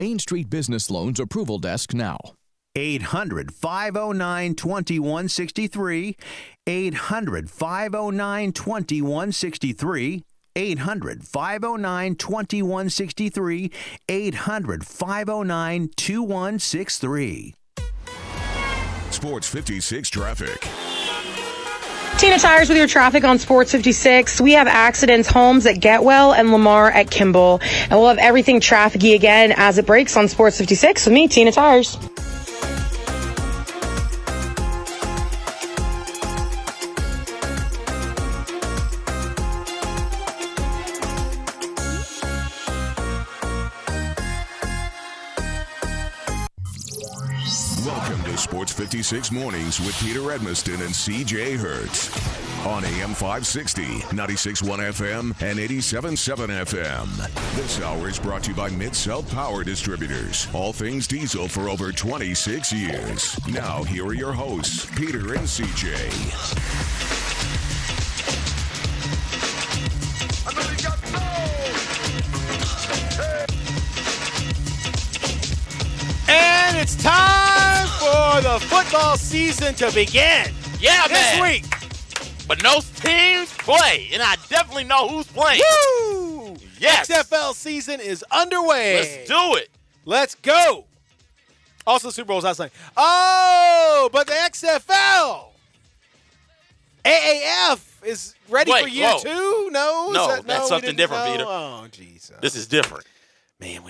Main Street Business Loans Approval Desk now. 800-509-2163. 800-509-2163. 800-509-2163. 800-509-2163. Sports 56 traffic. Tina Tires with your traffic on Sports 56. We have accidents, Holmes at Getwell and Lamar at Kimball. And we'll have everything trafficy again as it breaks on Sports 56 with me, Tina Tires. Welcome to Sports 56 Mornings with Peter Edmiston and CJ Hertz on AM 560, 96.1 FM, and 87.7 FM. This hour is brought to you by Mid-South Power Distributors. All things diesel for over 26 years. Now, here are your hosts, Peter and CJ. And it's time for the football season to begin. Yeah, this man. week. But no teams play, and I definitely know who's playing. Woo! Yes. XFL season is underway. Let's do it. Let's go. Also, the Super Bowl was last night. Oh, but the XFL. AAF is ready for year two? No? No, that's that's something different, Peter. Oh, Jesus. This is different. Man,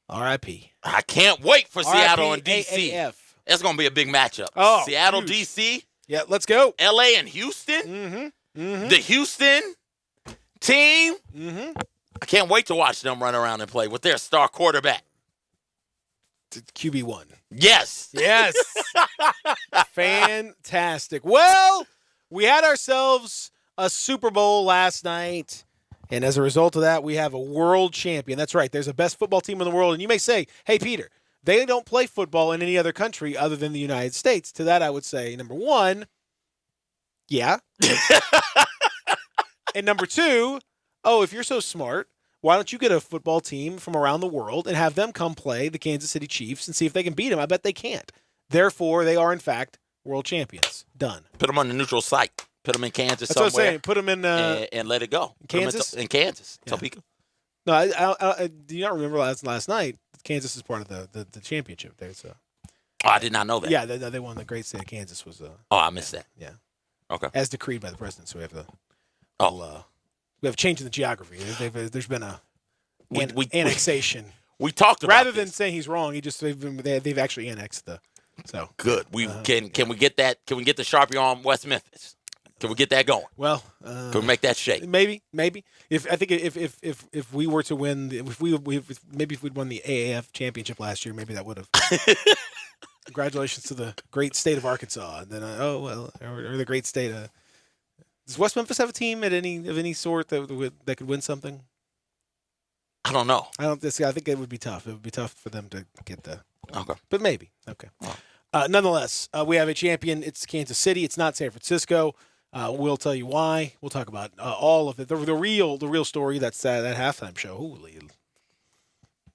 R.I.P. I can't wait for Seattle and D.C. AAF. That's going to be a big matchup. Oh, Seattle, huge. D.C. Yeah, let's go. L.A. and Houston. Mm-hmm. The Houston team. Mm-hmm. I can't wait to watch them run around and play with their star quarterback. QB1. Yes. Yes. Fantastic. Well, we had ourselves a Super Bowl last night. And as a result of that, we have a world champion. That's right. There's a best football team in the world. And you may say, hey, Peter, they don't play football in any other country other than the United States. To that, I would say, number one, yeah. And number two, if you're so smart, why don't you get a football team from around the world and have them come play the Kansas City Chiefs and see if they can beat them? I bet they can't. Therefore, they are, in fact, world champions. Done. Put them on the neutral site. Put them in Kansas That's somewhere. what I'm saying. Put them in and let it go. Kansas? In Kansas. Yeah. Topeka. No, I do you not remember last night? Kansas is part of the championship there. So. I did not know that. Yeah, they won. The great state of Kansas was. I missed that. Yeah. Okay. As decreed by the president, so we have to. We have a change in the geography. There's been a annexation. We talked about rather this. than saying he's wrong. They've actually annexed the. So good. We can we get that? Can we get the Sharpie on West Memphis? Can we get that going? Well, can we make that shake? Maybe. If we were to win, if we'd won the AAF championship last year, maybe that would have. Congratulations to the great state of Arkansas, and then or the great state of. Does West Memphis have a team of any sort that could win something? I don't know. I think it would be tough. It would be tough for them to get the. Okay. But maybe. Okay. Nonetheless, we have a champion. It's Kansas City. It's not San Francisco. We'll tell you why. We'll talk about all of it. The real story. That's that halftime show. Holy,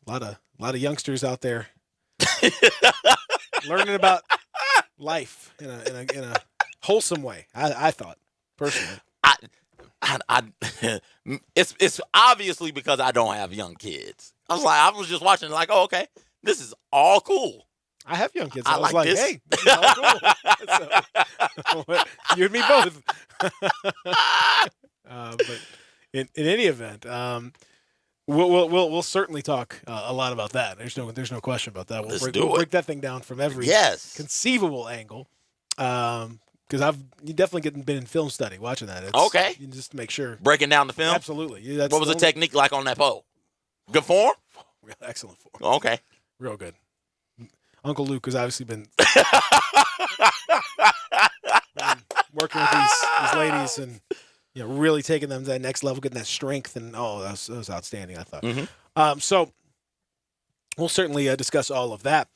a lot of youngsters out there learning about life in a wholesome way. I thought personally. It's obviously because I don't have young kids. I was just watching like, oh, okay, this is all cool. I have young kids. I was like this. Hey, this is all cool. So, you and me both. But in any event, we'll certainly talk a lot about that. There's no question about that. We'll break that thing down from every conceivable angle. Because you definitely been in film study watching that. Okay. Just to make sure. Breaking down the film? Absolutely. What was the technique like on that pole? Good form? Excellent form. Okay. Real good. Uncle Luke has obviously been working with these ladies and really taking them to that next level, getting that strength, and that was outstanding, I thought. Mm-hmm. So we'll certainly discuss all of that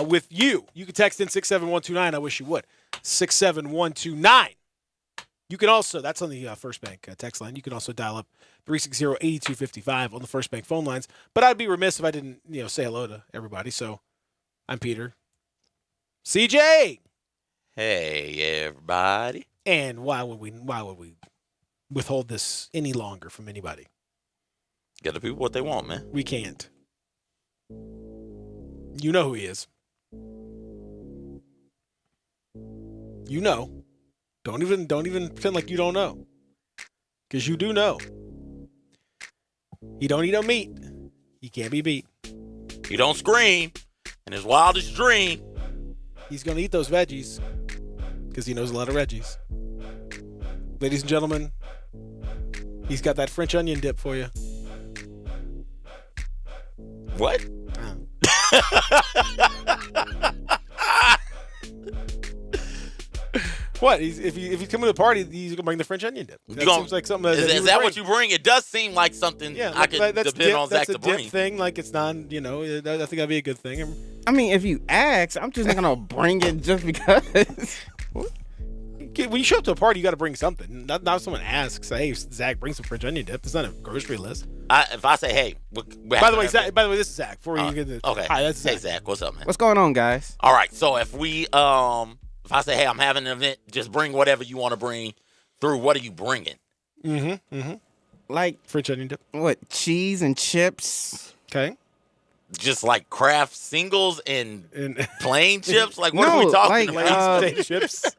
with you. You can text in 67129. I wish you would. 67129. You can also, that's on the First Bank text line. You can also dial up 360-8255 on the First Bank phone lines. But I'd be remiss if I didn't, say hello to everybody. So I'm Peter. CJ! Hey, everybody. And why would we withhold this any longer from anybody? Get the people what they want, man. We can't. You know who he is. You know. Don't even pretend like you don't know. Because you do know. He don't eat no meat. He can't be beat. He don't scream in his wildest dream. He's going to eat those veggies. Because he knows a lot of Reggies. Ladies and gentlemen, he's got that French onion dip for you. What? What? If he's coming to the party, he's gonna bring the French onion dip. That seems like something. Is that what you bring? It does seem like something. Yeah, I could depend on Zach to to bring. Dip thing. Like it's not. I think that'd be a good thing. I mean, if you ask, I'm just not gonna bring it just because. When you show up to a party, you got to bring something. Not if someone asks, "Hey, Zach, bring some French onion dip." It's not a grocery list. If I say, "Hey," by the way, this is Zach. Before you get this, okay. Hi, that's Zach. Hey, Zach, what's up, man? What's going on, guys? All right, so if I say, "Hey, I'm having an event," just bring whatever you want to bring. Through what are you bringing? Like French onion dip. What? Cheese and chips. Okay. Just like Kraft singles and plain chips. Like what are we talking about? Potato chips.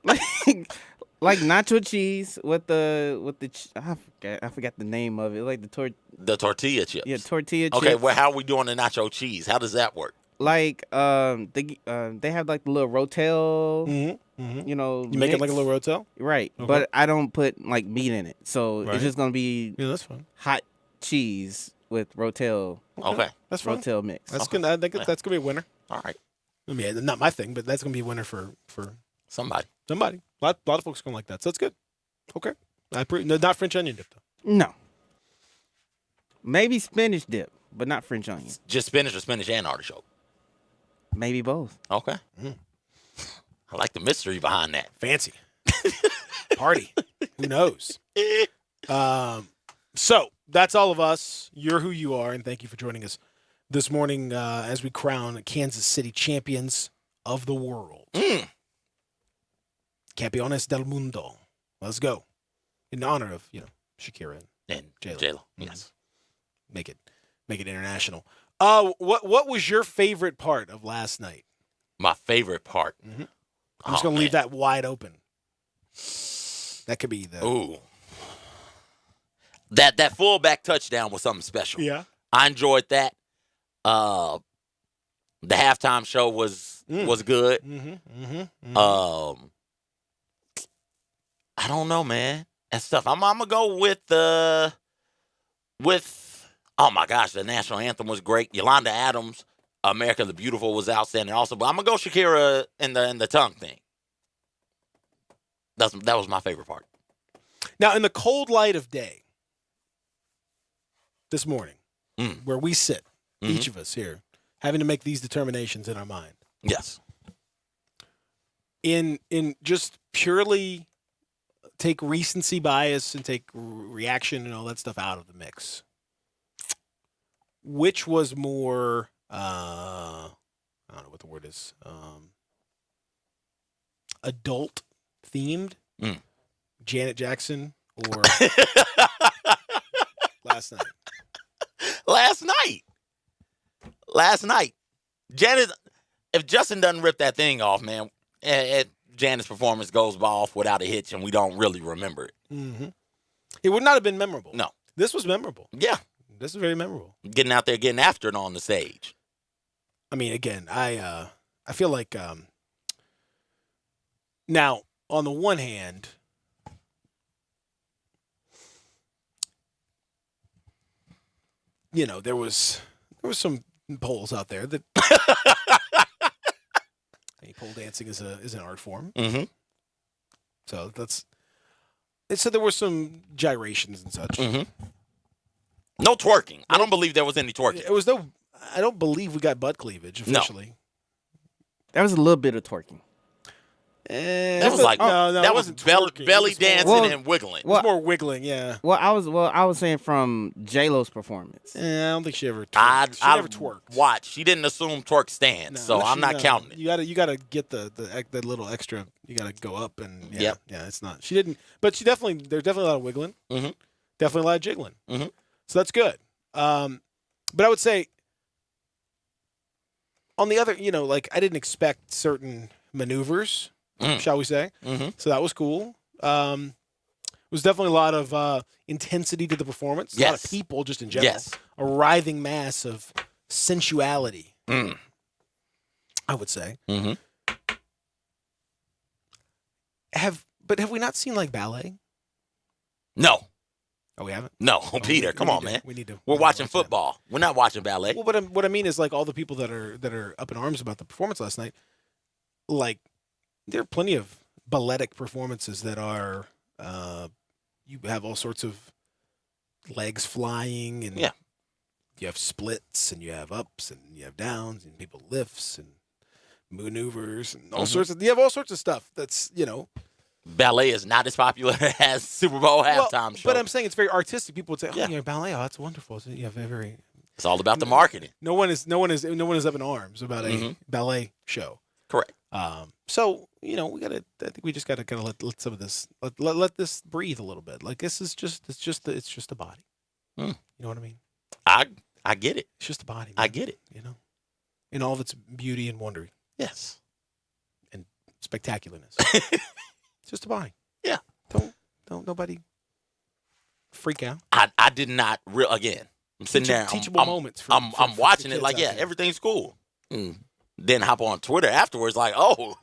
Like nacho cheese with the I forgot the name of it. Like the tortilla chips. Yeah, tortilla chips. Okay, well, how are we doing the nacho cheese? How does that work? Like they have like the little Rotel. You make it like a little Rotel, right? Okay. But I don't put like meat in it, so it's just gonna be that's fine. Hot cheese with Rotel. Okay, that's fine. Rotel mix. That's good. I think that's gonna be a winner. All right. I mean, not my thing, but that's gonna be a winner for somebody. A lot of folks are going like that, so that's good. Okay. Not French onion dip, though. No. Maybe spinach dip, but not French onion. Just spinach or spinach and artichoke? Maybe both. Okay. I like the mystery behind that. Fancy. Party. Who knows? So, that's all of us. You're who you are, and thank you for joining us this morning as we crown Kansas City champions of the world. Campeones del Mundo. Let's go. In honor of, Shakira and J-Lo. Yes. Make it international. What was your favorite part of last night? My favorite part. I'm just going to leave that wide open. That could be the... Ooh. That fullback touchdown was something special. Yeah. I enjoyed that. The halftime show was good. I don't know, man. That stuff. I'm gonna go with oh my gosh, the national anthem was great. Yolanda Adams, America the Beautiful was outstanding also. But I'm gonna go Shakira in the tongue thing. That was my favorite part. Now, in the cold light of day, this morning, where we sit, each of us here, having to make these determinations in our mind. Yes. In just purely take recency bias and take reaction and all that stuff out of the mix. Which was more, I don't know what the word is, adult themed? Janet Jackson or last night? Last night. Janet, if Justin doesn't rip that thing off, man, Janet's performance goes off without a hitch, and we don't really remember it. It would not have been memorable. No. This was memorable. Yeah. This is very memorable. Getting out there, getting after it on the stage. I mean, again, I feel like now, on the one hand, there was some polls out there that pole dancing is an art form. So there were some gyrations and such. No twerking. I don't believe there was any twerking. I don't believe we got butt cleavage officially. There was a little bit of twerking. That was like no, that it was wasn't belly twerking. It was dancing more- and wiggling. It was more wiggling, yeah. I was saying from J-Lo's performance. I don't think she ever twerked. She never twerked. Watched. She didn't assume twerk stance, so I'm not counting it. You gotta get the little extra. You gotta go up and Yep. Yeah, it's not. She didn't, but there's definitely a lot of wiggling. Mm-hmm. Definitely a lot of jiggling. Mm-hmm. So that's good. But I would say on the other, like I didn't expect certain maneuvers, shall we say? Mm-hmm. So that was cool. It was definitely a lot of intensity to the performance. A lot of people, just in general. Yes. A writhing mass of sensuality. I would say. Mm-hmm. Have we not seen like ballet? No. Oh, we haven't. No, Peter, come on, man. We need to. We're watching football. We're not watching ballet. Well, but what I mean is like all the people that are up in arms about the performance last night. Like, there are plenty of balletic performances that are. You have all sorts of legs flying and you have splits and you have ups and you have downs and people lifts and maneuvers and all sorts of. You have all sorts of stuff that's Ballet is not as popular as Super Bowl halftime show. But I'm saying it's very artistic. People would say, "Oh, ballet. Oh, that's wonderful." So, very. It's all about the marketing. No one is up in arms about a ballet show. Correct. So we gotta. I think we just gotta kind of let some of this let this breathe a little bit. Like this is it's just a body. You know what I mean? I get it. It's just a body. Man. I get it. In all of its beauty and wonder. Yes. And spectacularness. It's just a body. Yeah. Don't nobody freak out. I did not again. I'm sitting there. Teachable moments. I'm watching it like everything's cool. Then hop on Twitter afterwards like, oh,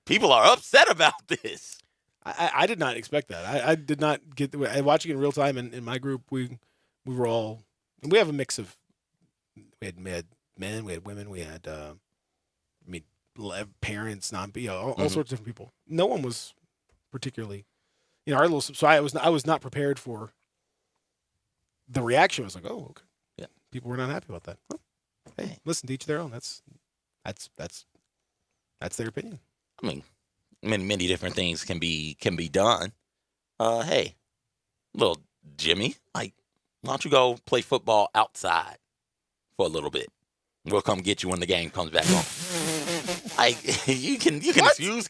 people are upset about this. I did not expect that. I did not get watching it in real time. In my group, we were all. We have a mix of. We had men, we had women, we had. Parents, all sorts of different people. No one was particularly, our little. So I was not prepared for. The reaction was like, oh, okay. Yeah. People were not happy about that. Oh, hey, listen, to each their own. That's their opinion. I mean, many different things can be done. Hey, little Jimmy, why don't you go play football outside for a little bit? We'll come get you when the game comes back on. You can excuse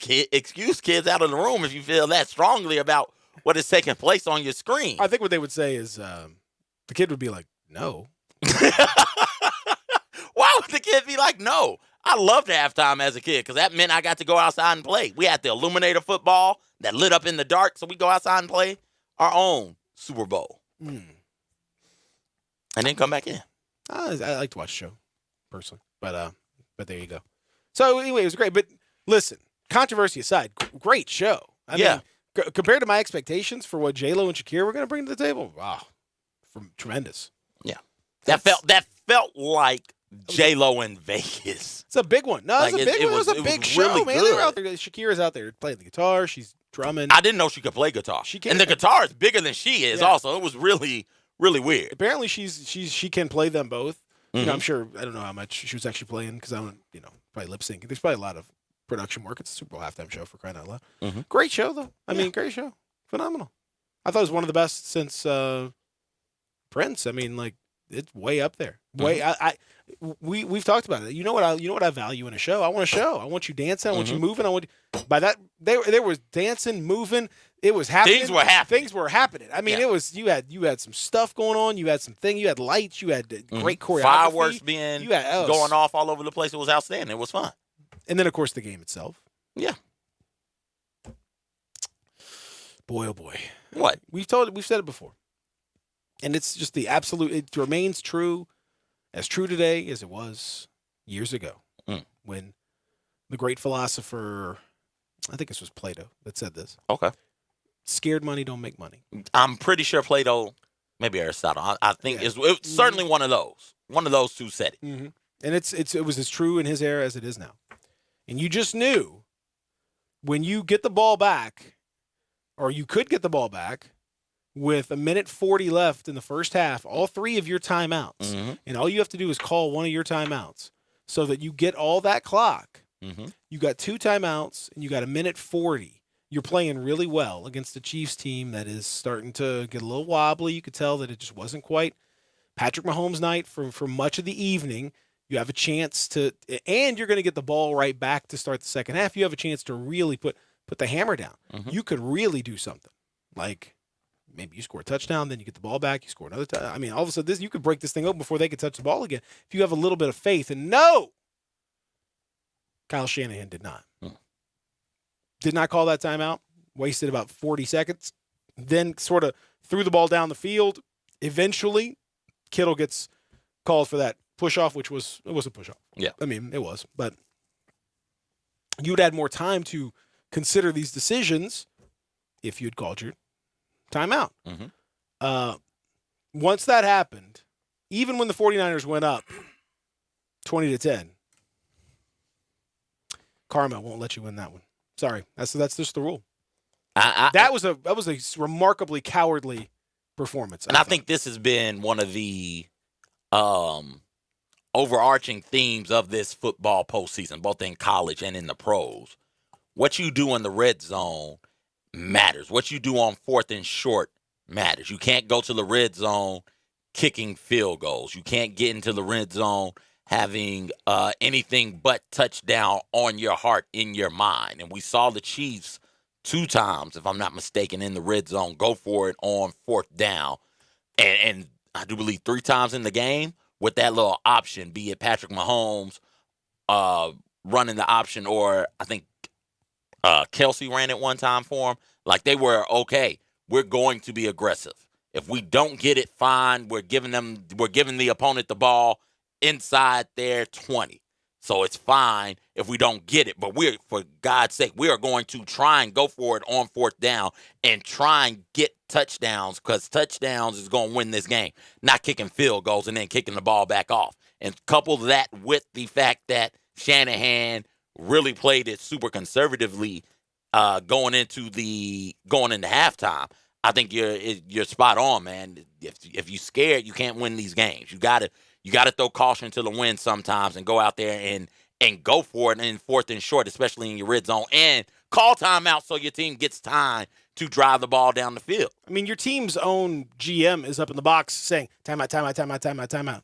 kids out of the room if you feel that strongly about what is taking place on your screen. I think what they would say is the kid would be like, no. Why would the kid be like, no? I loved halftime as a kid because that meant I got to go outside and play. We had the Illuminator football that lit up in the dark, so we go outside and play our own Super Bowl. And then come back in. I like to watch the show, personally. But there you go. So anyway, it was great. But listen, controversy aside, great show. I mean, compared to my expectations for what J-Lo and Shakira were going to bring to the table, wow, tremendous. Yeah, that felt like J-Lo in Vegas. It's a big one. No, Like, it was a big show, really man. good. They were out there. Shakira's out there playing the guitar. She's drumming. I didn't know she could play guitar. She can. And the guitar is bigger than she is. Yeah. Also, it was really, really weird. Apparently, she can play them both. I'm sure. I don't know how much she was actually playing because I don't. Probably lip syncing. There's probably a lot of production work. It's a Super Bowl halftime show, for crying out loud. Great show though. I mean, great show. Phenomenal. I thought it was one of the best since Prince. I mean, like it's way up there. We've talked about it. You know what I value in a show? I want a show. I want you dancing. I want you moving. By that there was dancing, moving. It was happening. Things were happening. I mean, it was you had some stuff going on. You had some thing. You had lights. You had great choreography. Fireworks going off all over the place. It was outstanding. It was fun. And then of course the game itself. Yeah. Boy, oh boy. What? We've said it before. And it's just the absolute. It remains true, as true today as it was years ago, when the great philosopher, I think this was Plato that said this. Okay. Scared money don't make money. I'm pretty sure Plato, maybe Aristotle. I think it's certainly one of those. One of those two said it. Mm-hmm. And it was as true in his era as it is now. And you just knew when you get the ball back, or you could get the ball back with 1:40 left in the first half, all three of your timeouts, and all you have to do is call one of your timeouts so that you get all that clock Mm-hmm. You got 2 timeouts, and you got 1:40. You're playing really well against a Chiefs team that is starting to get a little wobbly. You could tell that it just wasn't quite Patrick Mahomes' night for much of the evening. You have a chance to, and you're going to get the ball right back to start the second half. You have a chance to really put the hammer down. Mm-hmm. You could really do something. Like maybe you score a touchdown, then you get the ball back, you score another touchdown. I mean, all of a sudden, you could break this thing open before they could touch the ball again if you have a little bit of faith. And no, Kyle Shanahan did not. Did not call that timeout. Wasted about 40 seconds. Then sort of threw the ball down the field. Eventually, Kittle gets called for that push-off, which was a push-off. Yeah. I mean, it was. But you would had more time to consider these decisions if you'd called your timeout. Mm-hmm. Once that happened, even when the 49ers went up 20-10, karma won't let you win that one. Sorry, that's just the rule. That was a remarkably cowardly performance. And I think this has been one of the overarching themes of this football postseason, both in college and in the pros. What you do in the red zone matters. What you do on 4th and short matters. You can't go to the red zone kicking field goals. You can't get into the red zone having anything but touchdown on your heart, in your mind. And we saw the Chiefs 2 times, if I'm not mistaken, in the red zone go for it on 4th down. And I do believe 3 times in the game with that little option, be it Patrick Mahomes running the option, or I think Kelsey ran it one time for him. Like, they were, okay, we're going to be aggressive. If we don't get it, fine. We're giving the opponent the ball inside their 20. So it's fine if we don't get it. But for God's sake, we are going to try and go for it on 4th down and try and get touchdowns, because touchdowns is going to win this game, not kicking field goals and then kicking the ball back off. And couple that with the fact that Shanahan really played it super conservatively going into halftime. I think you're spot on, man. If you're scared, you can't win these games. You got to throw caution to the wind sometimes and go out there and go for it in 4th and short, especially in your red zone, and call timeout so your team gets time to drive the ball down the field. I mean, your team's own GM is up in the box saying timeout, timeout, timeout, timeout, timeout.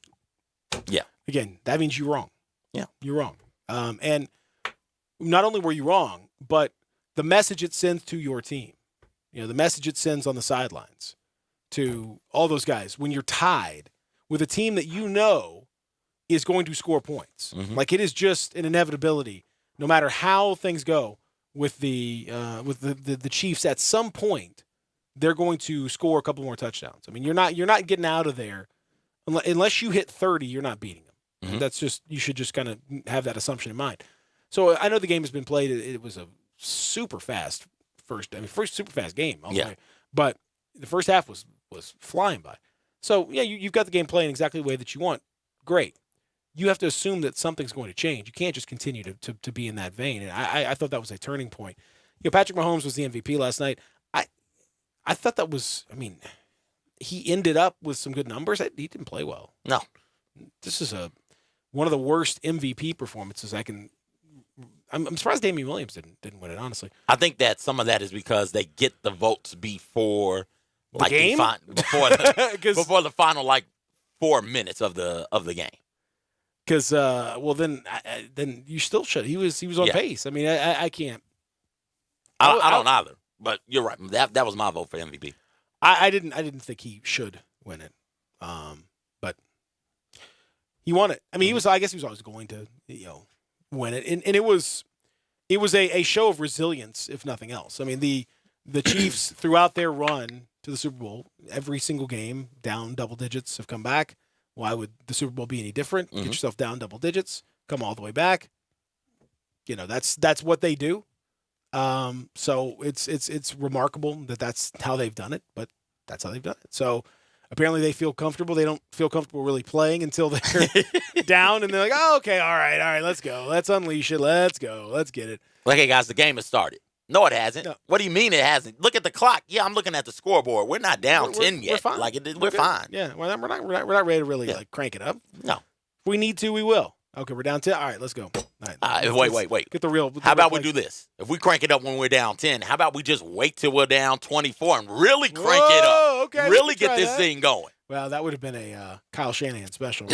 Yeah. Again, that means you're wrong. Yeah. You're wrong. And not only were you wrong, but the message it sends to your team, the message it sends on the sidelines to all those guys when you're tied with a team that is going to score points. Mm-hmm. Like, it is just an inevitability, no matter how things go with the Chiefs. At some point, they're going to score a couple more touchdowns. I mean, you're not getting out of there unless you hit 30. You're not beating them. Mm-hmm. You should just kind of have that assumption in mind. So I know the game has been played. It was a super fast first super fast game. Yeah. But the first half was flying by. So, yeah, you've got the game playing exactly the way that you want. Great. You have to assume that something's going to change. You can't just continue to be in that vein. And I thought that was a turning point. Patrick Mahomes was the MVP last night. I thought that was, he ended up with some good numbers. He didn't play well. No. This is one of the worst MVP performances I'm surprised Damian Williams didn't win it, honestly. I think that some of that is because they get the votes before the game? before the final 4 minutes of the game. Because then you still should. He was on pace. I mean, I can't. I don't either. But you're right. That was my vote for MVP. I didn't think he should win it. But he won it. I mean, I guess he was always going to win it, and it was a show of resilience, if nothing else. I mean, the Chiefs throughout their run to the Super Bowl, every single game down double digits have come back. Why would the Super Bowl be any different? Mm-hmm. Get yourself down double digits, come all the way back. That's what they do. So it's remarkable that that's how they've done it, but that's how they've done it. So apparently they feel comfortable. They don't feel comfortable really playing until they're down, and they're like, oh, okay, all right, let's go. Let's unleash it. Let's go. Let's get it. Like, hey, guys, the game has started. No, it hasn't. No. What do you mean it hasn't? Look at the clock. Yeah, I'm looking at the scoreboard. We're not down 10 yet. We're fine. We're fine. Yeah, we're not ready to really crank it up. No. If we need to, we will. Okay, we're down 10. All right, let's go. Wait. Get the real. How about we do this? If we crank it up when we're down 10, how about we just wait till we're down 24 and really crank it up? Okay, really get this thing going. Well, that would have been a Kyle Shanahan special.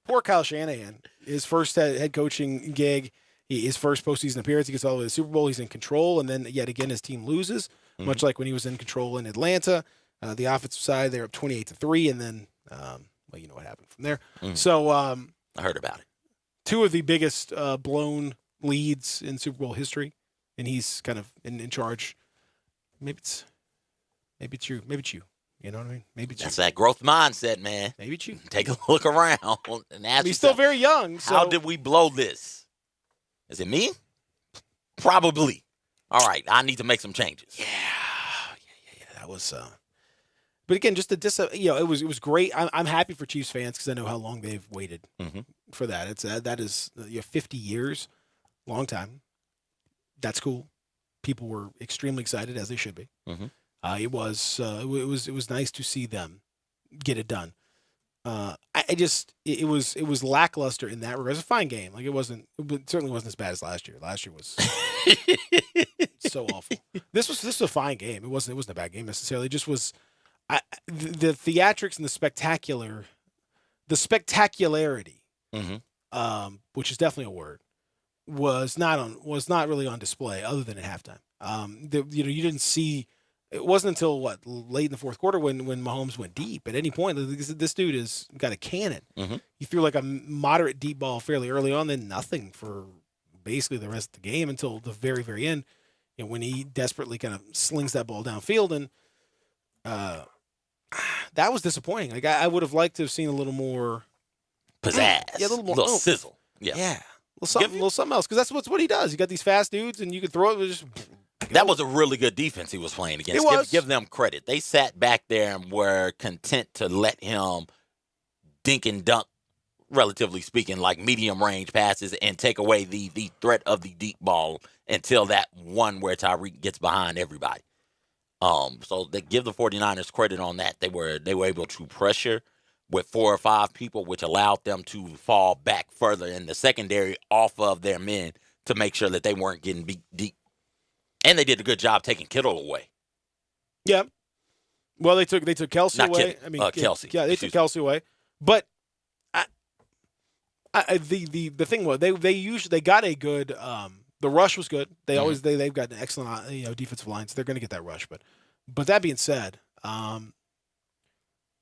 Poor Kyle Shanahan. His first head coaching gig, his first postseason appearance, he gets all the way to the Super Bowl. He's in control, and then yet again his team loses, much like when he was in control in Atlanta. The offensive side, they're up 28-3, and then, you know what happened from there. So I heard about it. Two of the biggest blown leads in Super Bowl history, and he's kind of in charge. Maybe it's you. You know what I mean? Maybe it's That's you. that growth mindset, man. Maybe it's you. Take a look around and ask He's still yourself, very young. So. how did we blow this? Is it me? Probably. All right, I need to make some changes. Yeah. That was. But again, just it was great. I'm happy for Chiefs fans because I know how long they've waited for that. It's that is 50 years, long time. That's cool. People were extremely excited, as they should be. It was nice to see them get it done. It was lackluster in that regard. It was a fine game. Like it certainly wasn't as bad as last year. Last year was so awful. This was a fine game. It wasn't a bad game necessarily. It just was the theatrics and the spectacularity, which is definitely a word, was not really on display other than at halftime. You didn't see. It wasn't until late in the fourth quarter when Mahomes went deep. At any point, this dude has got a cannon. He threw like a moderate deep ball fairly early on, then nothing for basically the rest of the game until the very, very end. And when he desperately kind of slings that ball downfield, and that was disappointing. Like I would have liked to have seen a little more pizzazz, a little more sizzle, yeah, a little something else, because that's what he does. You got these fast dudes, and you can throw it just. That was a really good defense he was playing against. It was. Give them credit. They sat back there and were content to let him dink and dunk, relatively speaking, like medium range passes and take away the threat of the deep ball until that one where Tyreek gets behind everybody. So they give the 49ers credit on that. They were able to pressure with 4 or 5 people, which allowed them to fall back further in the secondary off of their men to make sure that they weren't getting beat deep. And they did a good job taking Kittle away. Yeah. Well, they took Kelsey Not away. Kittle, I mean, Kelsey. Yeah, they took Kelsey away. But the thing was they got a good. The rush was good. They've got an excellent defensive line, so they're going to get that rush. But that being said,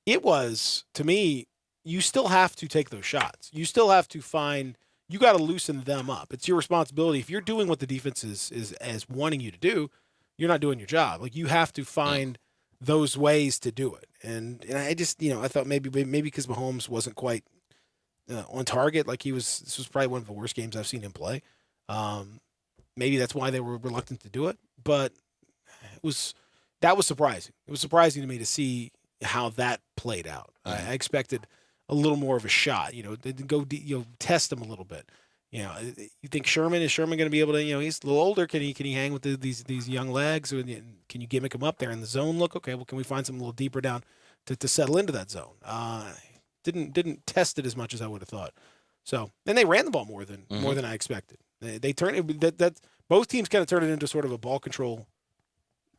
it was, to me, you still have to take those shots. You still have to find. You got to loosen them up. It's your responsibility. If you're doing what the defense is wanting you to do, you're not doing your job. Like, you have to find those ways to do it. And I just, I thought maybe because Mahomes wasn't quite on target, like this was probably one of the worst games I've seen him play. Maybe that's why they were reluctant to do it. But that was surprising. It was surprising to me to see how that played out. I expected a little more of a shot, go test him a little bit. You think is Sherman going to be able to, he's a little older. Can he hang with these young legs? Or can you gimmick him up there in the zone look? Okay, well, can we find something a little deeper down to settle into that zone? Didn't test it as much as I would have thought. So, and they ran the ball more than I expected. They turned it, that both teams kind of turned it into sort of a ball control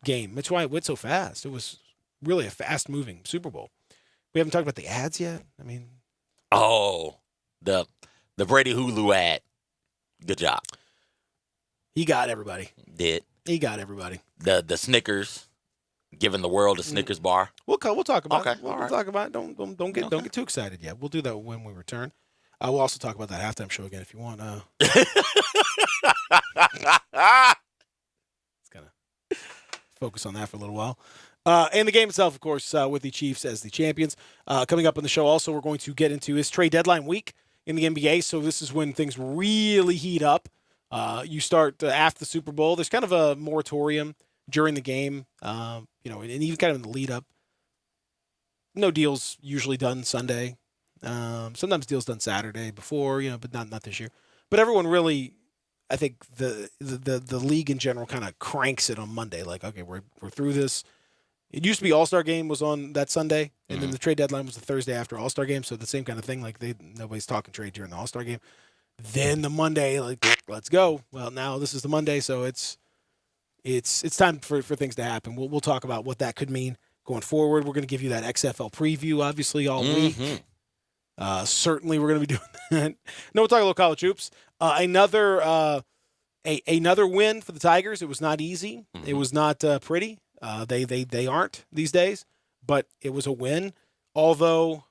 game. That's why it went so fast. It was really a fast moving Super Bowl. We haven't talked about the ads yet. I mean, the Brady Hulu ad. Good job. He got everybody. He got everybody. The Snickers, giving the world a Snickers bar. We'll talk about it. We'll all right. talk about it. Don't get too excited yet. We'll do that when we return. We'll also talk about that halftime show again if you want. It's gonna focus on that for a little while. And the game itself, of course, with the Chiefs as the champions. Coming up on the show also, we're going to get into is trade deadline week in the NBA. So this is when things really heat up. You start after the Super Bowl. There's kind of a moratorium during the game, and even kind of in the lead up. No deals usually done Sunday. Sometimes deals done Saturday before, but not this year. But everyone really, I think the league in general kind of cranks it on Monday. Like, okay, we're through this. It used to be All-Star game was on that Sunday, and then the trade deadline was the Thursday after All-Star game. So the same kind of thing. Like nobody's talking trade during the All-Star game. Then the Monday, like, let's go. Well, now this is the Monday, so it's time for things to happen. We'll talk about what that could mean going forward. We're going to give you that XFL preview, obviously, all week. Certainly, we're going to be doing that. No, we'll talk a little college hoops. Another win for the Tigers. It was not easy. It was not pretty. They aren't these days, but it was a win. Although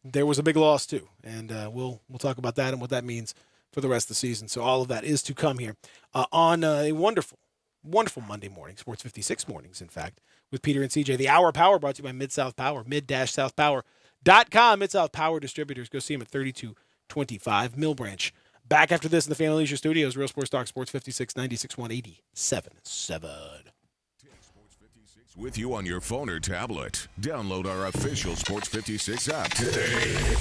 there was a big loss too, and we'll talk about that and what that means for the rest of the season. So all of that is to come here on a wonderful Monday morning, Sports 56 mornings, in fact, with Peter and CJ. The Hour Power brought to you by Mid-South Power, mid-southpower.com. Mid-South Power Distributors. Go see them at 3225 Mill Branch. Back after this in the Family Leisure Studios, Real Sports Talk, Sports 56, 96.1, 87.7. With you on your phone or tablet. Download our official Sports 56 app today.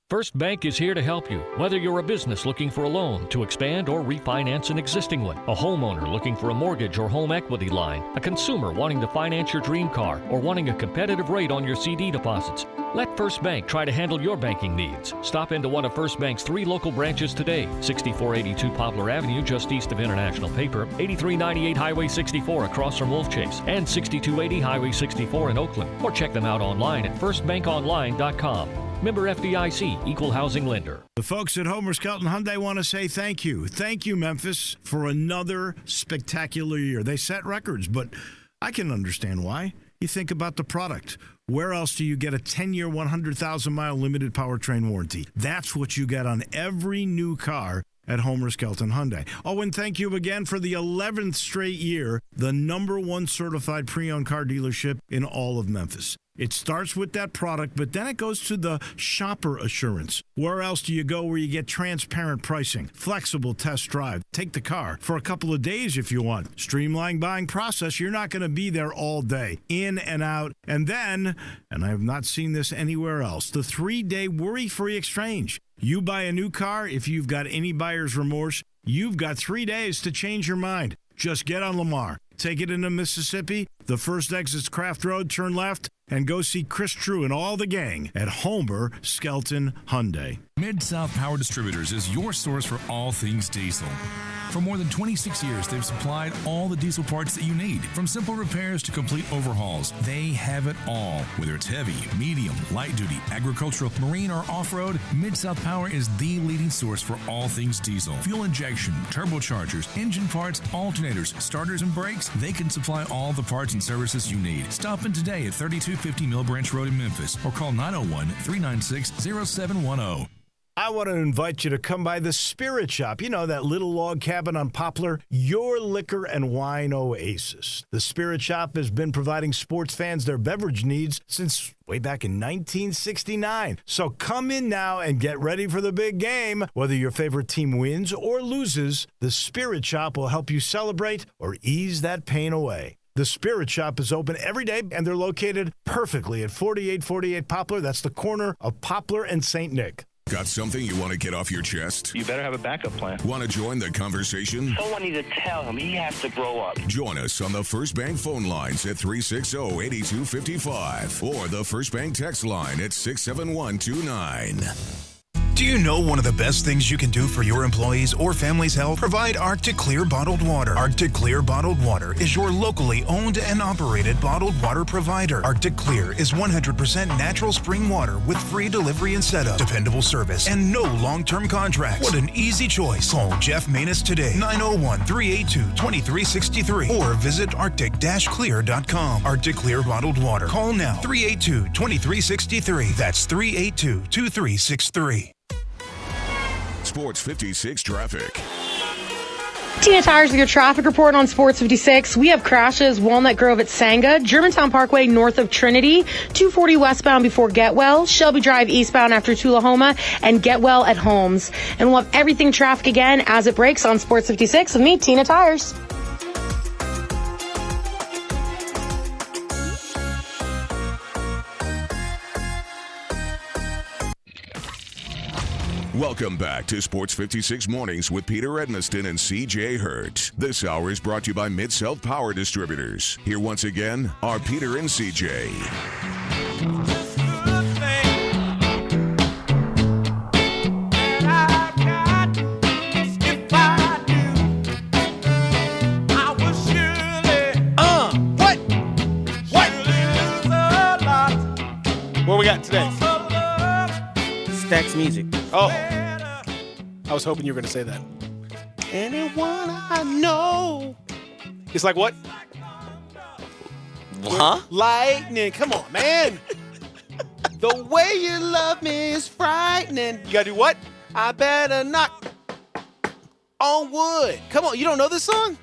First Bank is here to help you, whether you're a business looking for a loan to expand or refinance an existing one, a homeowner looking for a mortgage or home equity line, a consumer wanting to finance your dream car, or wanting a competitive rate on your CD deposits. Let First Bank try to handle your banking needs. Stop into one of First Bank's 3 local branches today. 6482 Poplar Avenue, just east of International Paper, 8398 Highway 64 across from Wolf Chase, and 6280 Highway 64 in Oakland. Or check them out online at firstbankonline.com. Member FDIC, Equal Housing Lender. The folks at Homer Skelton Hyundai want to say thank you. Thank you, Memphis, for another spectacular year. They set records, but I can understand why. You think about the product. Where else do you get a 10-year, 100,000-mile limited powertrain warranty? That's what you get on every new car at Homer Skelton Hyundai. Oh, and thank you again for the 11th straight year, the #1 certified pre-owned car dealership in all of Memphis. It starts with that product, but then it goes to the shopper assurance. Where else do you go where you get transparent pricing, flexible test drive, take the car for a couple of days if you want, streamlined buying process? You're not going to be there all day, in and out. And then, and I have not seen this anywhere else, the 3-day worry-free exchange. You buy a new car, if you've got any buyer's remorse, you've got 3 days to change your mind. Just get on Lamar, take it into Mississippi, the first exit's Craft Road, turn left, and go see Chris True and all the gang at Homer Skelton Hyundai. Mid-South Power Distributors is your source for all things diesel. For more than 26 years, they've supplied all the diesel parts that you need. From simple repairs to complete overhauls, they have it all. Whether it's heavy, medium, light duty, agricultural, marine, or off-road, Mid-South Power is the leading source for all things diesel. Fuel injection, turbochargers, engine parts, alternators, starters, and brakes, they can supply all the parts and services you need. Stop in today at 3250 Mill Branch Road in Memphis or call 901-396-0710. I want to invite you to come by the Spirit Shop. You know, that little log cabin on Poplar, your liquor and wine oasis. The Spirit Shop has been providing sports fans their beverage needs since way back in 1969. So come in now and get ready for the big game. Whether your favorite team wins or loses, the Spirit Shop will help you celebrate or ease that pain away. The Spirit Shop is open every day, and they're located perfectly at 4848 Poplar. That's the corner of Poplar and St. Nick. Got something you want to get off your chest? You better have a backup plan. Want to join the conversation? Someone needs to tell him he has to grow up. Join us on the First Bank phone lines at 360-8255 or the First Bank text line at 67129. Do you know one of the best things you can do for your employees or family's health? Provide Arctic Clear bottled water. Arctic Clear bottled water is your locally owned and operated bottled water provider. Arctic Clear is 100% natural spring water with free delivery and setup, dependable service, and no long-term contracts. What an easy choice. Call Jeff Manus today, 901-382-2363, or visit arctic-clear.com. Arctic Clear bottled water. Call now, 382-2363. That's 382-2363. Sports 56 traffic. Tina Tires with your traffic report on Sports 56. We have crashes, Walnut Grove at Sanga, Germantown Parkway north of Trinity, 240 westbound before Getwell, Shelby Drive eastbound after Tullahoma, and Getwell at Holmes. And we'll have everything traffic again as it breaks on Sports 56 with me, Tina Tires. Welcome back to Sports 56 Mornings with Peter Edmiston and CJ Hurt. This hour is brought to you by Mid-South Power Distributors. Here once again are Peter and CJ. Oh. I was hoping you were going to say that. Anyone I know. It's like what? Huh? Lightning. Come on, man. The way you love me is frightening. You got to do what? I better knock on wood. Come on. You don't know this song?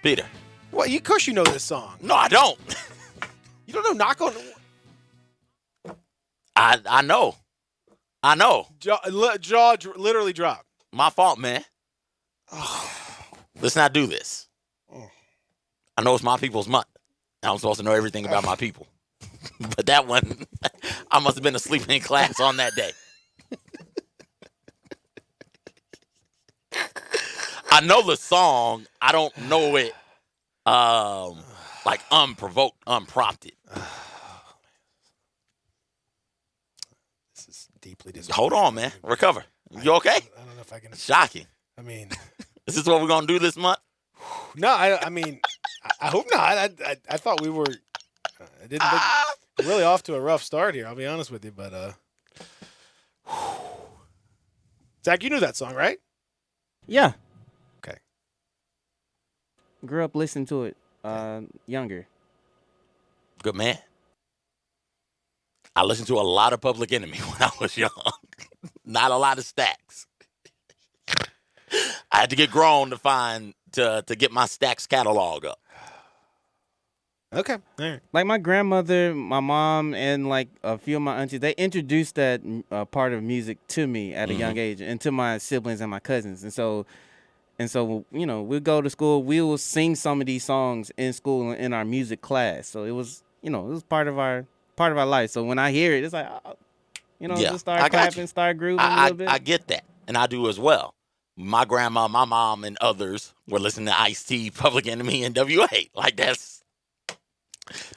Peter. Well, of course you know this song. No, I don't. You don't know knock on wood? I know. I know. Jaw literally dropped. My fault, man. Let's not do this. I know it's my people's month. I'm supposed to know everything about my people. But that one, I must have been asleep in class on that day. I know the song. I don't know it like unprovoked, unprompted. This is deeply disappointing. Hold on, man. Recover. You okay? I don't know if I can. Shocking. I mean, is this what we're going to do this month? No, I mean, I hope not. I thought we were. I didn't think really off to a rough start here. I'll be honest with you, but Zach, you knew that song, right? Yeah. Okay. Grew up listening to it younger. Good man. I listened to a lot of Public Enemy when I was young. Not a lot of Stax. I had to get grown to get my Stax catalog up. Okay. All right. Like my grandmother, my mom, and like a few of my aunties, they introduced that part of music to me at a young age, and to my siblings and my cousins. And so, you know, we'll go to school, we will sing some of these songs in school in our music class. So it was, you know, it was part of our life. So when I hear it, it's like, you know, just start clapping, start grooving a little bit. I get that, and I do as well. My grandma, my mom, and others were listening to Ice-T, Public Enemy, and WA. Like that's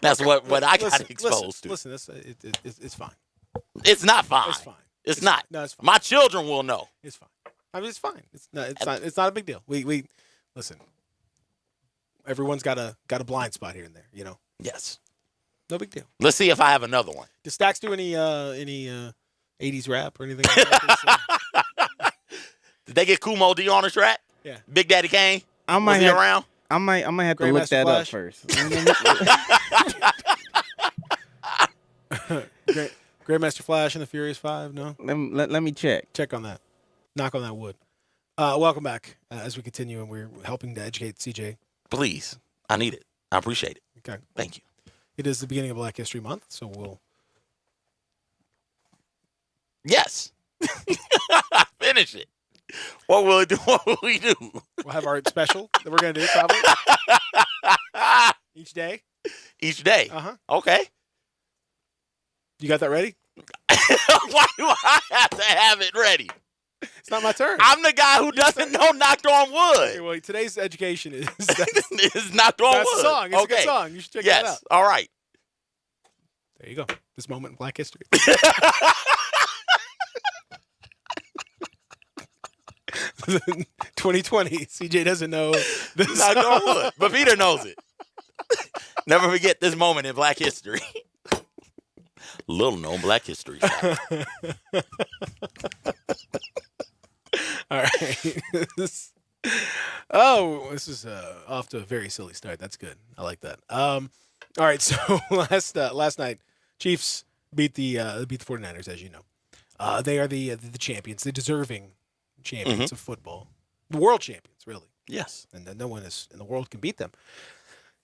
okay. what I got exposed to. Listen, it's fine. It's not fine. It's fine. It's not. No, it's fine. My children will know. It's fine. I mean, it's fine. It's not a big deal. We listen. Everyone's got a blind spot here and there, you know. Yes. No big deal. Let's see if I have another one. Does Stax do any 80s rap or anything like that? Did they get Kumo D on the track? Yeah. Big Daddy Kane? Was he around? I might have to look Grandmaster that Flash? up first. Grandmaster Flash and the Furious Five? No? Let me check. Check on that. Knock on that wood. Welcome back as we continue, and we're helping to educate CJ. Please. I need it. I appreciate it. Okay. Thank you. It is the beginning of Black History Month, so we'll... Yes. Finish it. What will it do? What will we do? We'll have our special that we're going to do, probably. Each day. Each day? Uh-huh. Okay. You got that ready? Why do I have to have it ready? It's not my turn. I'm the guy who doesn't know Knocked on Wood. Okay, well, today's education is... It's Knocked on That's Wood. a song. It's a good song. You should check that out. Yes. All right. There you go. This moment in Black History. 2020. CJ doesn't know this. Knocked on Wood. But Peter knows it. Never forget this moment in Black History. Little known Black History. All right. This is off to a very silly start. That's good. I like that. All right. So last night, Chiefs beat the 49ers, as you know. They are the champions, the deserving champions of football, the world champions, really. Yes. And no one in the world can beat them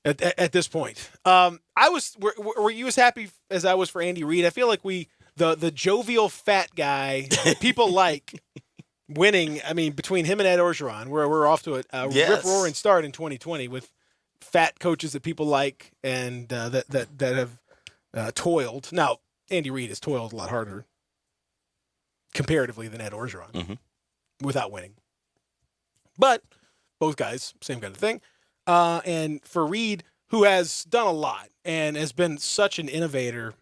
at this point. Were you as happy as I was for Andy Reid? I feel like the jovial fat guy people like winning. I mean, between him and Ed Orgeron, we're off to a rip-roaring start in 2020 with fat coaches that people like and that have toiled. Now, Andy Reid has toiled a lot harder comparatively than Ed Orgeron without winning. But both guys, same kind of thing. And for Reid, who has done a lot and has been such an innovator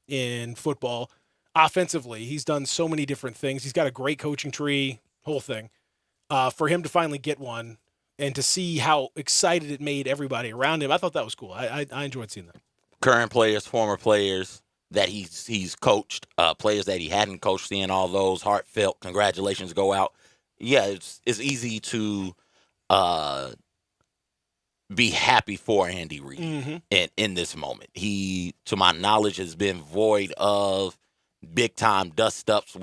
in football, offensively, he's done so many different things. He's got a great coaching tree, whole thing. For him to finally get one and to see how excited it made everybody around him, I thought that was cool. I enjoyed seeing that. Current players, former players, that he's coached, players that he hadn't coached, seeing all those heartfelt congratulations go out. Yeah, it's easy to be happy for Andy Reid in this moment. He, to my knowledge, has been void of big time dust ups,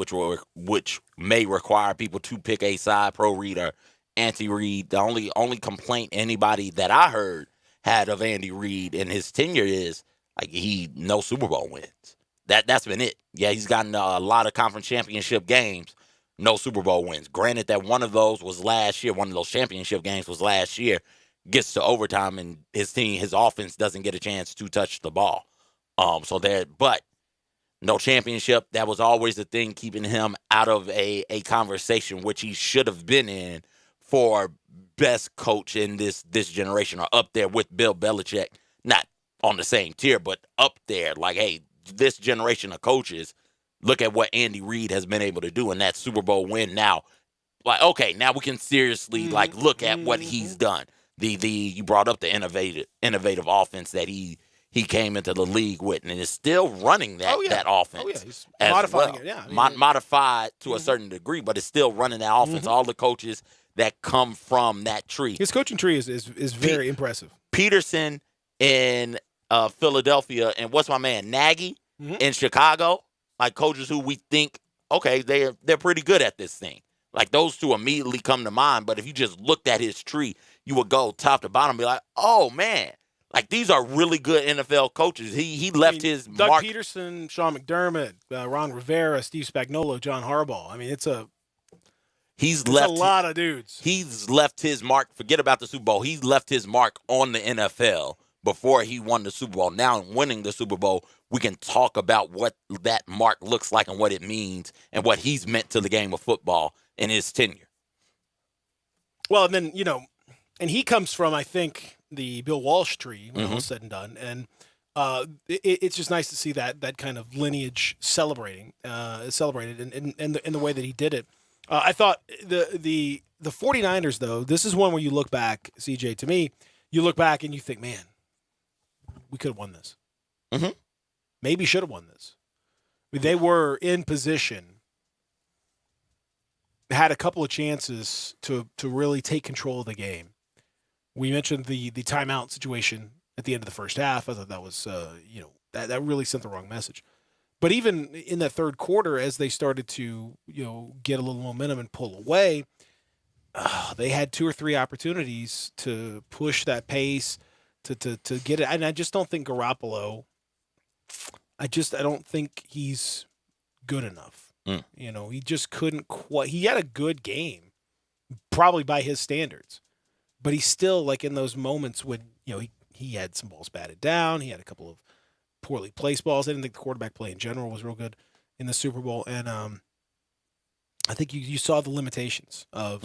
which may require people to pick a side, pro Reid or anti Reid. The only complaint anybody that I heard had of Andy Reid in his tenure is like no Super Bowl wins. That's been it. Yeah, he's gotten a lot of conference championship games, no Super Bowl wins. Granted that one of those was last year, one of those championship games was last year. Gets to overtime and his offense doesn't get a chance to touch the ball. But no championship. That was always the thing keeping him out of a conversation, which he should have been in for best coach in this generation, or up there with Bill Belichick. Not on the same tier, but up there. Like, hey, this generation of coaches, look at what Andy Reid has been able to do in that Super Bowl win. Now, like, okay, now we can seriously look at what he's done. You brought up the innovative offense that he came into the league with, and is still running that offense. Oh, yeah, he's modifying it, yeah. Modified to a certain degree, but it's still running that offense. All the coaches that come from that tree. His coaching tree is very impressive. Peterson in Philadelphia, and what's my man, Nagy in Chicago, like coaches who we think, okay, they're pretty good at this thing. Like, those two immediately come to mind, but if you just looked at his tree, you would go top to bottom and be like, oh, man. Like, these are really good NFL coaches. He left his Doug mark. Peterson, Sean McDermott, Ron Rivera, Steve Spagnuolo, John Harbaugh. I mean, it's a lot of dudes. He's left his mark. Forget about the Super Bowl. He's left his mark on the NFL before he won the Super Bowl. Now, winning the Super Bowl, we can talk about what that mark looks like and what it means and what he's meant to the game of football in his tenure. Well, and then, and he comes from, I think, the Bill Walsh tree when all is said and done. And it's just nice to see that kind of lineage celebrated in the way that he did it. I thought the 49ers, though, this is one where you look back, CJ, to me, you look back and you think, man, we could have won this. Maybe should have won this. I mean, they were in position, had a couple of chances to really take control of the game. We mentioned the timeout situation at the end of the first half. I thought that was, that really sent the wrong message. But even in that third quarter, as they started to, get a little momentum and pull away, they had 2 or 3 opportunities to push that pace, to get it. And I just don't think Garoppolo, I don't think he's good enough. He just couldn't quite. He had a good game, probably by his standards. But he's still, like, in those moments when, he had some balls batted down. He had a couple of poorly placed balls. I didn't think the quarterback play in general was real good in the Super Bowl. And I think you saw the limitations of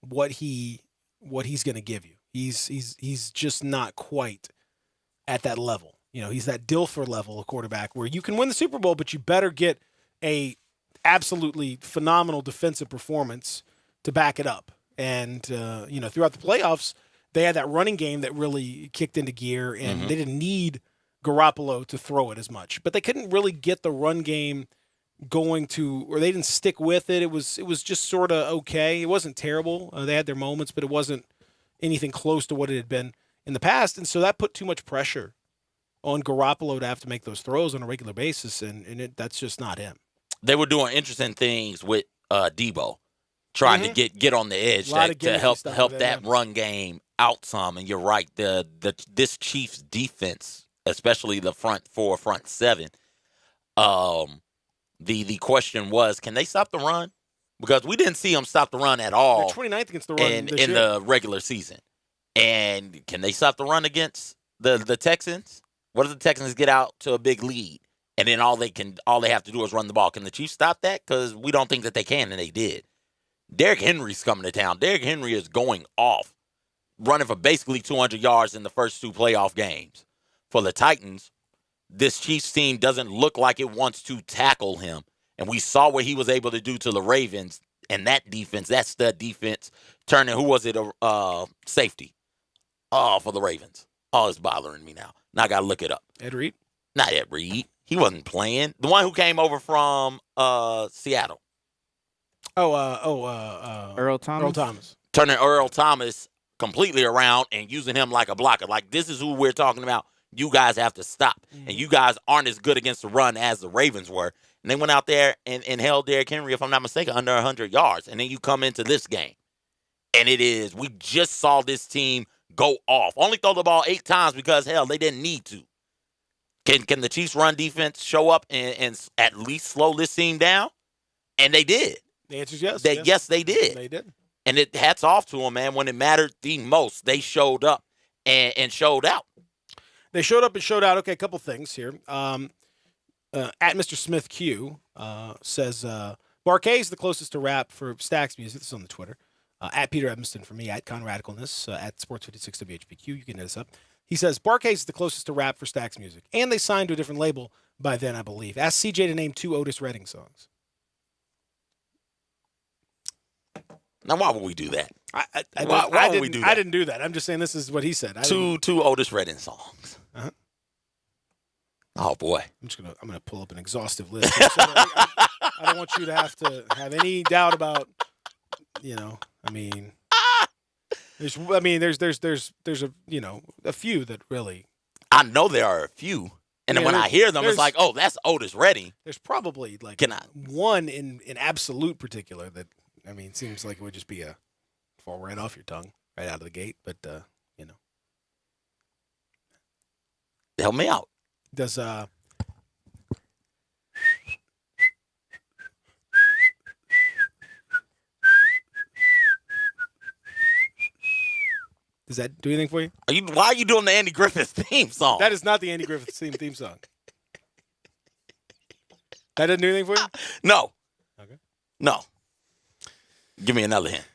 what he's going to give you. He's just not quite at that level. He's that Dilfer level of quarterback where you can win the Super Bowl, but you better get a absolutely phenomenal defensive performance to back it up. And, throughout the playoffs, they had that running game that really kicked into gear, and they didn't need Garoppolo to throw it as much. But they couldn't really get the run game going or they didn't stick with it. It was just sort of okay. It wasn't terrible. They had their moments, but it wasn't anything close to what it had been in the past. And so that put too much pressure on Garoppolo to have to make those throws on a regular basis, and that's just not him. They were doing interesting things with Debo, trying to get on the edge to help that run game out some. And you're right, this Chiefs defense, especially the front 4, front 7, the question was, can they stop the run? Because we didn't see them stop the run at all. They're 29th against the run in the regular season. And can they stop the run against the Texans? What if the Texans get out to a big lead, and then all they have to do is run the ball? Can the Chiefs stop that? Because we don't think that they can, and they did. Derrick Henry's coming to town. Derrick Henry is going off, running for basically 200 yards in the first 2 playoff games. For the Titans, this Chiefs team doesn't look like it wants to tackle him. And we saw what he was able to do to the Ravens, and that defense, that stud defense, turning, who was it, safety for the Ravens. Oh, it's bothering me now. Now I got to look it up. Ed Reed? Not Ed Reed. He wasn't playing. The one who came over from Seattle. Earl Thomas. Earl Thomas. Turning Earl Thomas completely around and using him like a blocker. Like, this is who we're talking about. You guys have to stop. And you guys aren't as good against the run as the Ravens were. And they went out there and held Derrick Henry, if I'm not mistaken, under 100 yards. And then you come into this game. And we just saw this team go off. Only throw the ball 8 times because, hell, they didn't need to. Can the Chiefs' run defense show up and at least slow this team down? And they did. The answer is yes. Yes, they did. They did. And it hats off to them, man. When it mattered the most, they showed up and showed out. They showed up and showed out. Okay, a couple things here. At Mr. Smith Q says, Barquet is the closest to rap for Stax Music. This is on the Twitter. At Peter Edmiston for me, at Con Radicalness, at Sports56 WHPQ. You can hit us up. He says, Barquet is the closest to rap for Stax Music. And they signed to a different label by then, I believe. Ask CJ to name 2 Otis Redding songs. Now, why would we do that? Why would we do that? I didn't do that. I'm just saying this is what he said. Two Otis Redding songs. Uh-huh. Oh, boy. I'm gonna pull up an exhaustive list. I don't want you to have any doubt about, I mean, there's a few that really. I know there are a few, and then when I hear them, it's like, oh, that's Otis Redding. There's probably one in absolute particular that, I mean, seems like it would just be fall right off your tongue, right out of the gate. But help me out. Does Does that do anything for you? Why are you doing the Andy Griffith theme song? That is not the Andy Griffith theme song. That doesn't do anything for you? No. Okay. No. Give me another hint.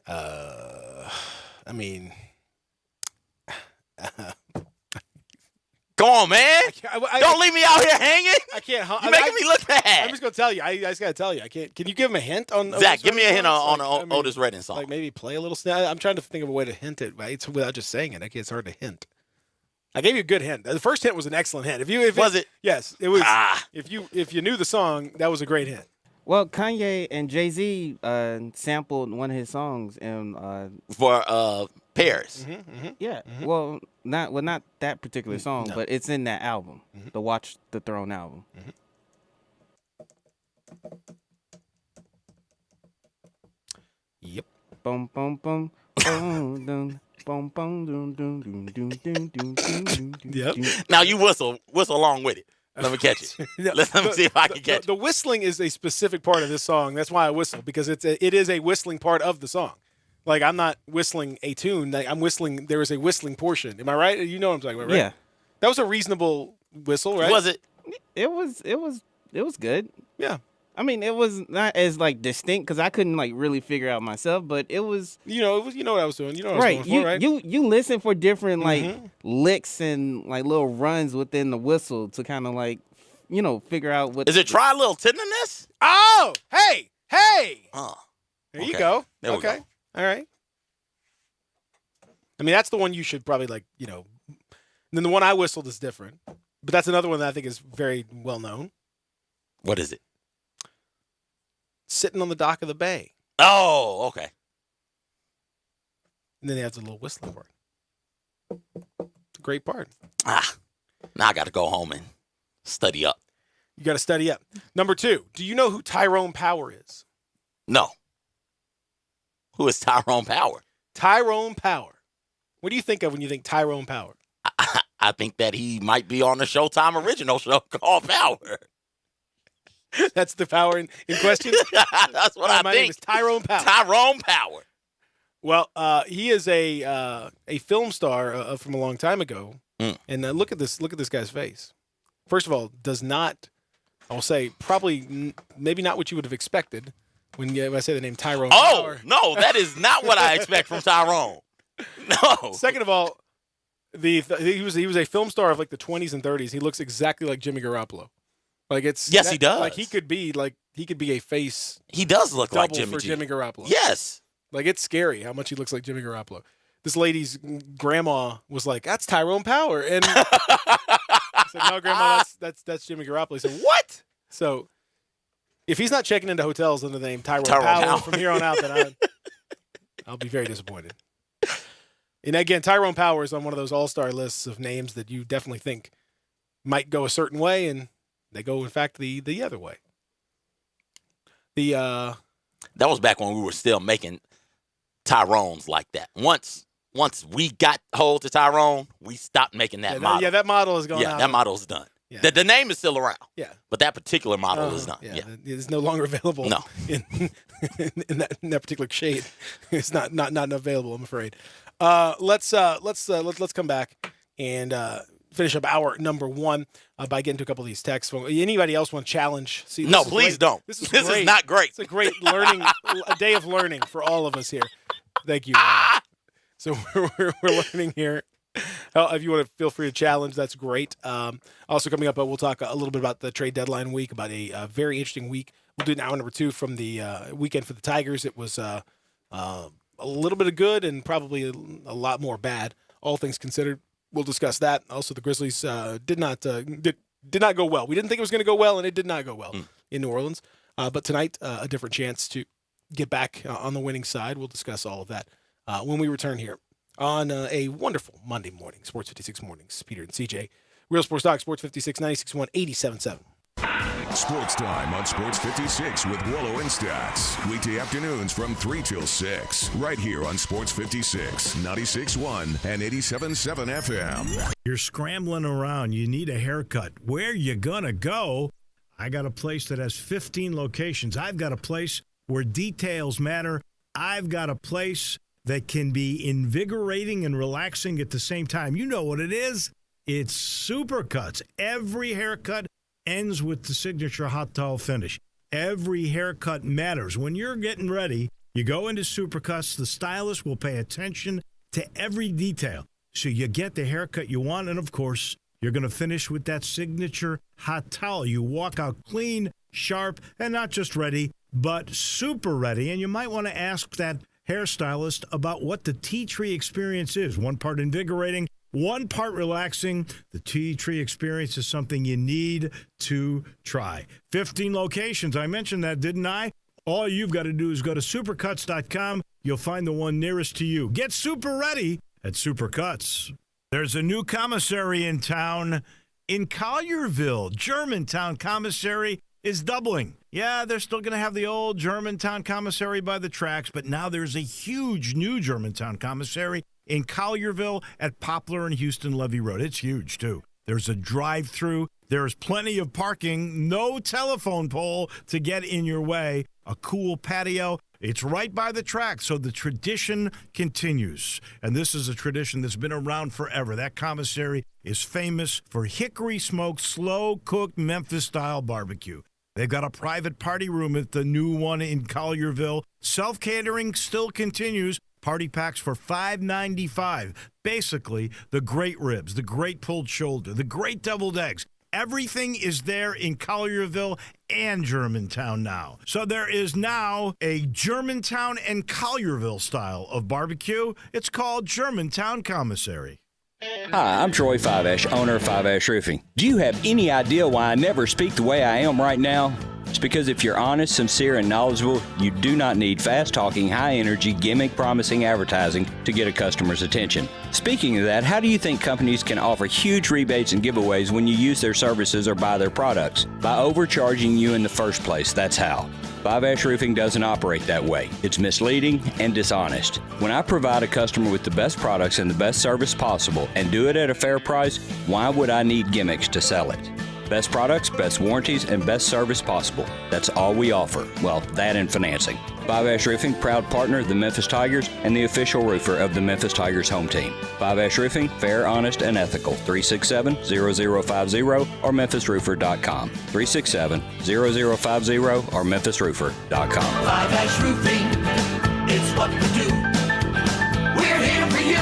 I mean, come on, man. Don't leave me out here hanging. I can't. You're making me look bad. I'm just gonna tell you. I just gotta tell you. I can't. Can you give him a hint on Zach? Otis Give me a hint on songs? Otis Redding song. Like maybe play a little. I'm trying to think of a way to hint it, right? It's without just saying it. It's hard to hint. I gave you a good hint. The first hint was an excellent hint. Was it? Yes, it was. If you knew the song, that was a great hint. Well, Kanye and Jay-Z sampled one of his songs for Paris. Yeah. Well, not that particular song, but it's in that album, the Watch the Throne album. Yep. Boom, boom, boom, boom, dun, boom, boom, dun, dun, dun, dun, dun, dun, dun, dun, Yep. Now you whistle along with it. Let me catch it. Let me see if I can catch it. The whistling is a specific part of this song. That's why I whistle, because it is a whistling part of the song. Like, I'm not whistling a tune. Like, I'm whistling. There is a whistling portion. Am I right? You know what I'm talking about, right? Yeah. That was a reasonable whistle, right? Was it? It was good. Yeah. I mean, it was not as distinct because I couldn't really figure out myself, but it was. You know what I was doing. You know what I was going for, right? You listen for different licks and little runs within the whistle to kind of figure out what. Is it try a little tenderness? Oh, hey. Oh, there you go. There we go. All right. I mean, that's the one you should probably And then the one I whistled is different, but that's another one that I think is very well known. What is it? Sitting on the dock of the bay. Oh, okay. And then they have the little whistling part. It's a great part. Now I got to go home and study up. You got to study up. Number 2, do you know who Tyrone Power is? No. Who is Tyrone Power? Tyrone Power. What do you think of when you think Tyrone Power? I think that he might be on the Showtime original show called Power. That's the power in question? That's what I My think. name is Tyrone Power. Tyrone Power. Well, he is a film star from a long time ago. And look at this guy's face. First of all, does not, I will say, probably maybe not what you would have expected when I say the name Tyrone Power. No, that is not what I expect from Tyrone. No. Second of all, he was a film star of the 20s and 30s. He looks exactly like Jimmy Garoppolo. Yes, he does. He could be a face. He does look like Jimmy Garoppolo. Yes. It's scary how much he looks like Jimmy Garoppolo. This lady's grandma was like, "That's Tyrone Power," and it's said, no, Grandma, that's Jimmy Garoppolo. He said, what? So if he's not checking into hotels under the name Tyrone Powell from here on out, then I'll be very disappointed. And again, Tyrone Power is on one of those all-star lists of names that you definitely think might go a certain way, and they go, in fact, the other way. That was back when we were still making Tyrones like that. Once we got hold to Tyrone, we stopped making that model. That model is gone out. Yeah, that model is done. Yeah. The name is still around. Yeah. But that particular model is done. Yeah. It's no longer available. No. In that particular shade. It's not available, I'm afraid. Let's come back and finish up hour number 1 by getting to a couple of these texts. Anybody else want to challenge? See, no, please don't. This is not great. It's a great a day of learning for all of us here. Thank you. So we're learning here. If you want to feel free to challenge, that's great. Also coming up, we'll talk a little bit about the trade deadline week, about a very interesting week. We'll do an hour number 2 from the weekend for the Tigers. It was a little bit of good and probably a lot more bad, all things considered. We'll discuss that. Also, the Grizzlies did not go well. We didn't think it was going to go well, and it did not go well in New Orleans. But tonight, a different chance to get back on the winning side. We'll discuss all of that when we return here on a wonderful Monday morning, Sports 56 Mornings. Peter and CJ, Real Sports Talk, Sports 56, 96.1, 87.7. Sports Time on Sports 56 with Wallow and Stats. Weekday afternoons from 3 till 6. Right here on Sports 56, 96.1 and 87.7 FM. You're scrambling around. You need a haircut. Where you gonna go? I got a place that has 15 locations. I've got a place where details matter. I've got a place that can be invigorating and relaxing at the same time. You know what it is. It's Supercuts. Every haircut ends with the signature hot towel finish. Every haircut matters. When you're getting ready, you go into Supercuts. The stylist will pay attention to every detail. So you get the haircut you want, and of course, you're going to finish with that signature hot towel. You walk out clean, sharp, and not just ready, but super ready. And you might want to ask that hairstylist about what the tea tree experience is. One part invigorating, one part relaxing. The tea tree experience is something you need to try. 15 locations. I mentioned that, didn't I? All you've got to do is go to supercuts.com. You'll find the one nearest to you. Get super ready at Supercuts. There's a new commissary in town in Collierville. Germantown Commissary is doubling. Yeah, they're still going to have the old Germantown Commissary by the tracks, but now there's a huge new Germantown Commissary in Collierville at Poplar and Houston Levee Road. It's huge, too. There's a drive-through. There's plenty of parking. No telephone pole to get in your way. A cool patio. It's right by the track, so the tradition continues. And this is a tradition that's been around forever. That commissary is famous for hickory-smoked, slow-cooked Memphis-style barbecue. They've got a private party room at the new one in Collierville. Self-catering still continues. Party packs for $5.95. Basically, the great ribs, the great pulled shoulder, the great deviled eggs. Everything is there in Collierville and Germantown now. So there is now a Germantown and Collierville style of barbecue. It's called Germantown Commissary. Hi, I'm Troy Fiveash, owner of Fiveash Roofing. Do you have any idea why I never speak the way I am right now? It's because if you're honest, sincere, and knowledgeable, you do not need fast-talking, high-energy, gimmick-promising advertising to get a customer's attention. Speaking of that, how do you think companies can offer huge rebates and giveaways when you use their services or buy their products? By overcharging you in the first place, that's how. Fiveash Roofing doesn't operate that way. It's misleading and dishonest. When I provide a customer with the best products and the best service possible and do it at a fair price, why would I need gimmicks to sell it? Best products, best warranties, and best service possible. That's all we offer. Well, that and financing. Fiveash Roofing, proud partner of the Memphis Tigers and the official roofer of the Memphis Tigers home team. Fiveash Roofing, fair, honest, and ethical. 367-0050 or memphisroofer.com. 367-0050 or memphisroofer.com. Fiveash Roofing, it's what we do. We're here for you.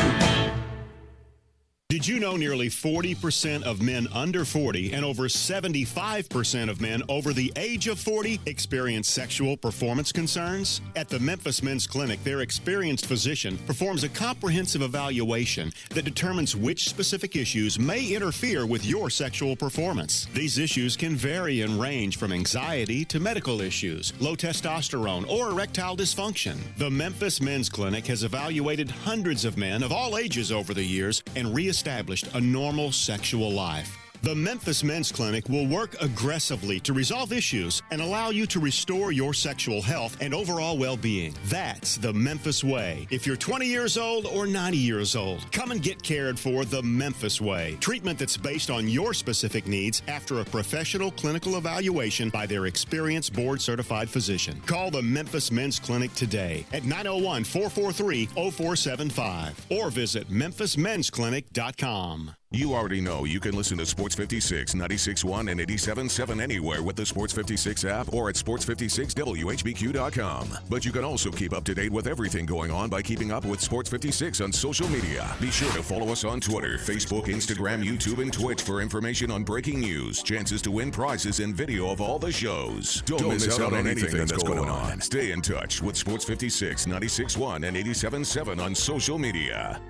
Did Did you know nearly 40% of men under 40 and over 75% of men over the age of 40 experience sexual performance concerns? At the Memphis Men's Clinic, their experienced physician performs a comprehensive evaluation that determines which specific issues may interfere with your sexual performance. These issues can vary and range from anxiety to medical issues, low testosterone, or erectile dysfunction. The Memphis Men's Clinic has evaluated hundreds of men of all ages over the years and reestablished a normal sexual life. The Memphis Men's Clinic will work aggressively to resolve issues and allow you to restore your sexual health and overall well-being. That's the Memphis way. If you're 20 years old or 90 years old, come and get cared for the Memphis way. Treatment that's based on your specific needs after a professional clinical evaluation by their experienced board-certified physician. Call the Memphis Men's Clinic today at 901-443-0475 or visit memphismensclinic.com. You already know you can listen to Sports 56, 96.1, and 87.7 anywhere with the Sports 56 app or at sports56whbq.com. But you can also keep up to date with everything going on by keeping up with Sports 56 on social media. Be sure to follow us on Twitter, Facebook, Instagram, YouTube, and Twitch for information on breaking news, chances to win prizes, and video of all the shows. Don't miss out on anything that's going on. Stay in touch with Sports 56, 96.1, and 87.7 on social media.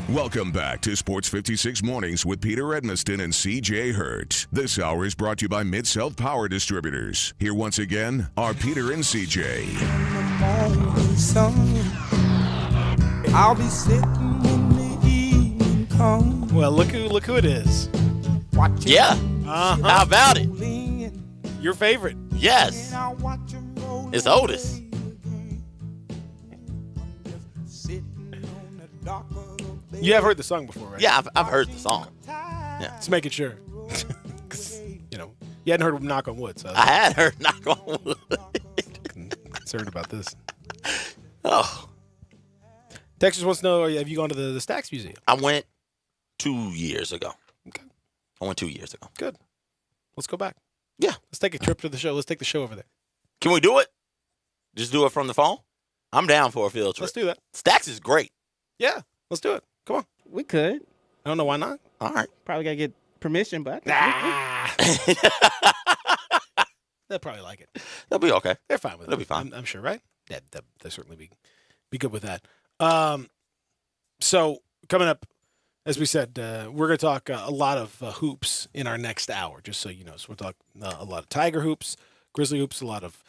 Welcome back to Sports 56 Mornings with Peter Edmiston and CJ Hurt. This hour is brought to you by Mid-South Power Distributors. Here once again are Peter and CJ. I'll be sitting when the evening comes. Well, look who it is. Yeah. How about it? Your favorite. Yes. It's Otis. You have heard the song before, right? Yeah, I've heard the song. Yeah. Just making sure. You hadn't heard Knock on Wood. So I had heard Knock on Wood. Concerned about this. Oh. Texas wants to know, have you gone to the Stax Museum? I went 2 years ago. Okay. I went 2 years ago. Good. Let's go back. Yeah. Let's take a trip to the show. Let's take the show over there. Can we do it? Just do it from the phone? I'm down for a field trip. Let's do that. Stax is great. Yeah. Let's do it. Come on. We could. I don't know why not. All right. Probably got to get permission, but They'll probably like it. They'll be okay. They're fine with it. They'll be fine. I'm sure, right? Yeah, they'll certainly be good with that. So coming up, as we said, we're going to talk a lot of hoops in our next hour, just so you know. So we'll talk a lot of Tiger hoops, Grizzly hoops, a lot of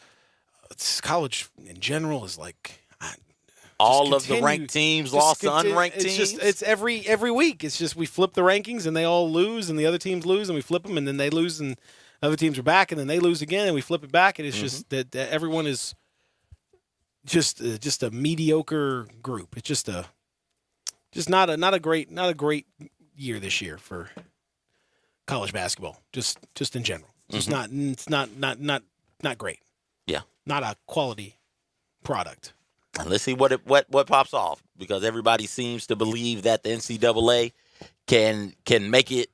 college in general is like all of the ranked teams lost to unranked teams. It's every week. It's just we flip the rankings and they all lose and the other teams lose and we flip them and then they lose and other teams are back and then they lose again and we flip it back and it's just that everyone is just a mediocre group. It's just not a great year this year for college basketball. Just in general. Just it's not great. Yeah. Not a quality product. And let's see what pops off, because everybody seems to believe that the NCAA can make it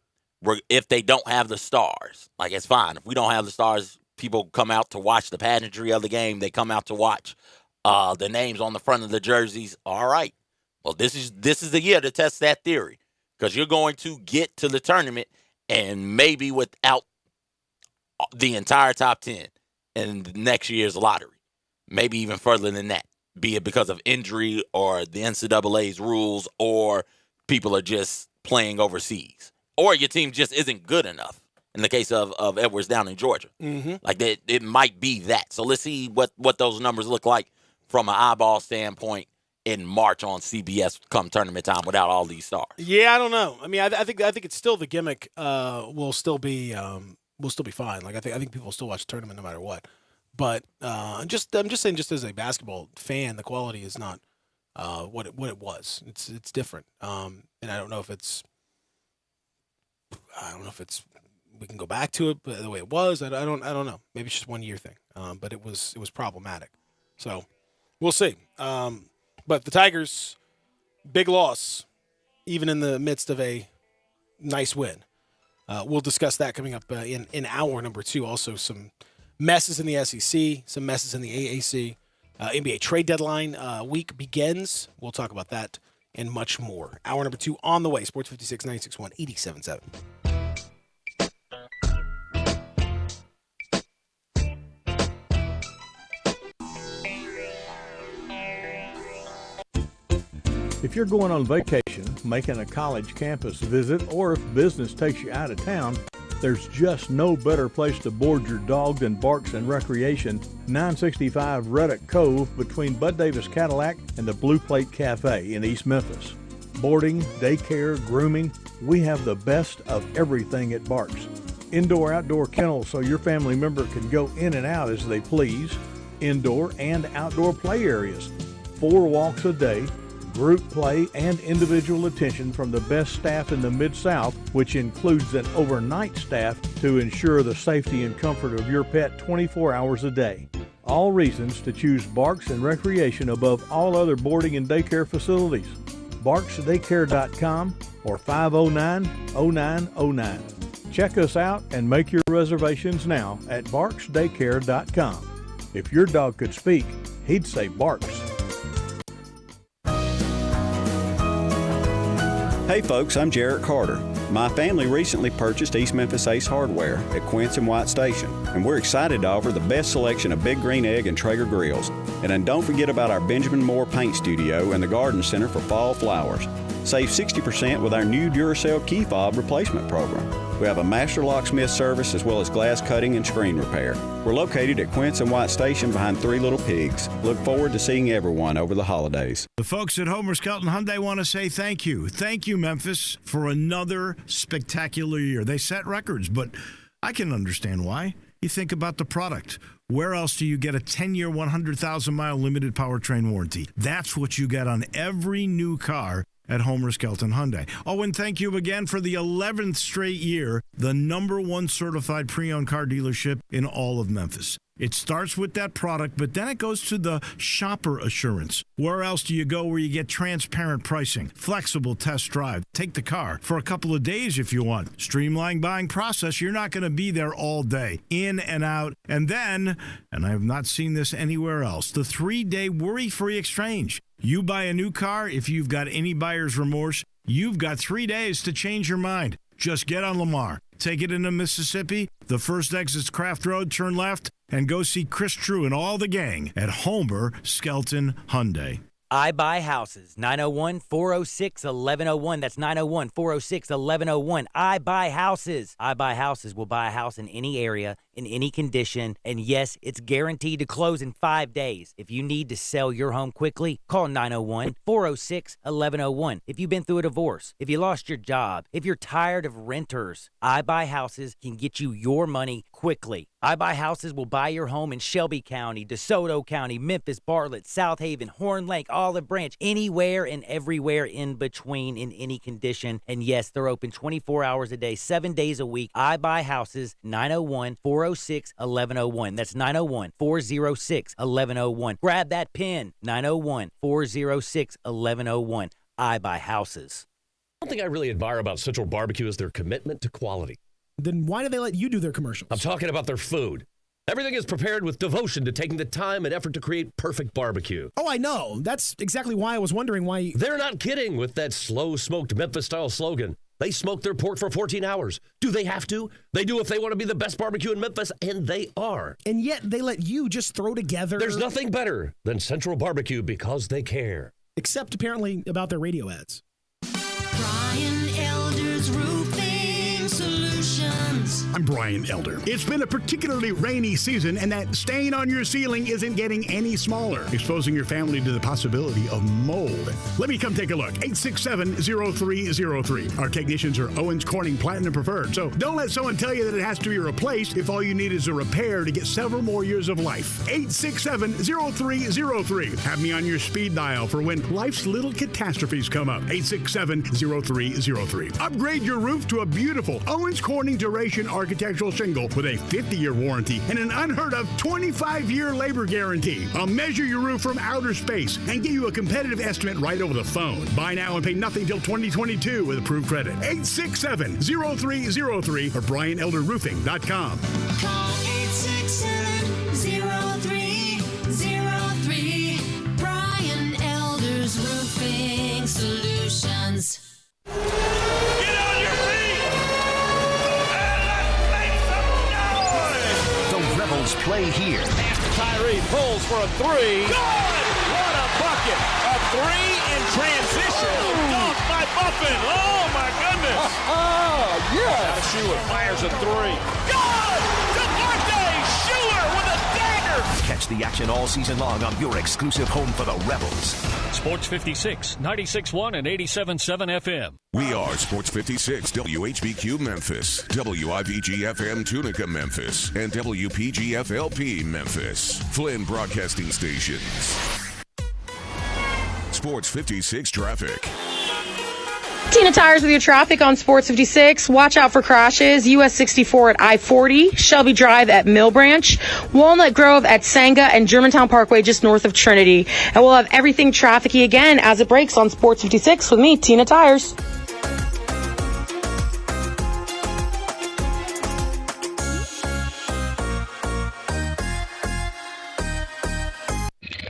if they don't have the stars. Like, it's fine. If we don't have the stars, people come out to watch the pageantry of the game. They come out to watch the names on the front of the jerseys. All right. Well, this is the year to test that theory, because you're going to get to the tournament and maybe without the entire top 10 in next year's lottery, maybe even further than that. Be it because of injury or the NCAA's rules, or people are just playing overseas, or your team just isn't good enough. In the case of Edwards down in Georgia, like that, it might be that. So let's see what those numbers look like from an eyeball standpoint in March on CBS come tournament time without all these stars. Yeah, I don't know. I mean, I think it's still the gimmick. Will still be fine. Like I think people will still watch the tournament no matter what. But I'm just saying, just as a basketball fan, the quality is not what it was. It's different, and I don't know if it's we can go back to it, but the way it was, I don't know. Maybe it's just 1 year thing, but it was problematic. So we'll see. But the Tigers, big loss, even in the midst of a nice win. We'll discuss that coming up in hour number 2. Also, some messes in the SEC, some messes in the AAC. NBA trade deadline week begins. We'll talk about that and much more. Hour number 2 on the way. Sports 56, 96.1, 87.7. If you're going on vacation, making a college campus visit, or if business takes you out of town, there's just no better place to board your dog than Barks and Recreation, 965 Reddick Cove between Bud Davis Cadillac and the Blue Plate Cafe in East Memphis. Boarding, daycare, grooming, we have the best of everything at Barks. Indoor-outdoor kennels so your family member can go in and out as they please. Indoor and outdoor play areas. 4 walks a day. Group play and individual attention from the best staff in the Mid-South, which includes an overnight staff to ensure the safety and comfort of your pet 24 hours a day. All reasons to choose Barks and Recreation above all other boarding and daycare facilities. BarksDaycare.com or 509-0909. Check us out and make your reservations now at BarksDaycare.com. If your dog could speak, he'd say Barks. Hey folks, I'm Jarrett Carter. My family recently purchased East Memphis Ace Hardware at Quince and White Station, and we're excited to offer the best selection of Big Green Egg and Traeger grills. And then don't forget about our Benjamin Moore Paint Studio and the Garden Center for fall flowers. Save 60% with our new Duracell key fob replacement program. We have a master locksmith service as well as glass cutting and screen repair. We're located at Quince and White Station behind Three Little Pigs. Look forward to seeing everyone over the holidays. The folks at Homer Skelton Hyundai want to say thank you. Thank you, Memphis, for another spectacular year. They set records, but I can understand why. You think about the product. Where else do you get a 10-year, 100,000-mile limited powertrain warranty? That's what you get on every new car at Homer Skelton Hyundai. Oh, and thank you again for the 11th straight year, the #1 certified pre-owned car dealership in all of Memphis. It starts with that product, but then it goes to the shopper assurance. Where else do you go where you get transparent pricing, flexible test drive, take the car for a couple of days if you want, streamlined buying process? You're not going to be there all day, in and out. And then, and I have not seen this anywhere else, the 3-day worry-free exchange. You buy a new car, if you've got any buyer's remorse, you've got 3 days to change your mind. Just get on Lamar, take it into Mississippi, the first exit's Craft Road, turn left, and go see Chris True and all the gang at Homer Skelton Hyundai. I Buy Houses, 901-406-1101. That's 901-406-1101. I Buy Houses. I Buy Houses will buy a house in any area, in any condition, and yes, it's guaranteed to close in 5 days. If you need to sell your home quickly, call 901-406-1101. If you've been through a divorce, if you lost your job, if you're tired of renters, I Buy Houses can get you your money quickly. I Buy Houses will buy your home in Shelby County, DeSoto County, Memphis, Bartlett, South Haven, Horn Lake, Olive Branch, anywhere and everywhere in between in any condition. And yes, they're open 24 hours a day, 7 days a week. I Buy Houses, 901-406-1101. That's 901-406-1101. Grab that pen, 901-406-1101. I Buy Houses. One thing I really admire about Central Barbecue is their commitment to quality. Then why do they let you do their commercials? I'm talking about their food. Everything is prepared with devotion to taking the time and effort to create perfect barbecue. Oh, I know. That's exactly why I was wondering why... They're not kidding with that slow-smoked Memphis-style slogan. They smoke their pork for 14 hours. Do they have to? They do if they want to be the best barbecue in Memphis, and they are. And yet they let you just throw together... There's nothing better than Central Barbecue because they care. Except apparently about their radio ads. Brian Elder's Roofing Solutions. I'm Brian Elder. It's been a particularly rainy season, and that stain on your ceiling isn't getting any smaller, exposing your family to the possibility of mold. Let me come take a look. 867-0303. Our technicians are Owens Corning Platinum Preferred, so don't let someone tell you that it has to be replaced if all you need is a repair to get several more years of life. 867-0303. Have me on your speed dial for when life's little catastrophes come up. 867-0303. Upgrade your roof to a beautiful Owens Corning Duration Architectural Shingle with a 50-year warranty and an unheard of 25-year labor guarantee. I'll measure your roof from outer space and give you a competitive estimate right over the phone. Buy now and pay nothing till 2022 with approved credit. 867-0303 or BrianElderRoofing.com. Call 867-0303. Brian Elder's Roofing Solutions. here. Pass to Tyree, pulls for a three. Good! What a bucket! A three in transition. Dunk by Buffin. Oh, my goodness. Yes. Schuler fires a three. Good! Devontae Schuler with a dagger. Catch the action all season long on your exclusive home for the Rebels. Sports 56, 96.1 and 87.7 FM. We are Sports 56, WHBQ Memphis, WIVG FM Tunica Memphis, and WPG FLP Memphis. Flynn Broadcasting Stations. Sports 56 traffic. Tina Tires with your traffic on Sports 56. Watch out for crashes. US 64 at I-40, Shelby Drive at Mill Branch, Walnut Grove at Sanga, and Germantown Parkway just north of Trinity. And we'll have everything trafficy again as it breaks on Sports 56 with me, Tina Tires.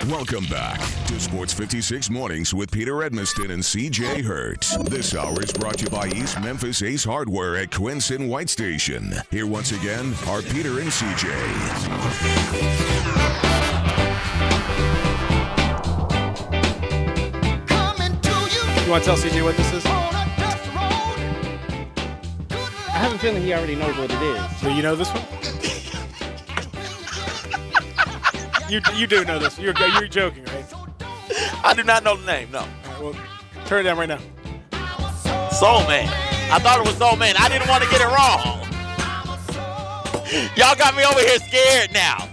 Welcome back to Sports 56 Mornings with Peter Edmiston and CJ Hurts. This hour is brought to you by East Memphis Ace Hardware at Quincy White Station. Here once again are Peter and CJ. You want to tell CJ what this is? I have a feeling he already knows what it is. So you know this one? You do know this. You're joking, right? I do not know the name, no. All right, well, turn it down right now. Soul Man. I thought it was Soul Man. I didn't want to get it wrong. Y'all got me over here scared now.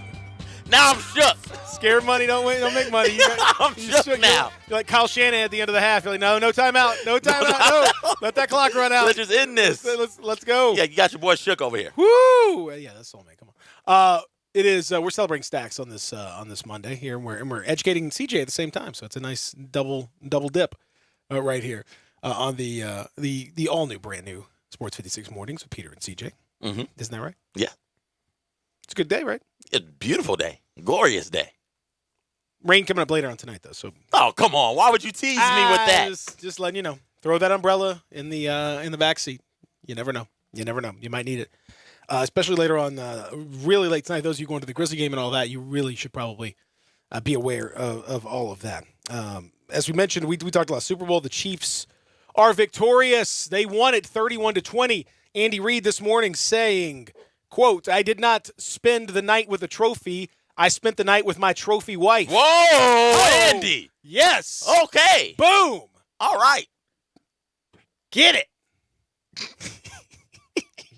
Now I'm shook. Scared money don't make money. I'm shook now. You're like Kyle Shanahan at the end of the half. You're like, no timeout. No timeout. No. Let that clock run out. Let's just end this. Let's go. Yeah, you got your boy shook over here. Woo! Yeah, that's Soul Man. Come on. It is. We're celebrating stacks on this Monday here, and we're educating CJ at the same time. So it's a nice double dip right here on the all new, brand new Sports 56 Mornings with Peter and CJ. Mm-hmm. Isn't that right? Yeah. It's a good day, right? It's a beautiful day, glorious day. Rain coming up later on tonight, though. So. Oh, come on! Why would you tease me with that? Just letting you know. Throw that umbrella in the back seat. You never know. You might need it. Especially later on, really late tonight, those of you going to the Grizzly game and all that, you really should probably be aware of all of that. As we mentioned, we talked about Super Bowl. The Chiefs are victorious. They won it 31-20. Andy Reid this morning saying, quote, "I did not spend the night with a trophy. I spent the night with my trophy wife." Whoa, Andy. Yes. Okay. Boom. All right. Get it.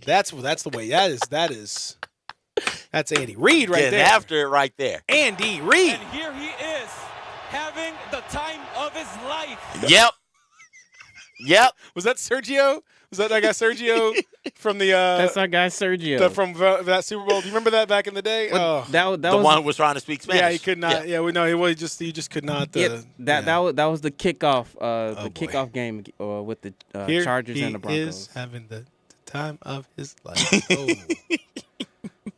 That's the way. That's Andy Reid right Getting there. After it right there. Andy Reid. And here he is, having the time of his life. Yep. Was that Sergio? Was that guy Sergio from the? That's our guy Sergio. From that Super Bowl. Do you remember that back in the day? Well, that the was one who was trying to speak Spanish. Yeah, he could not. Yeah, we know he just could not. That was the kickoff. Kickoff game with the Chargers and the Broncos. He is having the time of his life. Oh.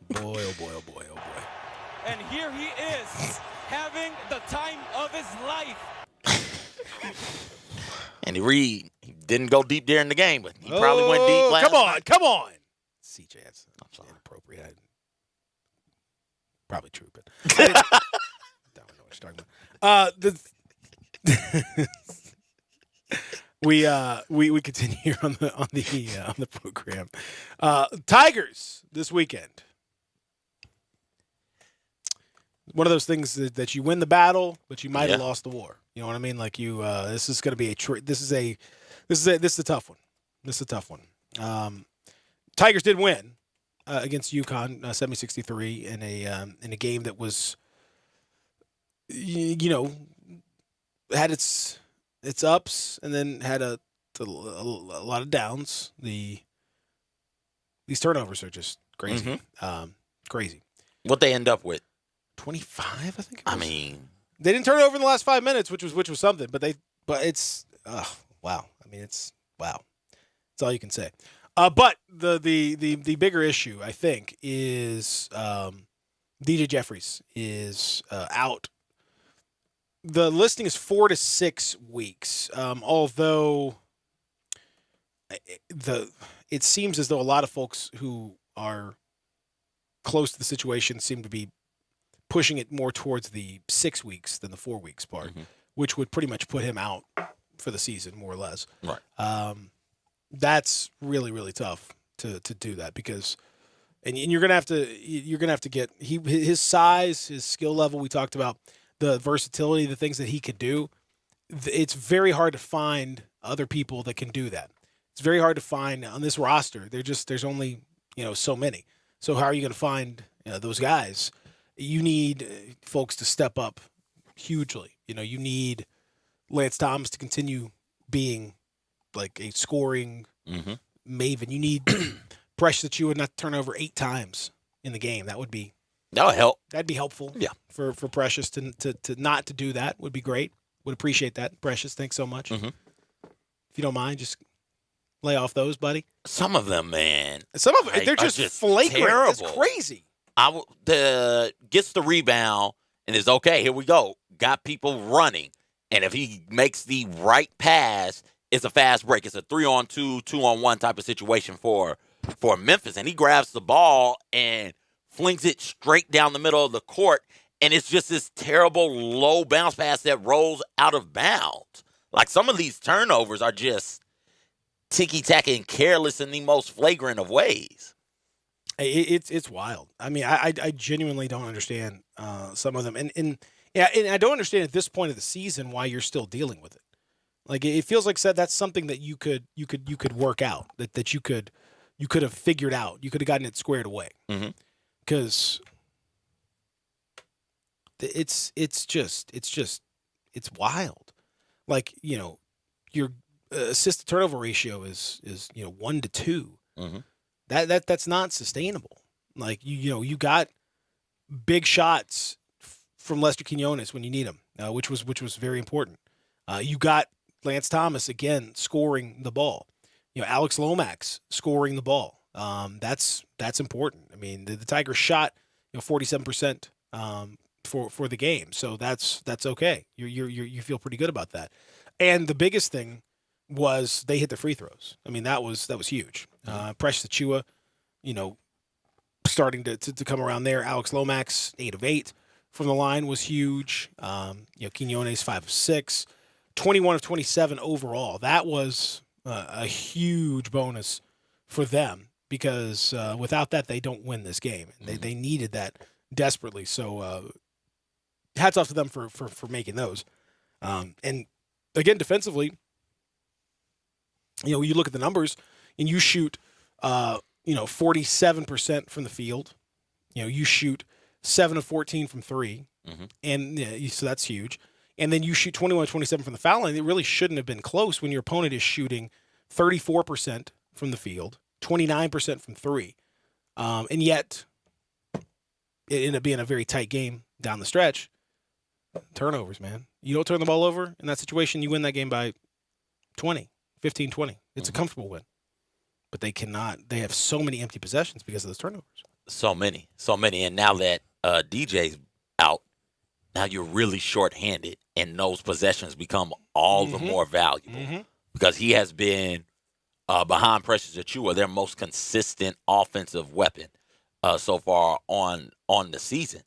Boy, oh boy, oh boy, oh boy. And here he is, having the time of his life. Andy Reid didn't go deep there in the game, but he probably went deep last night. Come on. CJ, that's inappropriate. Probably true, but I don't know what you're talking about. We continue here on the program. Tigers this weekend. One of those things that you win the battle, but you might have lost the war. You know what I mean? Like this is going to be this is a tough one. This is a tough one. Tigers did win against UConn 70-63 in a game that was had its ups and then had a lot of downs. These turnovers are just crazy. Mm-hmm. Crazy. What they end up with? 25, I think. I mean, they didn't turn it over in the last 5 minutes, which was something. But it's wow. I mean, it's wow. That's all you can say. But the bigger issue, I think, is DJ Jeffries is out. The listing is 4 to 6 weeks. Although it seems as though a lot of folks who are close to the situation seem to be pushing it more towards the 6 weeks than the 4 weeks part, which would pretty much put him out for the season, more or less. Right. That's really, really tough to do that because, and you're gonna have to get his size, his skill level. We talked about the versatility, the things that he could do. It's very hard to find other people that can do that. It's very hard to find on this roster. There's only so many. So how are you going to find those guys? You need folks to step up hugely. You need Lance Thomas to continue being like a scoring maven. You need Precious Achiuwa not to turn over 8 times in the game. That would help. That'd be helpful. Yeah. For Precious to not to do that would be great. Would appreciate that. Precious, thanks so much. If you don't mind, just lay off those, buddy. Some of them, man. Some of them, they're just flagrant. Terrible. It's crazy. Gets the rebound and is okay. Here we go. Got people running, and if he makes the right pass, it's a fast break. It's a 3-on-2, 2-on-1 type of situation for Memphis, and he grabs the ball and flings it straight down the middle of the court, and it's just this terrible low bounce pass that rolls out of bounds. Like some of these turnovers are just ticky-tacky and careless in the most flagrant of ways. It's wild. I mean, I genuinely don't understand some of them, and I don't understand at this point of the season why you're still dealing with it. Like it feels like that's something that you could work out, that you could have figured out. You could have gotten it squared away. Because it's wild. Like your assist to turnover ratio is 1 to 2. That's not sustainable. Like you got big shots from Lester Quinones when you need them, which was very important. You got Lance Thomas again scoring the ball. Alex Lomax scoring the ball. That's important. I mean, the Tigers shot 47% for the game, so that's okay. You feel pretty good about that. And the biggest thing was they hit the free throws. I mean, that was huge. Precious Achiuwa, starting to come around there. Alex Lomax, 8 of 8 from the line was huge. Quinones, 5 of 6, 21 of 27 overall. That was a huge bonus for them because without that, they don't win this game. They needed that desperately. So hats off to them for making those. And again, defensively, you look at the numbers and you shoot, 47% from the field. You shoot 7 of 14 from 3, and so that's huge. And then you shoot 21 of 27 from the foul line. It really shouldn't have been close when your opponent is shooting 34% from the field, 29% from 3, and yet it ended up being a very tight game down the stretch. Turnovers, man. You don't turn the ball over in that situation, you win that game by 20. 15-20. It's a comfortable win. But they cannot. They have so many empty possessions because of those turnovers. So many. And now that DJ's out, now you're really shorthanded, and those possessions become all the more valuable because he has been, behind Precious Achiuwa, their most consistent offensive weapon so far on the season.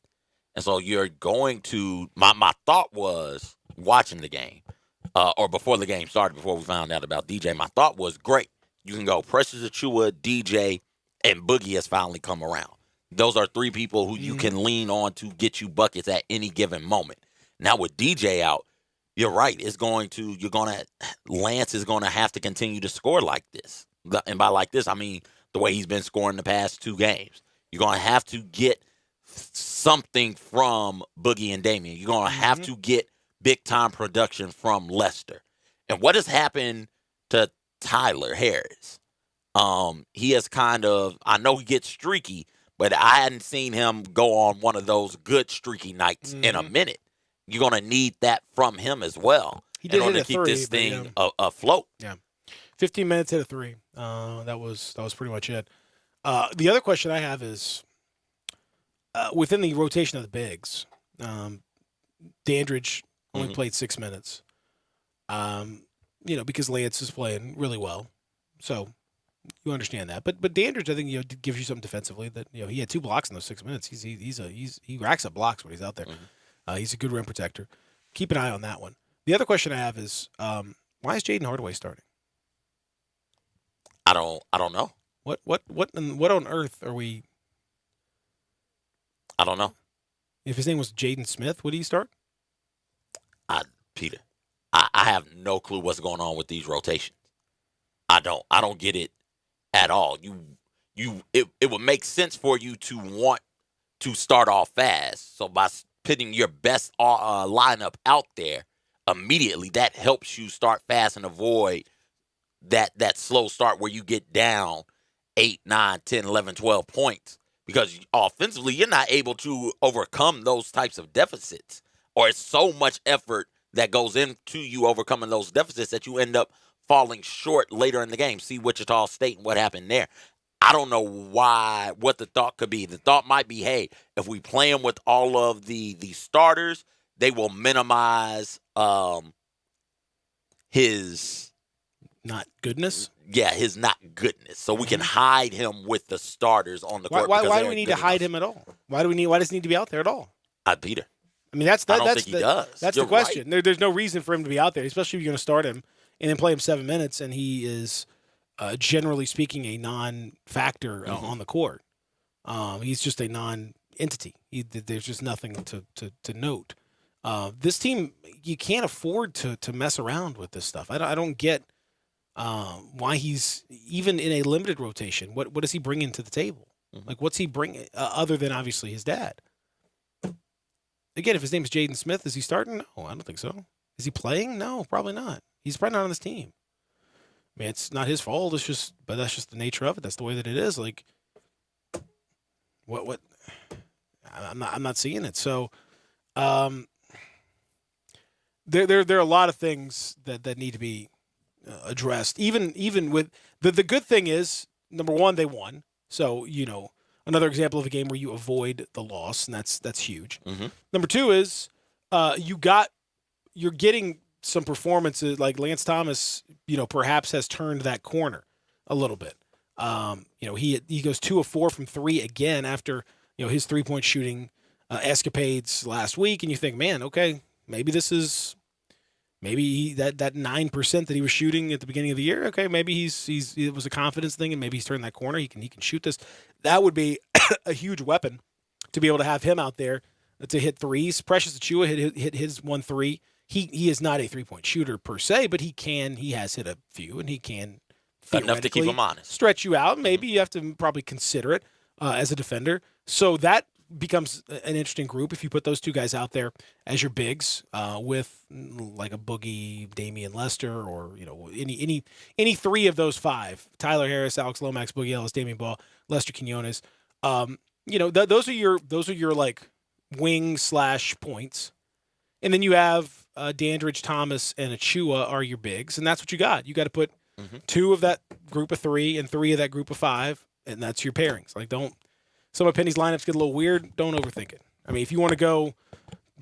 And so you're going to – my thought was watching the game, or before the game started, before we found out about DJ, my thought was, great. You can go Precious Achiuwa, DJ, and Boogie has finally come around. Those are 3 people who you can lean on to get you buckets at any given moment. Now with DJ out, you're right. Lance is going to have to continue to score like this. And by like this, I mean the way he's been scoring the past 2 games. You're going to have to get something from Boogie and Damian. You're going to have to get big-time production from Lester. And what has happened to Tyler Harris? He has kind of, I know he gets streaky, but I hadn't seen him go on one of those good streaky nights in a minute. You're going to need that from him as well in order to keep this thing afloat. Yeah. 15 minutes, hit a 3. That was pretty much it. The other question I have is, within the rotation of the bigs, Dandridge only played 6 minutes. Because Lance is playing really well. So You understand that, but Dandridge, I think gives you something defensively. That he had 2 blocks in those 6 minutes. He racks up blocks when he's out there. He's a good rim protector. Keep an eye on that one. The other question I have is why is Jaden Hardaway starting? I don't know. What on earth are we? I don't know. If his name was Jaden Smith, would he start? Peter, I have no clue what's going on with these rotations. I don't get it at all. It would make sense for you to want to start off fast. So by putting your best lineup out there immediately, that helps you start fast and avoid that slow start where you get down 8, 9, 10, 11, 12 points. Because offensively, you're not able to overcome those types of deficits. Or it's so much effort that goes into you overcoming those deficits that you end up falling short later in the game. See Wichita State and what happened there. I don't know what the thought could be. The thought might be, hey, if we play him with all of the starters, they will minimize his not goodness. Yeah, his not goodness. So we can hide him with the starters on the court. Why do we need to hide him at all? Why does he need to be out there at all? Peter. I mean, I don't think he does. That's You're the question. Right. There's no reason for him to be out there, especially if you're going to start him and then play him 7 minutes, and he is, generally speaking, a non-factor on the court. He's just a non-entity. There's just nothing to note. This team, you can't afford to mess around with this stuff. I don't get why he's even in a limited rotation. What does he bring into the table? Like, what's he bring other than obviously his dad? Again, if his name is Jaden Smith, is he starting? No, I don't think so. Is he playing? No, probably not. He's probably not on this team. I mean, it's not his fault. But that's just the nature of it. That's the way that it is. Like, what? I'm not seeing it. So, there are a lot of things that need to be addressed. Even with the good thing is, number one, they won. So another example of a game where you avoid the loss, and that's huge. Number two is you're getting some performances like Lance Thomas, perhaps has turned that corner a little bit. He goes 2 of 4 from 3 again after his 3-point shooting escapades last week, and you think, man, okay, maybe this is that 9% that he was shooting at the beginning of the year. Okay, maybe it was a confidence thing, and maybe he's turned that corner. He can shoot this. That would be a huge weapon to be able to have him out there to hit threes. Precious Achiuwa hit his 1 3. He is not a 3-point shooter per se, but he has hit a few, and he can enough to keep him honest, stretch you out. Maybe you have to probably consider it as a defender. So that becomes an interesting group if you put those two guys out there as your bigs with like a Boogie, Damian Lester, or any 3 of those 5: Tyler Harris, Alex Lomax, Boogie Ellis, Damian Ball, Lester Quinones. Those are your like wing / points, and then you have Dandridge, Thomas, and Achiuwa are your bigs, and that's what you got. You got to put 2 of that group of 3 and 3 of that group of 5, and that's your pairings. Like, some of Penny's lineups get a little weird. Don't overthink it. I mean, if you want to go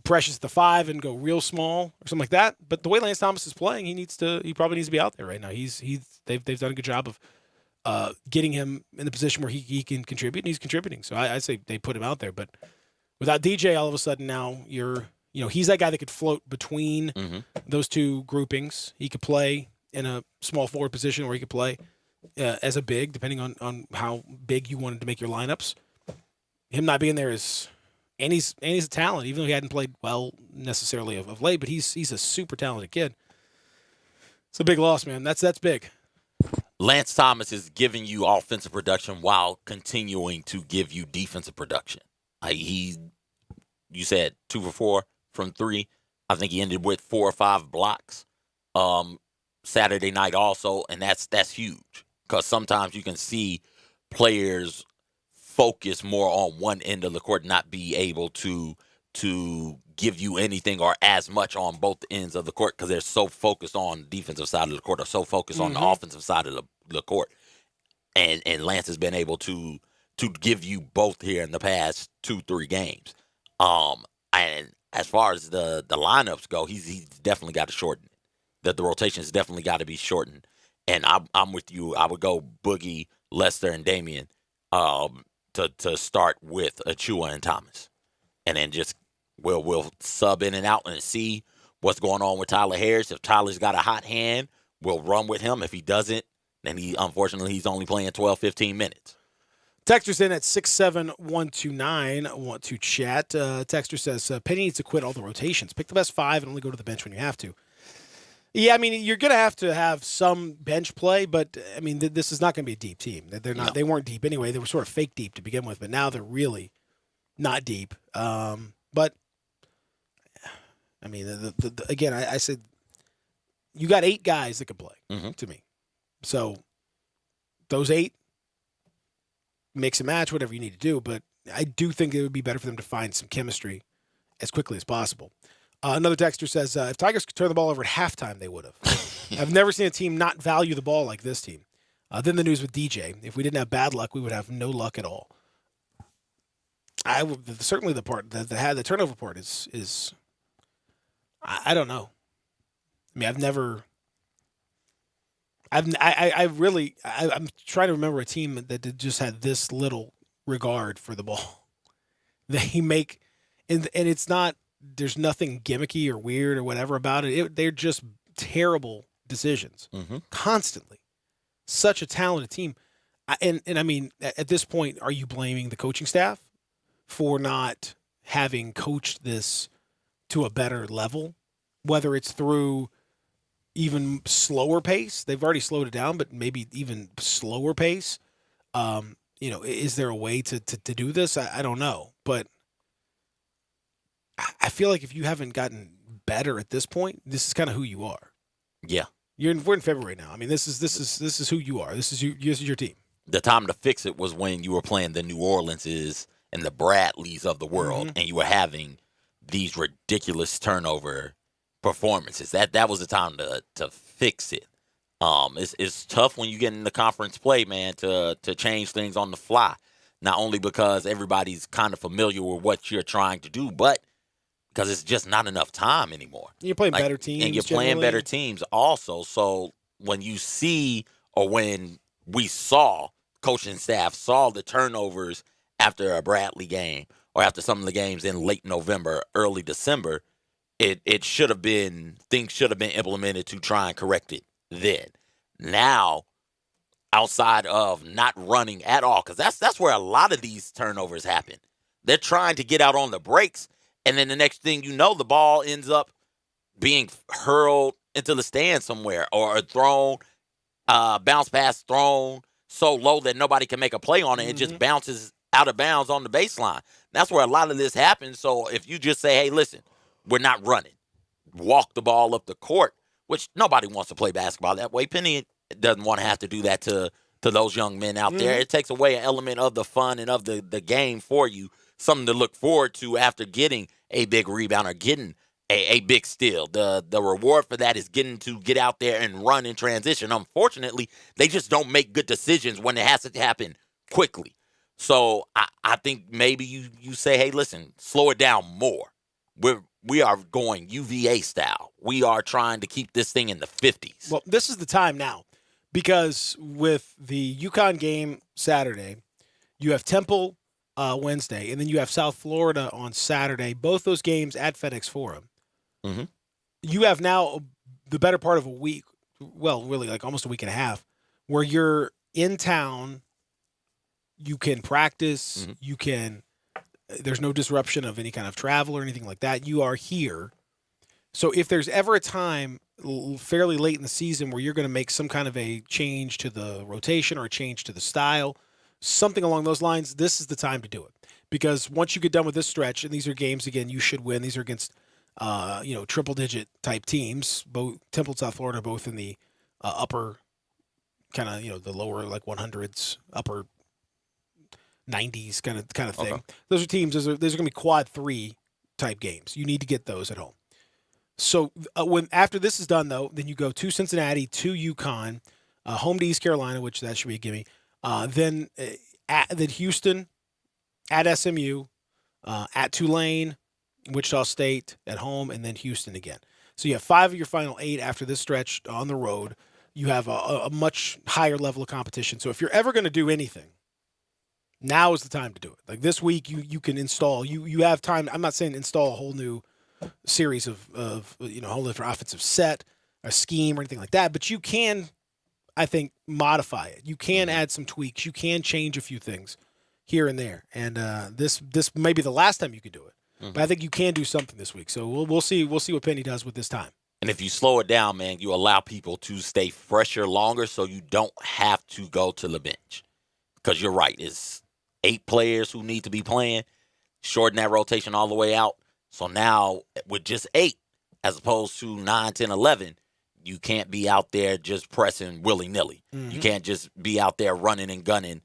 Precious at the 5 and go real small or something like that, but the way Lance Thomas is playing, he probably needs to be out there right now. They've done a good job of getting him in the position where he can contribute, and he's contributing. So I say they put him out there. But without DJ, all of a sudden now he's that guy that could float between those two groupings. He could play in a small forward position, or he could play as a big, depending on how big you wanted to make your lineups. Him not being there and he's a talent, even though he hadn't played well necessarily of late, but he's a super talented kid. It's a big loss, man. That's big. Lance Thomas is giving you offensive production while continuing to give you defensive production. You said 2 for 4 from 3. I think he ended with 4 or 5 blocks Saturday night also, and that's huge, because sometimes you can see players focus more on one end of the court, not be able to give you anything or as much on both ends of the court, because they're so focused on the defensive side of the court or so focused on the offensive side of the court. And Lance has been able to give you both here in the past 2-3 games. And as far as the lineups go, he's definitely got to shorten it. The rotation's definitely got to be shortened. And I'm with you. I would go Boogie, Lester, and Damian to start with Achua and Thomas. And then just we'll sub in and out and see what's going on with Tyler Harris. If Tyler's got a hot hand, we'll run with him. If he doesn't, then unfortunately he's only playing 12, 15 minutes. Texter's in at 67129. Want to chat. Texter says, Penny needs to quit all the rotations. Pick the best 5 and only go to the bench when you have to. Yeah, I mean, you're going to have some bench play, but, I mean, this is not going to be a deep team. They're not. No. They weren't deep anyway. They were sort of fake deep to begin with, but now they're really not deep. But, I mean, again, I said you got 8 guys that can play, to me. So those 8, mix and match, whatever you need to do, but I do think it would be better for them to find some chemistry as quickly as possible. Another texter says, if Tigers could turn the ball over at halftime, they would have. I've never seen a team not value the ball like this team. Then the news with DJ. If we didn't have bad luck, we would have no luck at all. Certainly the part that had the turnover part is I don't know. I mean, I'm trying to remember a team that just had this little regard for the ball. They make, and it's not, there's nothing gimmicky or weird or whatever about it. They're just terrible decisions constantly. Such a talented team. And I mean, at this point, are you blaming the coaching staff for not having coached this to a better level? Whether it's through even slower pace, they've already slowed it down, but maybe even slower pace. Is there a way to do this? I don't know, but I feel like if you haven't gotten better at this point, this is kind of who you are. Yeah, we're in February now. I mean, this is who you are. This is your team. The time to fix it was when you were playing the New Orleanses and the Bradleys of the world, and you were having these ridiculous turnover performances. That was the time to fix it. It's tough when you get into conference play, man, to change things on the fly. Not only because everybody's kind of familiar with what you're trying to do, but because it's just not enough time anymore. You're playing better teams. And you're playing better teams also. So when you see, or when we saw, coaching staff saw the turnovers after a Bradley game or after some of the games in late November, early December, it should have been, things should have been implemented to try and correct it then. Now, outside of not running at all, because that's where a lot of these turnovers happen. They're trying to get out on the brakes, and then the next thing you know, the ball ends up being hurled into the stand somewhere, or thrown, bounce pass thrown so low that nobody can make a play on it. It just bounces out of bounds on the baseline. That's where a lot of this happens. So if you just say, hey, listen, we're not running, walk the ball up the court, which nobody wants to play basketball that way. Penny doesn't want to have to do that to those young men out there. It takes away an element of the fun and of the game for you, something to look forward to after getting a big rebound or getting a big steal. The reward for that is getting to get out there and run in transition. Unfortunately, they just don't make good decisions when it has to happen quickly. So I think maybe you say, hey, listen, slow it down more. We are going UVA style. We are trying to keep this thing in the 50s. Well, this is the time now, because with the UConn game Saturday, you have Temple Wednesday, and then you have South Florida on Saturday. Both those games at FedEx Forum. You have now the better part of a week, well, really like almost a week and a half, where you're in town. You can practice. You can. There's no disruption of any kind of travel or anything like that. You are here. So if there's ever a time fairly late in the season where you're going to make some kind of a change to the rotation or a change to the style, something along those lines, this is the time to do it. Because once you get done with this stretch, and these are games, again, you should win. These are against, triple-digit type teams. Both Temple and South Florida, both in the upper kind of, the lower like 100s, upper 90s kind of thing. Okay. Those are teams. Those are going to be quad 3 type games. You need to get those at home. So when after this is done, though, then you go to Cincinnati, to UConn, home to East Carolina, which that should be a gimme. Then Houston, at SMU, at Tulane, Wichita State at home, and then Houston again. So you have 5 of your final 8 after this stretch on the road. you have a much higher level of competition. So if you're ever going to do anything, now is the time to do it. Like this week, you can install. You have time. I'm not saying install a whole new series of whole different offensive set, a scheme, or anything like that. But you can, I think, modify it. You can add some tweaks. You can change a few things here and there. And this may be the last time you can do it. Mm-hmm. But I think you can do something this week. So we'll see. We'll see what Penny does with this time. And if you slow it down, man, you allow people to stay fresher longer, so you don't have to go to the bench. Because you're right, it's 8 players who need to be playing. Shorten that rotation all the way out. So now with just 8, as opposed to 9, 10, 11, you can't be out there just pressing willy-nilly. Mm-hmm. You can't just be out there running and gunning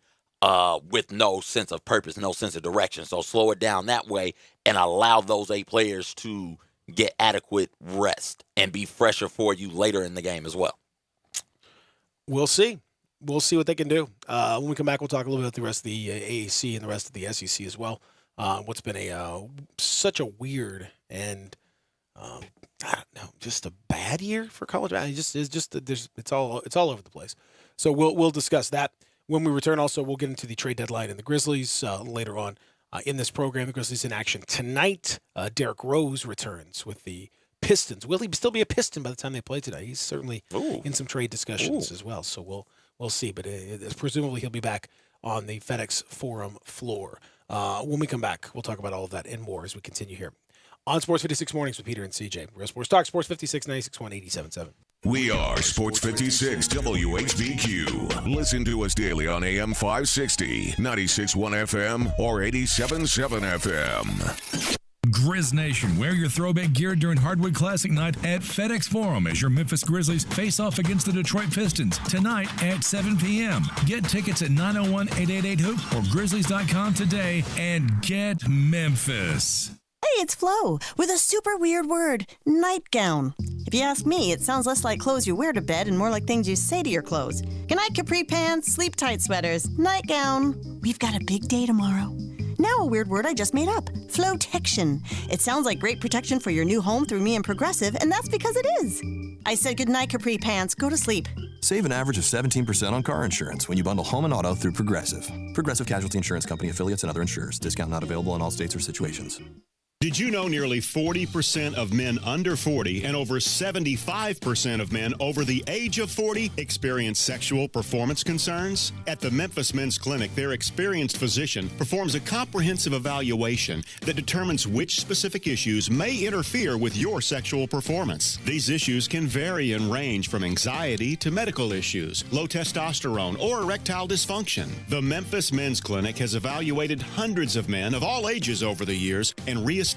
with no sense of purpose, no sense of direction. So slow it down that way and allow those 8 players to get adequate rest and be fresher for you later in the game as well. We'll see. We'll see what they can do. When we come back, we'll talk a little bit about the rest of the AAC and the rest of the SEC as well. What's been such a weird and I don't know, just a bad year for college. It's all over the place. So we'll discuss that when we return. Also, we'll get into the trade deadline and the Grizzlies later on in this program. The Grizzlies in action tonight. Derrick Rose returns with the Pistons. Will he still be a Piston by the time they play tonight? He's certainly in some trade discussions as well. So we'll see. But presumably he'll be back on the FedEx Forum floor. When we come back, we'll talk about all of that and more as we continue here on Sports 56 Mornings with Peter and CJ. Real Sports Talk, Sports 56, 96.1, 87.7. We are Sports 56 WHBQ. Listen to us daily on AM 560, 96.1 FM, or 87.7 FM. Grizz Nation, wear your throwback gear during Hardwood Classic Night at FedEx Forum as your Memphis Grizzlies face off against the Detroit Pistons tonight at 7 p.m. Get tickets at 901-888-HOOP or Grizzlies.com today and get Memphis. Hey, it's Flo with a super weird word, nightgown. If you ask me, it sounds less like clothes you wear to bed and more like things you say to your clothes. Good night, capri pants, sleep tight sweaters, nightgown. We've got a big day tomorrow. Now a weird word I just made up, flotection. It sounds like great protection for your new home through me and Progressive, and that's because it is. I said good night, capri pants. Go to sleep. Save an average of 17% on car insurance when you bundle home and auto through Progressive. Progressive Casualty Insurance Company affiliates and other insurers. Discount not available in all states or situations. Did you know nearly 40% of men under 40 and over 75% of men over the age of 40 experience sexual performance concerns? At the Memphis Men's Clinic, their experienced physician performs a comprehensive evaluation that determines which specific issues may interfere with your sexual performance. These issues can vary and range from anxiety to medical issues, low testosterone, or erectile dysfunction. The Memphis Men's Clinic has evaluated hundreds of men of all ages over the years and reestablished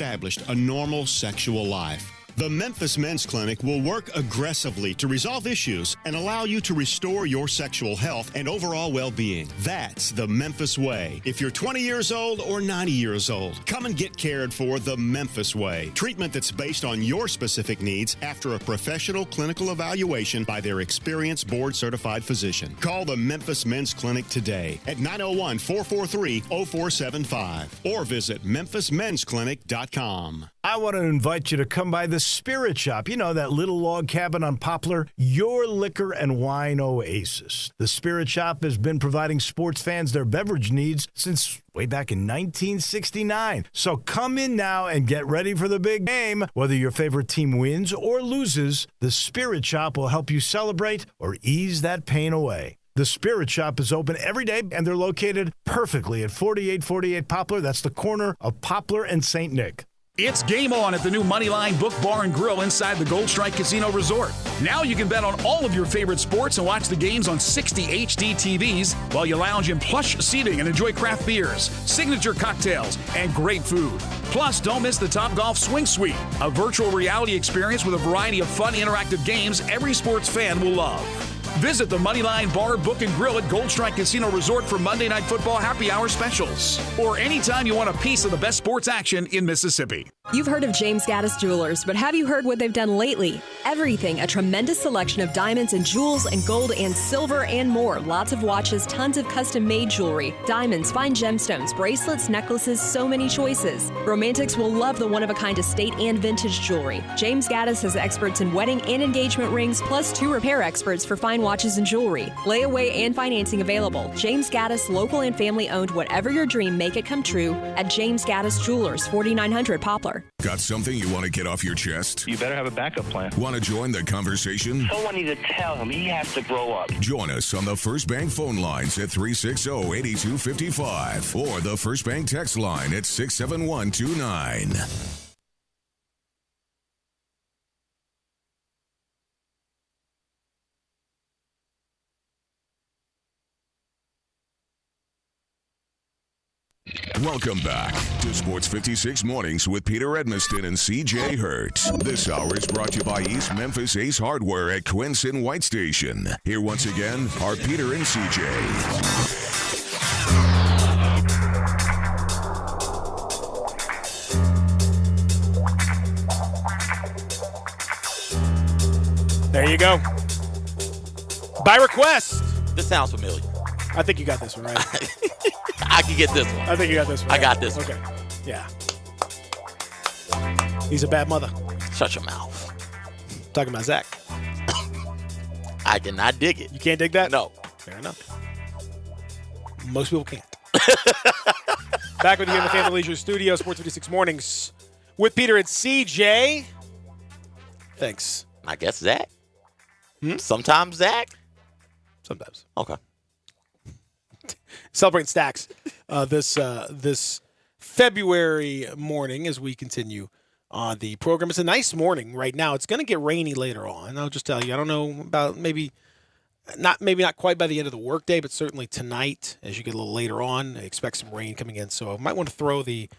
a normal sexual life. The Memphis Men's Clinic will work aggressively to resolve issues and allow you to restore your sexual health and overall well-being. That's the Memphis way. If you're 20 years old or 90 years old, come and get cared for the Memphis way. Treatment that's based on your specific needs after a professional clinical evaluation by their experienced board-certified physician. Call the Memphis Men's Clinic today at 901-443-0475 or visit memphismensclinic.com. I want to invite you to come by the Spirit Shop. You know, that little log cabin on Poplar, your liquor and wine oasis. The Spirit Shop has been providing sports fans their beverage needs since way back in 1969. So come in now and get ready for the big game. Whether your favorite team wins or loses, the Spirit Shop will help you celebrate or ease that pain away. The Spirit Shop is open every day, and they're located perfectly at 4848 Poplar. That's the corner of Poplar and St. Nick. It's game on at the new Moneyline Book Bar and Grill inside the Gold Strike Casino Resort. Now you can bet on all of your favorite sports and watch the games on 60 HD TVs while you lounge in plush seating and enjoy craft beers, signature cocktails, and great food. Plus, don't miss the Topgolf Swing Suite, a virtual reality experience with a variety of fun interactive games every sports fan will love. Visit the Moneyline Bar, Book, and Grill at Gold Strike Casino Resort for Monday Night Football happy hour specials. Or anytime you want a piece of the best sports action in Mississippi. You've heard of James Gaddis Jewelers, but have you heard what they've done lately? Everything, a tremendous selection of diamonds and jewels and gold and silver and more. Lots of watches, tons of custom-made jewelry, diamonds, fine gemstones, bracelets, necklaces, so many choices. Romantics will love the one-of-a-kind estate and vintage jewelry. James Gaddis has experts in wedding and engagement rings, plus 2 repair experts for fine watches and jewelry. Layaway and financing available. James Gaddis, local and family-owned. Whatever your dream, make it come true at James Gaddis Jewelers, 4900 Poplar. Got something you want to get off your chest? You better have a backup plan. Want to join the conversation? Someone needs to tell him he has to grow up. Join us on the First Bank phone lines at 360-8255 or the First Bank text line at 67129. Welcome back to Sports 56 Mornings with Peter Edmiston and CJ Hertz. This hour is brought to you by East Memphis Ace Hardware at Quincy White Station. Here once again are Peter and CJ. There you go. By request. This sounds familiar. I think you got this one right. I can get this one. I think you got this one. I got this one. Okay. Yeah. He's a bad mother. Shut your mouth. Talking about Zach. I cannot dig it. You can't dig that? No. Fair enough. Most people can't. Back with you in the Family Leisure Studio, Sports 56 Mornings with Peter and CJ. Thanks. I guess Zach. Sometimes Zach. Sometimes. Okay. Celebrating stacks this February morning as we continue on the program. It's a nice morning right now. It's going to get rainy later on. I'll just tell you. I don't know about maybe not quite by the end of the workday, but certainly tonight as you get a little later on, I expect some rain coming in. So I might want to throw the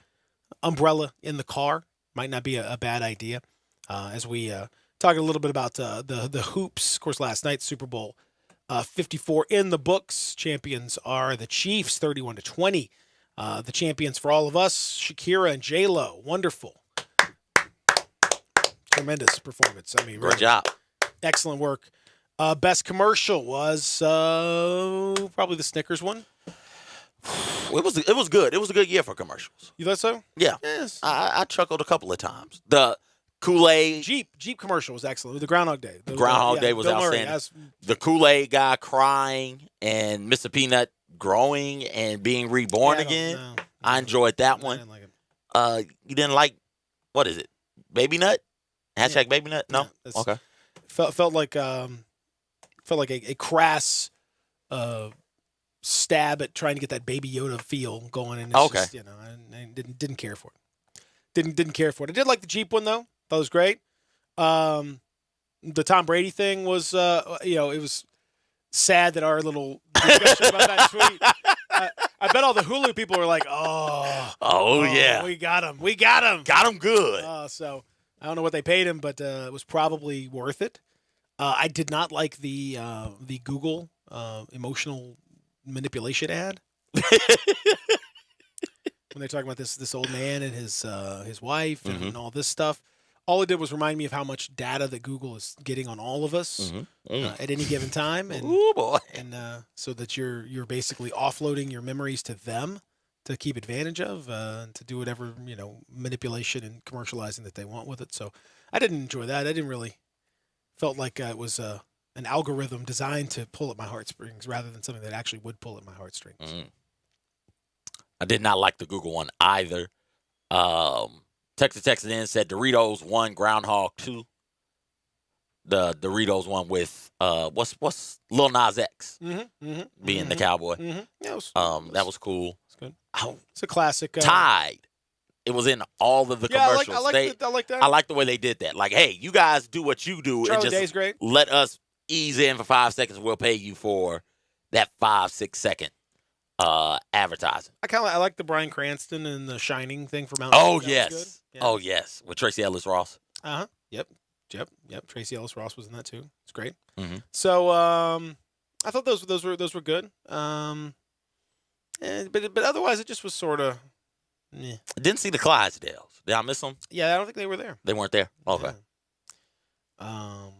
umbrella in the car. Might not be a bad idea. As we talk a little bit about the hoops. Of course, last night Super Bowl 54 in the books. Champions are the Chiefs, 31-20. The champions for all of us, Shakira and J-Lo. Wonderful. Tremendous performance. I mean, great job. Excellent work. Best commercial was probably the Snickers one. It was good. It was a good year for commercials. You thought so? Yeah. Yes. I chuckled a couple of times. The Kool-Aid. Jeep commercial was excellent. The Groundhog Day. Groundhog Day was Bill outstanding. Murray, the Kool-Aid guy crying and Mr. Peanut growing and being reborn again. I enjoyed that one. I didn't like it. You didn't like, what is it? Baby Nut? Hashtag Baby Nut? No? Yeah, okay. Felt like a crass stab at trying to get that Baby Yoda feel going. And it's just, I didn't care for it. Didn't care for it. I did like the Jeep one though. That was great. The Tom Brady thing was, it was sad that our little discussion about that tweet. I bet all the Hulu people were like, "Oh yeah, we got him, got him good." So I don't know what they paid him, but it was probably worth it. I did not like the Google emotional manipulation ad. When they're talking about this old man and his wife and all this stuff, all it did was remind me of how much data that Google is getting on all of us at any given time, and so that you're basically offloading your memories to them to keep advantage of, to do whatever manipulation and commercializing that they want with it. So I didn't enjoy that. I didn't really felt like it was an algorithm designed to pull at my heartstrings rather than something that actually would pull at my heartstrings. I did not like the Google one either. Texas texted in, said Doritos 1, Groundhog 2. The Doritos one with what's Lil Nas X being the cowboy. Yeah, that was cool. It's good. It's a classic. Tied. It was in all of the commercials. I like that. I like the way they did that. Like, hey, you guys do what you do Charlie and Day's just great. let us ease in for 5 seconds. We'll pay you for that 5-6 second advertising. I like the Bryan Cranston and the Shining thing for Mount. Oh yes, yes, with Tracy Ellis Ross. Yep. Tracy Ellis Ross was in that too. It's great. So I thought those were good. But otherwise, it just was sort of. Didn't see the Clydesdales. Did I miss them? Yeah, I don't think they were there. They weren't there? Okay. Yeah.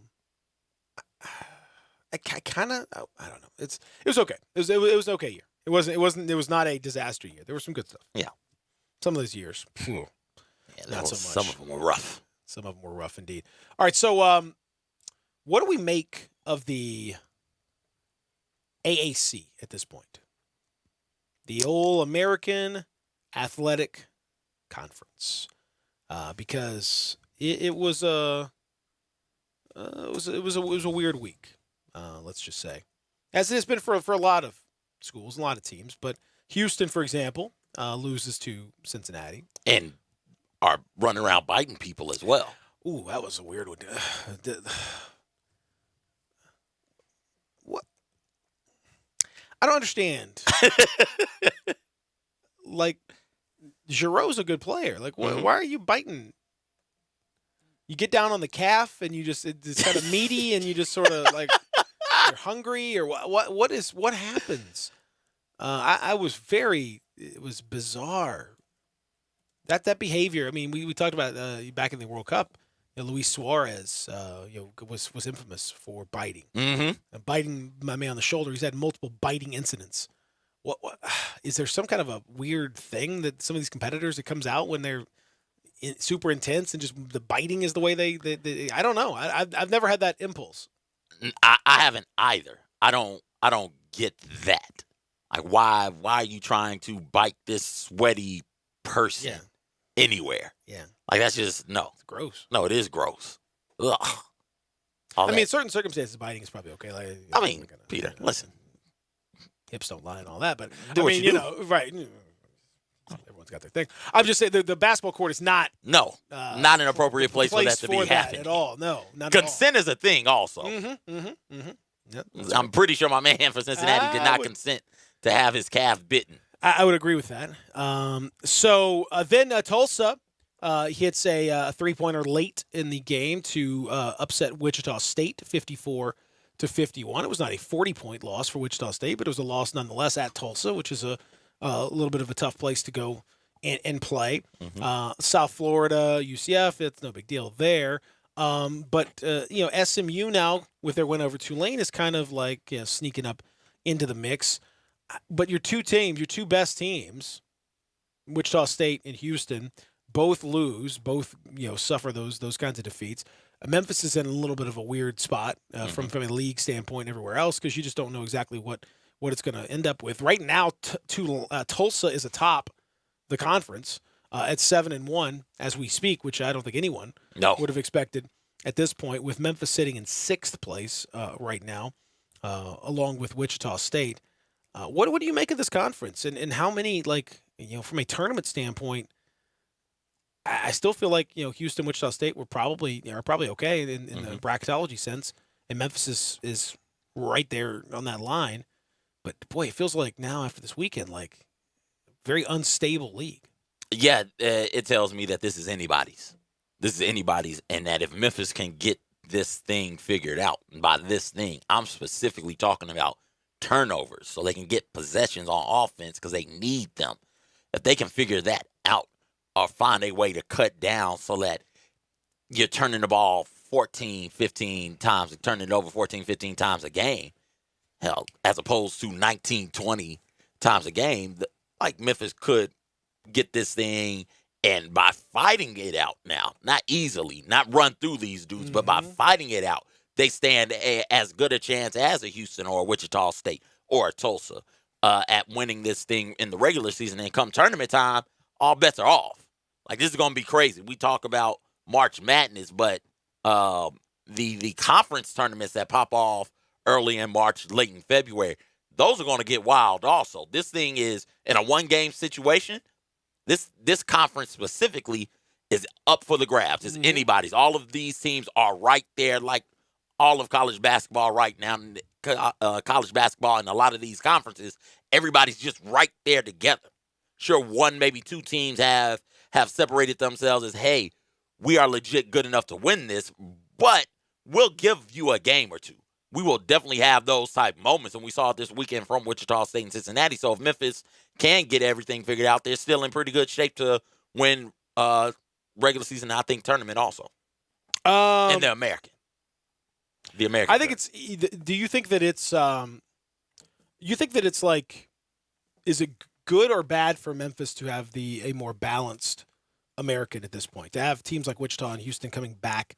I kind of, I don't know. It was okay. It was an okay year. It was not a disaster year. There was some good stuff. Yeah. Some of those years, not so much. Some of them were rough. Some of them were rough indeed. All right, so what do we make of the AAC at this point? The All American Athletic Conference, because it was a weird week. Let's just say, as it has been for a lot of schools, a lot of teams. But Houston, for example, loses to Cincinnati and are running around biting people as well. Ooh, that was a weird one. What? I don't understand. Like, Giroux's a good player. Like, why are you biting? You get down on the calf and it's kind of meaty and you just sort of like you're hungry or what happens? It was bizarre. That behavior. I mean, we talked about back in the World Cup. Luis Suarez, was infamous for biting, biting my man on the shoulder. He's had multiple biting incidents. What is there some kind of a weird thing that some of these competitors, it comes out when they're super intense and just the biting is the way they I don't know. I've never had that impulse. I haven't either. I don't get that. Like, why are you trying to bite this sweaty person anywhere? Yeah. Like, that's just, no. It's gross. No, it is gross. Ugh. I mean, in certain circumstances, biting is probably okay. Like, Peter, listen. Hips don't lie and all that, but Do what you do. Right. Everyone's got their thing. I'm just saying the basketball court is not. No, not an appropriate place for that to be happening at all. No, not consent at all. is a thing also. Yep, I'm pretty sure my man from Cincinnati did not consent to have his calf bitten. I would agree with that. So then Tulsa hits a three-pointer late in the game to upset Wichita State 54-51. It was not a 40-point loss for Wichita State, but it was a loss nonetheless at Tulsa, which is a little bit of a tough place to go and play. South Florida, UCF, it's no big deal there. But SMU now with their win over Tulane is kind of like sneaking up into the mix. But your two best teams, Wichita State and Houston, both lose, both suffer those kinds of defeats. Memphis is in a little bit of a weird spot from a league standpoint and everywhere else because you just don't know exactly what it's going to end up with. Right now, Tulsa is atop the conference at 7-1 as we speak, which I don't think anyone would have expected at this point, with Memphis sitting in 6th place right now, along with Wichita State. What do you make of this conference and how many, from a tournament standpoint, I still feel like, Houston, Wichita State are probably okay in the bracketology sense, and Memphis is right there on that line. But boy, it feels like now after this weekend, very unstable league. Yeah, it tells me that this is anybody's. This is anybody's, and that if Memphis can get this thing figured out, and by this thing, I'm specifically talking about turnovers, so they can get possessions on offense because they need them. If they can figure that out or find a way to cut down so that you're turning the ball 14, 15 times, turning it over 14, 15 times a game, hell, as opposed to 19, 20 times a game, Memphis could get this thing, and by fighting it out now, not easily, not run through these dudes, but by fighting it out, they stand as good a chance as a Houston or a Wichita State or a Tulsa at winning this thing in the regular season. And come tournament time, all bets are off. This is going to be crazy. We talk about March Madness, but the conference tournaments that pop off early in March, late in February, those are going to get wild also. This thing is in a one-game situation. This conference specifically is up for the grabs. It's anybody's. All of these teams are right there, like all of college basketball right now. College basketball and a lot of these conferences, everybody's just right there together. Sure, one, maybe two teams have separated themselves as, hey, we are legit good enough to win this, but we'll give you a game or two. We will definitely have those type moments, and we saw it this weekend from Wichita State and Cincinnati. So if Memphis can get everything figured out, they're still in pretty good shape to win regular season, I think tournament also. And the American. The American. I think it's. Do you think that it's? You think that it's like, is it good or bad for Memphis to have a more balanced American at this point? To have teams like Wichita and Houston coming back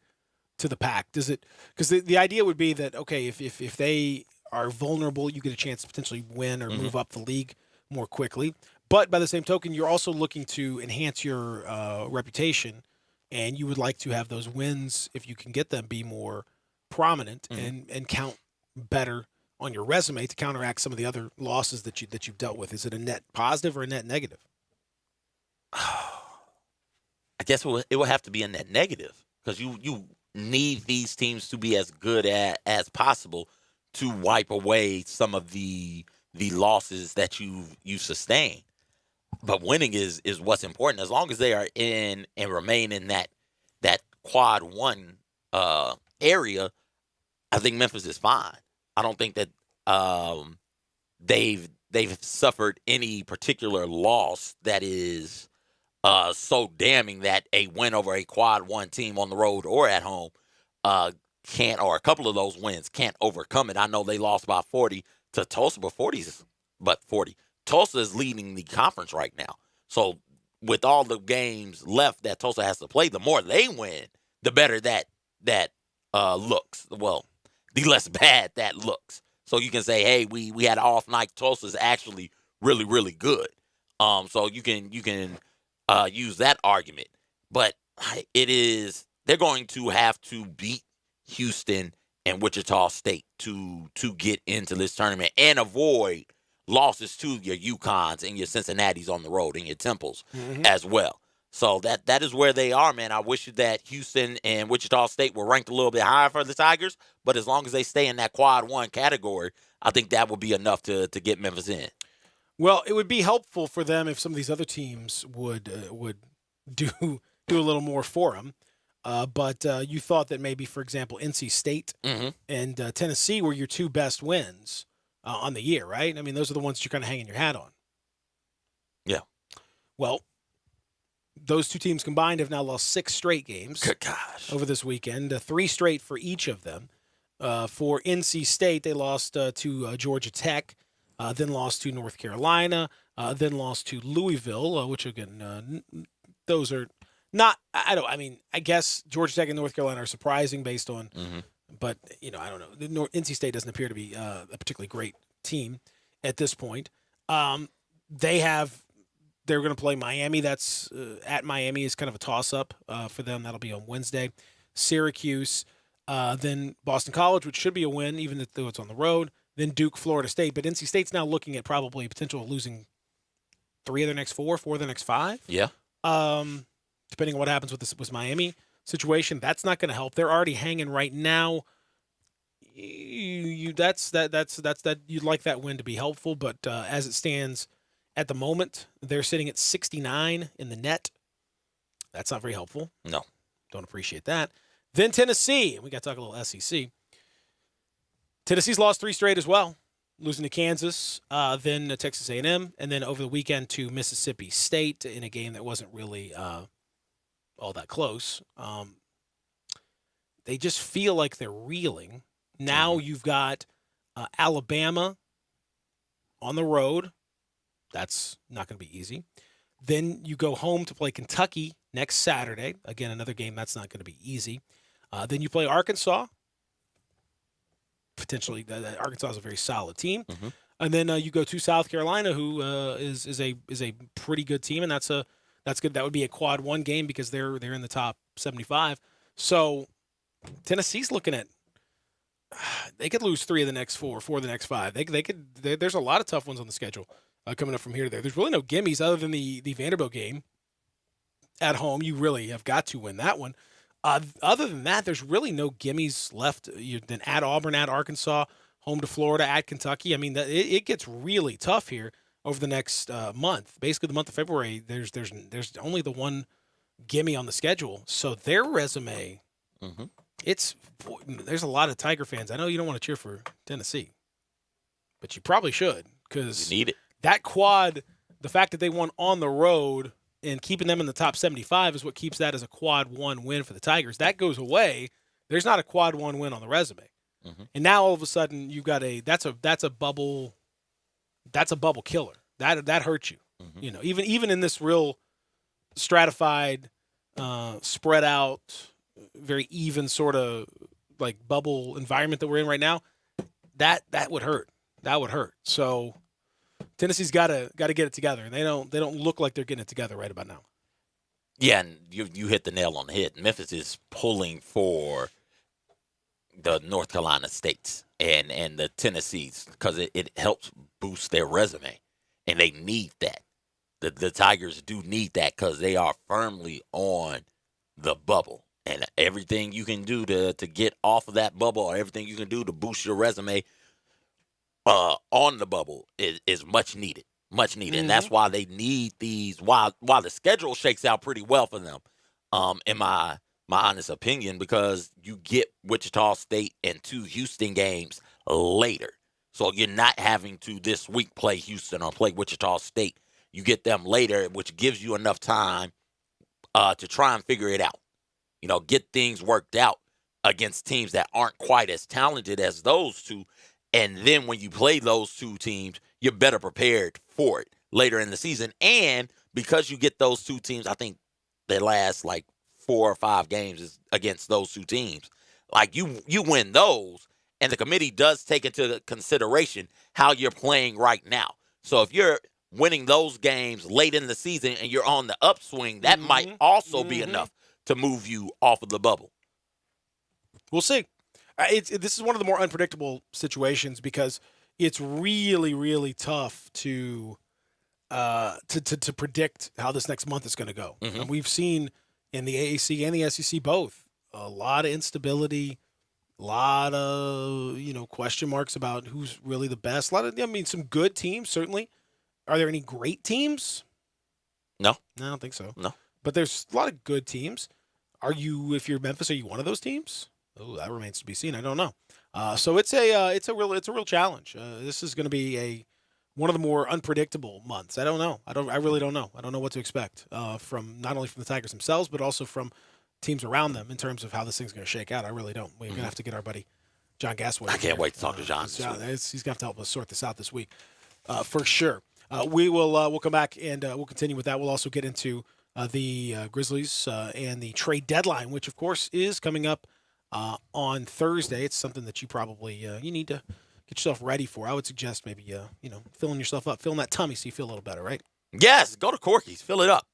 to the pack? Does it? Because the idea would be that, okay, if they are vulnerable, you get a chance to potentially win or move up the league more quickly. But by the same token, you're also looking to enhance your reputation, and you would like to have those wins, if you can get them, be more prominent and count better on your resume to counteract some of the other losses that you've dealt with. Is it a net positive or a net negative? I guess it will have to be a net negative, because you need these teams to be as good as possible to wipe away some of the losses that you sustain. But winning is what's important. As long as they are in and remain in that quad one area, I think Memphis is fine. I don't think that they've suffered any particular loss that is so damning that a win over a quad one team on the road or at home can't, or a couple of those wins can't overcome it. I know they lost by 40 to Tulsa, but 40. Tulsa is leading the conference right now. So with all the games left that Tulsa has to play, the more they win, the better that looks. Well, the less bad that looks. So you can say, hey, we had an off night. Tulsa's actually really, really good. So you can use that argument. But they're going to have to beat Houston and Wichita State to get into this tournament and avoid losses to your UConns and your Cincinnatis on the road and your Temples as well. So that is where they are, man. I wish that Houston and Wichita State were ranked a little bit higher for the Tigers, but as long as they stay in that quad one category, I think that would be enough to get Memphis in. Well, it would be helpful for them if some of these other teams would do a little more for them. But you thought that maybe, for example, NC State and Tennessee were your two best wins on the year, right? I mean, those are the ones that you're kind of hanging your hat on. Yeah. Well, those two teams combined have now lost 6 straight games over this weekend, 3 straight for each of them. For NC State, they lost to Georgia Tech, then lost to North Carolina, then lost to Louisville, which, again, those are not – I guess Georgia Tech and North Carolina are surprising based on but, I don't know. NC State doesn't appear to be a particularly great team at this point. They're going to play Miami. That's at Miami is kind of a toss-up for them. That'll be on Wednesday. Syracuse, then Boston College, which should be a win, even though it's on the road. Then Duke, Florida State. But NC State's now looking at probably potential of losing 3 of their next 4 of their next 5. Yeah. Depending on what happens with this Miami situation, that's not going to help. They're already hanging right now. You'd like that win to be helpful, but as it stands at the moment, they're sitting at 69 in the net. That's not very helpful. No. Don't appreciate that. Then Tennessee. We got to talk a little SEC. Tennessee's lost 3 straight as well, losing to Kansas, then to Texas A&M, and then over the weekend to Mississippi State in a game that wasn't really all that close. They just feel like they're reeling. Now you've got Alabama on the road. That's not going to be easy. Then you go home to play Kentucky next Saturday. Again, another game that's not going to be easy. Then you play Arkansas. Potentially, Arkansas is a very solid team. And then you go to South Carolina, who is a pretty good team, and that's good. That would be a quad one game because they're in the top 75. So Tennessee's looking at they could lose 3 of the next 4 of the next 5. There's a lot of tough ones on the schedule coming up from here to there. There's really no gimmies other than the Vanderbilt game at home. You really have got to win that one. Other than that, there's really no gimmies left. Then at Auburn, at Arkansas, home to Florida, at Kentucky. I mean, it gets really tough here over the next month. Basically, the month of February, there's only the one gimme on the schedule. So their resume, there's a lot of Tiger fans. I know you don't want to cheer for Tennessee, but you probably should because you need it. That quad, the fact that they won on the road and keeping them in the top 75 is what keeps that as a quad 1 win for the Tigers. That goes away. There's not a quad 1 win on the resume. Mm-hmm. And now all of a sudden you've got that's a bubble killer. That hurts you. Mm-hmm. You know, even in this real stratified, spread out, very even sort of like bubble environment that we're in right now, that would hurt. That would hurt. So Tennessee's got to get it together, and they don't look like they're getting it together right about now. Yeah, and you hit the nail on the head. Memphis is pulling for the North Carolina States and the Tennessees because it helps boost their resume, and they need that. The Tigers do need that because they are firmly on the bubble, and everything you can do to get off of that bubble, or everything you can do to boost your resume on the bubble is much needed. Much needed. Mm-hmm. And that's why they need these while the schedule shakes out pretty well for them, in my honest opinion, because you get Wichita State and 2 Houston games later. So you're not having to this week play Houston or play Wichita State. You get them later, which gives you enough time to try and figure it out. You know, get things worked out against teams that aren't quite as talented as those two. And then when you play those 2 teams, you're better prepared for it later in the season. And because you get those 2 teams, I think their last like 4 or 5 games is against those 2 teams. Like you win those, and the committee does take into consideration how you're playing right now. So if you're winning those games late in the season and you're on the upswing, that might also be enough to move you off of the bubble. We'll see. This is one of the more unpredictable situations because it's really, really tough to predict how this next month is going to go. Mm-hmm. And we've seen in the AAC and the SEC both a lot of instability, a lot of question marks about who's really the best. Some good teams certainly. Are there any great teams? No, I don't think so. No, but there's a lot of good teams. If you're Memphis, are you one of those teams? Oh, that remains to be seen. I don't know. So it's a real challenge. This is going to be one of the more unpredictable months. I don't know. I really don't know. I don't know what to expect from not only from the Tigers themselves, but also from teams around them in terms of how this thing's going to shake out. I really don't. We're going to have to get our buddy John Gasway. I can't wait to talk to John. He's going to have to help us sort this out this week for sure. We'll come back and we'll continue with that. We'll also get into the Grizzlies and the trade deadline, which of course is coming up on Thursday. It's something that you probably you need to get yourself ready for. I would suggest maybe filling yourself up, filling that tummy so you feel a little better, right? Yes, go to Corky's, fill it up,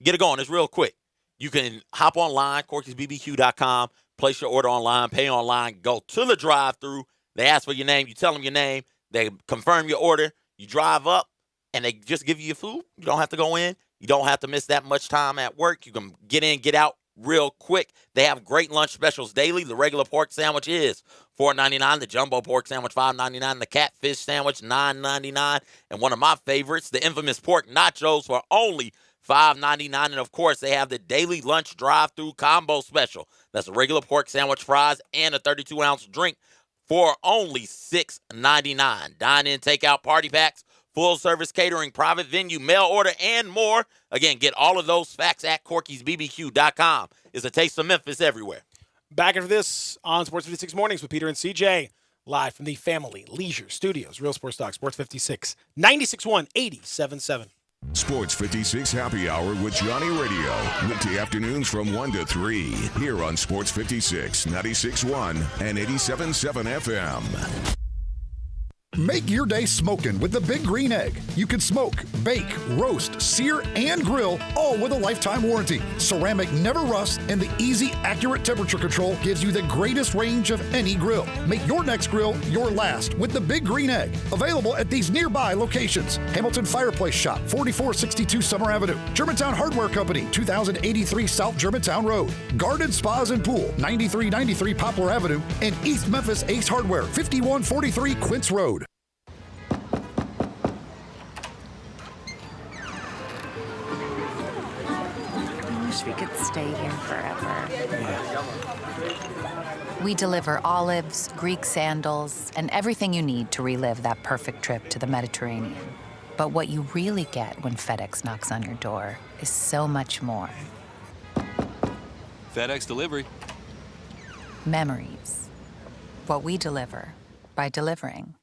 get it going. It's real quick. You can hop online, Corky'sBBQ.com, place your order online, pay online, go to the drive-thru. They ask for your name, you tell them your name, they confirm your order, you drive up, and they just give you your food. You don't have to go in. You don't have to miss that much time at work. You can get in, get out real quick. They have great lunch specials daily. The regular pork sandwich is $4.99. The jumbo pork sandwich $5.99. The catfish sandwich $9.99. And one of my favorites, the infamous pork nachos for only $5.99. And of course, they have the daily lunch drive-through combo special. That's a regular pork sandwich, fries, and a 32-ounce drink for only $6.99. Dine-in, takeout, party packs, full-service catering, private venue, mail order, and more. Again, get all of those facts at Corky'sBBQ.com. It's a taste of Memphis everywhere. Back after this on Sports 56 Mornings with Peter and CJ, live from the Family Leisure Studios. Real Sports Talk, Sports 56, 96.1, 87.7. Sports 56 Happy Hour with Johnny Radio. Weekday afternoons from 1 to 3. Here on Sports 56, 96.1 and 87.7 FM. Make your day smoking with the Big Green Egg. You can smoke, bake, roast, sear, and grill, all with a lifetime warranty. Ceramic never rusts, and the easy, accurate temperature control gives you the greatest range of any grill. Make your next grill your last with the Big Green Egg. Available at these nearby locations: Hamilton Fireplace Shop, 4462 Summer Avenue; Germantown Hardware Company, 2083 South Germantown Road; Garden Spas and Pool, 9393 Poplar Avenue; and East Memphis Ace Hardware, 5143 Quince Road. We could stay here forever. We deliver olives, Greek sandals, and everything you need to relive that perfect trip to the Mediterranean. But what you really get when FedEx knocks on your door is so much more. FedEx Delivery. Memories. What we deliver by delivering.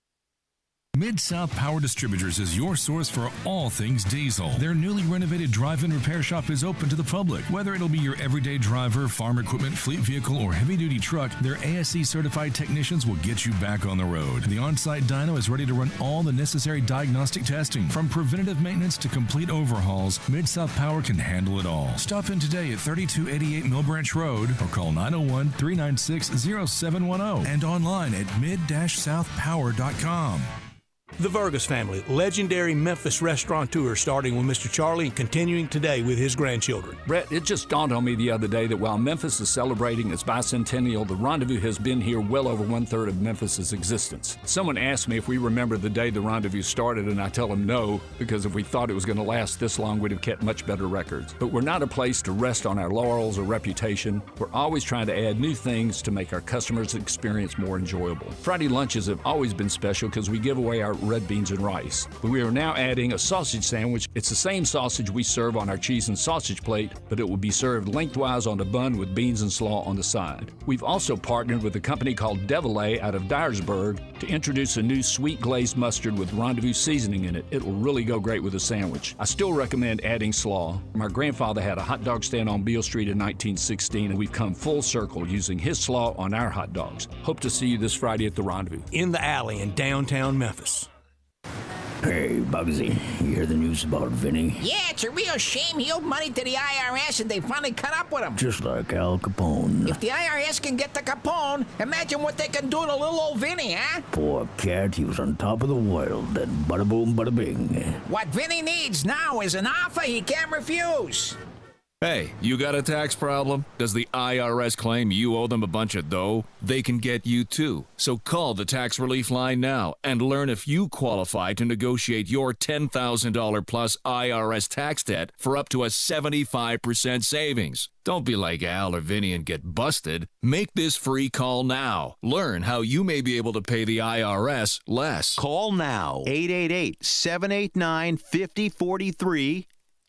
Mid-South Power Distributors is your source for all things diesel. Their newly renovated drive-in repair shop is open to the public. Whether it'll be your everyday driver, farm equipment, fleet vehicle, or heavy-duty truck, their ASE-certified technicians will get you back on the road. The on-site dyno is ready to run all the necessary diagnostic testing. From preventative maintenance to complete overhauls, Mid-South Power can handle it all. Stop in today at 3288 Mill Branch Road or call 901-396-0710 and online at mid-southpower.com. The Vargas family, legendary Memphis restaurateur, starting with Mr. Charlie and continuing today with his grandchildren. Brett, it just dawned on me the other day that while Memphis is celebrating its bicentennial, the Rendezvous has been here well over one-third of Memphis's existence. Someone asked me if we remember the day the Rendezvous started, and I tell them no, because if we thought it was going to last this long, we'd have kept much better records. But we're not a place to rest on our laurels or reputation. We're always trying to add new things to make our customers' experience more enjoyable. Friday lunches have always been special because we give away our red beans and rice. But we are now adding a sausage sandwich. It's the same sausage we serve on our cheese and sausage plate, but it will be served lengthwise on the bun with beans and slaw on the side. We've also partnered with a company called Devillet out of Dyersburg to introduce a new sweet glazed mustard with Rendezvous seasoning in it. It will really go great with a sandwich. I still recommend adding slaw. My grandfather had a hot dog stand on Beale Street in 1916, and we've come full circle using his slaw on our hot dogs. Hope to see you this Friday at the Rendezvous. In the Alley in downtown Memphis. Hey, Bugsy, you hear the news about Vinny? Yeah, it's a real shame he owed money to the IRS and they finally cut up with him. Just like Al Capone. If the IRS can get to Capone, imagine what they can do to little old Vinny, huh? Poor cat, he was on top of the world, then bada boom, bada bing. What Vinny needs now is an offer he can't refuse. Hey, you got a tax problem? Does the IRS claim you owe them a bunch of dough? They can get you too. So call the tax relief line now and learn if you qualify to negotiate your $10,000 plus IRS tax debt for up to a 75% savings. Don't be like Al or Vinny and get busted. Make this free call now. Learn how you may be able to pay the IRS less. Call now. 888-789-5043.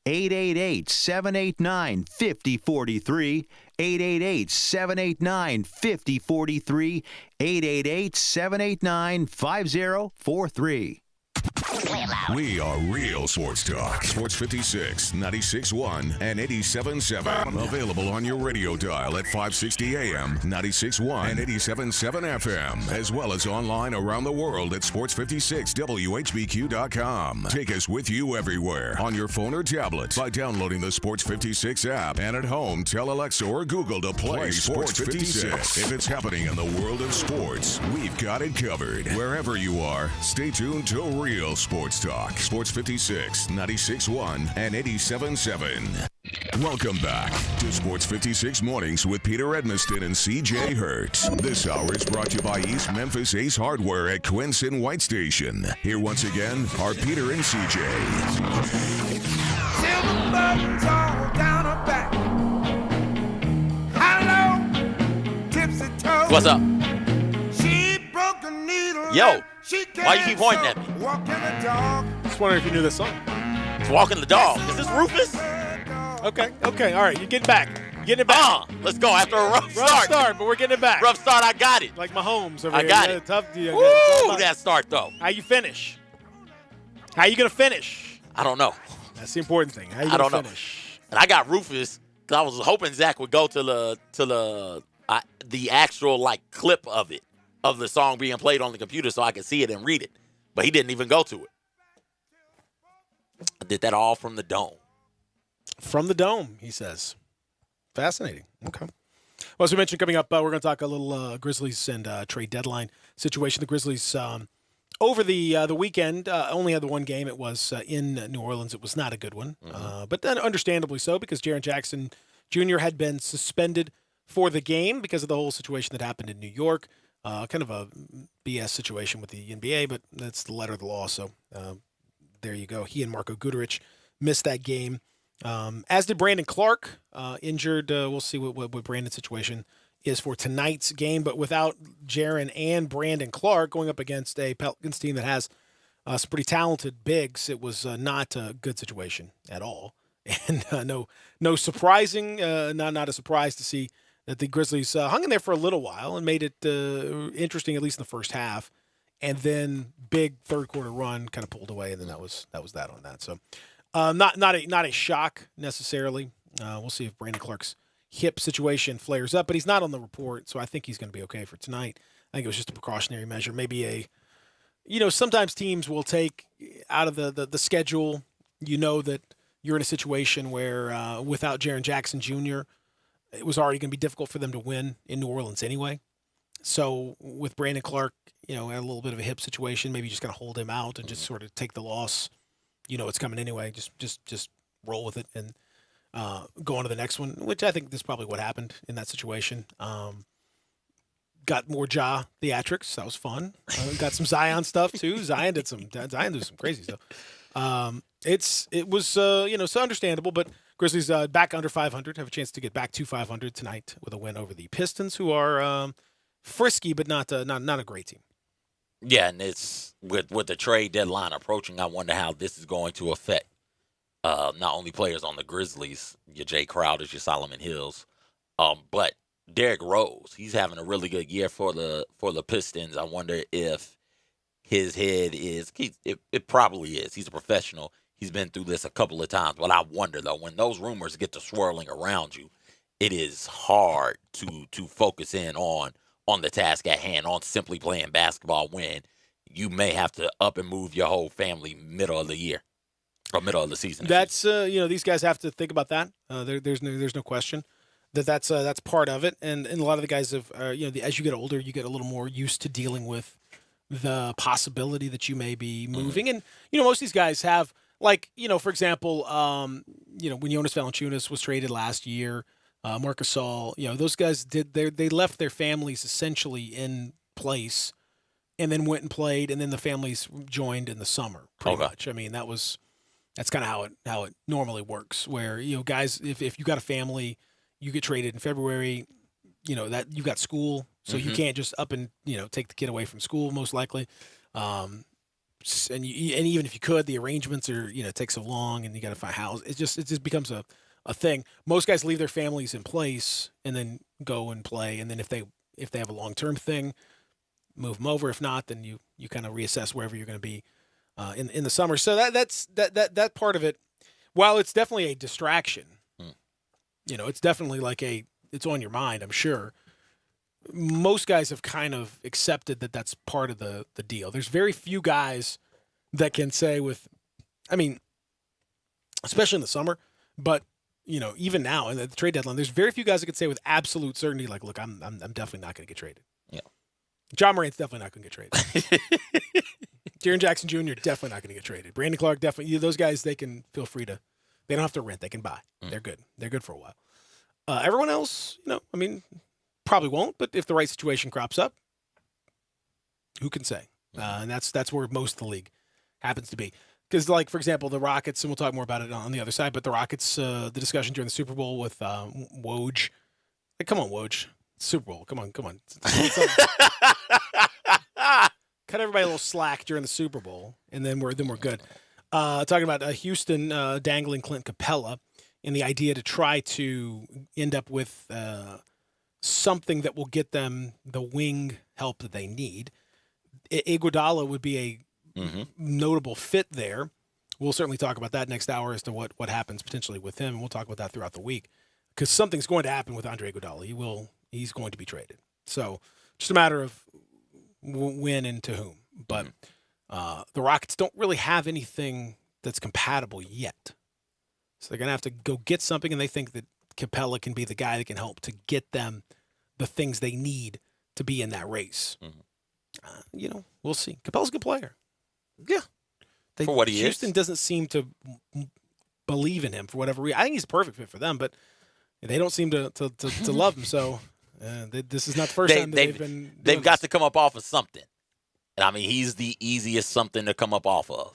888-789-5043, 888-789-5043, 888-789-5043. We are Real Sports Talk. Sports 56, 96.1, and 87.7. Available on your radio dial at 560 AM, 96.1, and 87.7 FM, as well as online around the world at sports56whbq.com. Take us with you everywhere on your phone or tablet by downloading the Sports 56 app, and at home, tell Alexa or Google to play Sports 56. If it's happening in the world of sports, we've got it covered. Wherever you are, stay tuned to Real Sports Talk. Sports 56, 96.1, and 87.7. Welcome back to Sports 56 Mornings with Peter Edmiston and CJ Hertz. This hour is brought to you by East Memphis Ace Hardware at Quincy White Station. Here once again are Peter and CJ. Silver buttons all down her back. Hello, tipsy toe. What's up? She broke a needle. Yo, she why you keep pointing at me? Walking the dog. Just wondering if you knew this song. It's Walking the Dog. Is this Rufus? Okay, all right, you're getting back. Getting it back. Let's go after a rough start. But we're getting it back. Rough start, I got it. Like Mahomes over I here. got Yeah, it. Tough. Woo, that start, though. How you finish? How you going to finish? I don't know. That's the important thing. How you I going don't to finish? know. And I got Rufus because I was hoping Zach would go to the actual, like, clip of it, of the song being played on the computer so I could see it and read it. But he didn't even go to it. I did that all from the dome. From the dome, he says. Fascinating. Okay. Well, as we mentioned, coming up, we're going to talk a little Grizzlies and trade deadline situation. The Grizzlies, over the weekend, only had the one game. It was in New Orleans. It was not a good one, but then understandably so, because Jaren Jackson Jr. had been suspended for the game because of the whole situation that happened in New York. Kind of a BS situation with the NBA, but that's the letter of the law, so there you go. He and Marko Guduric missed that game. As did Brandon Clark, injured. We'll see what Brandon's situation is for tonight's game. But without Jaren and Brandon Clark going up against a Pelicans team that has some pretty talented bigs. It was not a good situation at all. And no surprising, not a surprise to see that the Grizzlies hung in there for a little while and made it interesting, at least in the first half. And then big third quarter run kind of pulled away, and then that was that on that. So not a shock necessarily. We'll see if Brandon Clark's hip situation flares up, but he's not on the report, so I think he's going to be okay for tonight. I think it was just a precautionary measure, maybe sometimes teams will take out of the schedule. That you're in a situation where without Jaren Jackson Jr., it was already going to be difficult for them to win in New Orleans anyway. So with Brandon Clark, a little bit of a hip situation, maybe just going to hold him out and just sort of take the loss. It's coming anyway. Just roll with it and go on to the next one, which I think is probably what happened in that situation. Got more Ja theatrics. That was fun. Got some Zion stuff too. Zion did some crazy stuff. It was so understandable, but Grizzlies back under 500, have a chance to get back to 500 tonight with a win over the Pistons, who are frisky but not a great team. Yeah, and it's with the trade deadline approaching, I wonder how this is going to affect not only players on the Grizzlies, your Jay Crowders, your Solomon Hills, but Derrick Rose. He's having a really good year for the Pistons. I wonder if his head is it probably is. He's a professional. He's been through this a couple of times. But I wonder, though, when those rumors get to swirling around you, it is hard to focus in on the task at hand, on simply playing basketball when you may have to up and move your whole family middle of the year or middle of the season. That's these guys have to think about that. There's no question that's part of it. And a lot of the guys have as you get older, you get a little more used to dealing with the possibility that you may be moving. And most of these guys have, like, for example, when Jonas Valanciunas was traded last year, Marc Gasol, those guys they left their families essentially in place and then went and played, and then the families joined in the summer pretty much. I mean, that's kind of how it normally works, where guys, if you got a family, you get traded in February, that you've got school, so you can't just up and take the kid away from school most likely. And even if you could, the arrangements are take so long, and you got to find house. It just becomes a thing. Most guys leave their families in place and then go and play, and then if they have a long-term thing, move them over. If not, then you kind of reassess wherever you're going to be in the summer. So that's that part of it. While it's definitely a distraction, it's definitely like it's on your mind, I'm sure. Most guys have kind of accepted that that's part of the deal. There's very few guys that can say especially in the summer, but even now in the trade deadline, there's very few guys that can say with absolute certainty, like, look, I'm definitely not going to get traded. Yeah, John Morant's definitely not going to get traded. Jaren Jackson Jr. definitely not going to get traded. Brandon Clark definitely. Those guys, they can feel free to. They don't have to rent. They can buy. They're good. They're good for a while. Everyone else, probably won't. But if the right situation crops up, who can say? And that's where most of the league happens to be. Because, like, for example, the Rockets, and we'll talk more about it on the other side, but the Rockets, the discussion during the Super Bowl with Woj. Hey, come on, Woj. Super Bowl. Come on. Cut everybody a little slack during the Super Bowl, and then we're good. Talking about Houston dangling Clint Capella, and the idea to try to end up with something that will get them the wing help that they need. Iguodala would be a notable fit there. We'll certainly talk about that next hour as to what happens potentially with him, and we'll talk about that throughout the week, because something's going to happen with Andre Iguodala. He's going to be traded. So just a matter of when and to whom. But the Rockets don't really have anything that's compatible yet. So they're going to have to go get something, and they think that Capella can be the guy that can help to get them the things they need to be in that race. We'll see. Capella's a good player. Yeah. For what he Houston is. doesn't seem to believe in him for whatever reason. I think he's a perfect fit for them, but they don't seem to love him. So this is not the first time that they've been. They've got to come up off of something. And I mean, he's the easiest something to come up off of.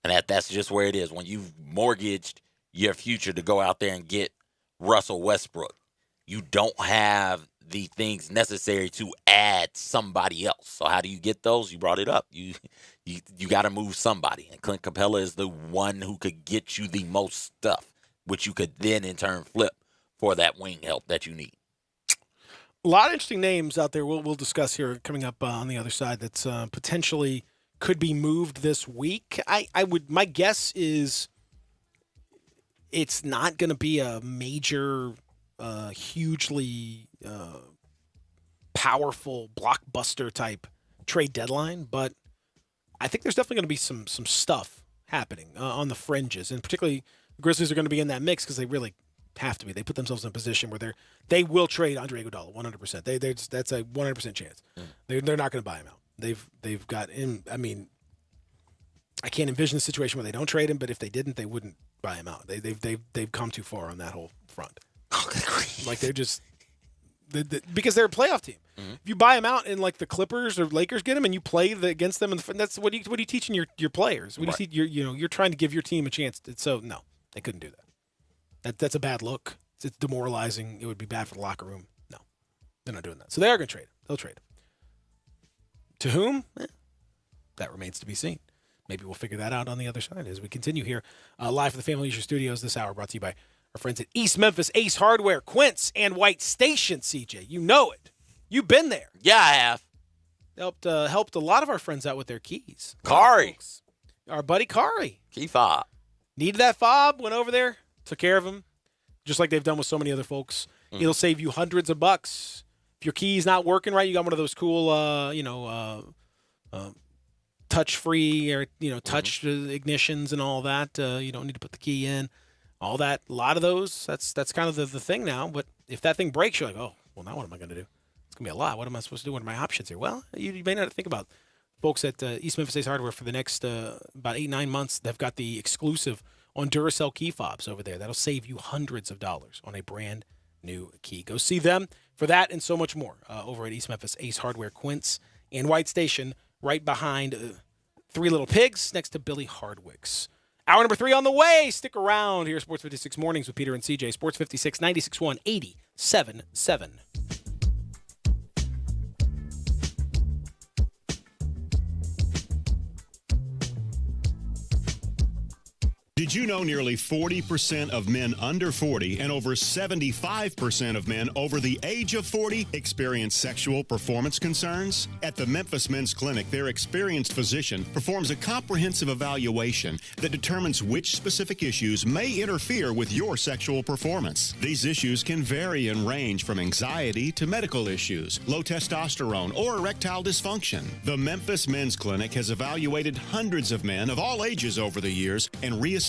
And that's just where it is. When you've mortgaged your future to go out there and get Russell Westbrook, you don't have the things necessary to add somebody else. So how do you get those? You brought it up. You got to move somebody. And Clint Capella is the one who could get you the most stuff, which you could then in turn flip for that wing help that you need. A lot of interesting names out there we'll discuss here coming up on the other side that's potentially could be moved this week. My guess is it's not going to be a major, hugely powerful blockbuster type trade deadline, but I think there's definitely going to be some stuff happening on the fringes, and particularly the Grizzlies are going to be in that mix because they really have to be. They put themselves in a position where they will trade Andre Iguodala 100%. That's a 100% chance. They're not going to buy him out. They've got him. I mean, I can't envision a situation where they don't trade him, but if they didn't, they wouldn't buy him out. They've come too far on that whole front. Like they're just because they're a playoff team. Mm-hmm. If you buy him out and like the Clippers or Lakers get him and you play against them, and that's what are you teaching your players? What do you teach you're trying to give your team a chance. So no, they couldn't do that. That's a bad look. It's demoralizing. It would be bad for the locker room. No, they're not doing that. So they are going to trade him. They'll trade him. To whom? That remains to be seen. Maybe we'll figure that out on the other side as we continue here live from the Family Leisure Studios this hour, brought to you by our friends at East Memphis Ace Hardware, Quince, and White Station, CJ. You know it. You've been there. Yeah, I have. Helped a lot of our friends out with their keys. Kari. Our buddy Kari. Key fob. Needed that fob, went over there, took care of him, just like they've done with so many other folks. It'll save you hundreds of bucks. If your key's not working right, you got one of those cool, touch-free or, touch ignitions and all that. You don't need to put the key in. All that, a lot of those, that's kind of the thing now. But if that thing breaks, you're like, oh, well, now what am I going to do? It's going to be a lot. What am I supposed to do? What are my options here? Well, you may not think about folks at East Memphis Ace Hardware for the next about 8-9 months. They've got the exclusive on Duracell key fobs over there. That'll save you hundreds of dollars on a brand new key. Go see them for that and so much more over at East Memphis Ace Hardware, Quince, and White Station, right behind Three Little Pigs next to Billy Hardwick's. Hour number 3 on the way. Stick around here. Sports 56 Mornings with Peter and CJ. Sports 56, 96.1, 87.7. Did you know nearly 40% of men under 40 and over 75% of men over the age of 40 experience sexual performance concerns? At the Memphis Men's Clinic, their experienced physician performs a comprehensive evaluation that determines which specific issues may interfere with your sexual performance. These issues can vary and range from anxiety to medical issues, low testosterone, or erectile dysfunction. The Memphis Men's Clinic has evaluated hundreds of men of all ages over the years and reestablished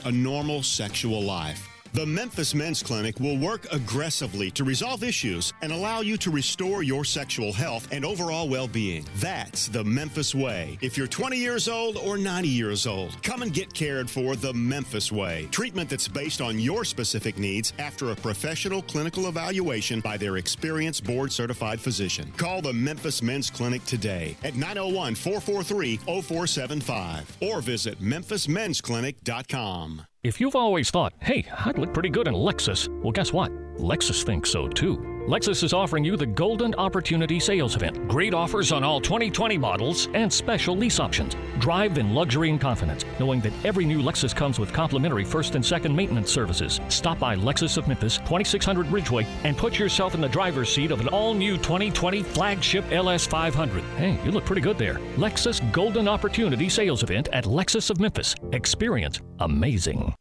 a normal sexual life. The Memphis Men's Clinic will work aggressively to resolve issues and allow you to restore your sexual health and overall well-being. That's the Memphis way. If you're 20 years old or 90 years old, come and get cared for the Memphis way. Treatment that's based on your specific needs after a professional clinical evaluation by their experienced board-certified physician. Call the Memphis Men's Clinic today at 901-443-0475 or visit memphismensclinic.com. If you've always thought, hey, I'd look pretty good in a Lexus, well, guess what? Lexus thinks so too. Lexus is offering you the Golden Opportunity Sales Event. Great offers on all 2020 models and special lease options. Drive in luxury and confidence, knowing that every new Lexus comes with complimentary first and second maintenance services. Stop by Lexus of Memphis, 2600 Ridgeway, and put yourself in the driver's seat of an all-new 2020 flagship LS500. Hey, you look pretty good there. Lexus Golden Opportunity Sales Event at Lexus of Memphis. Experience amazing.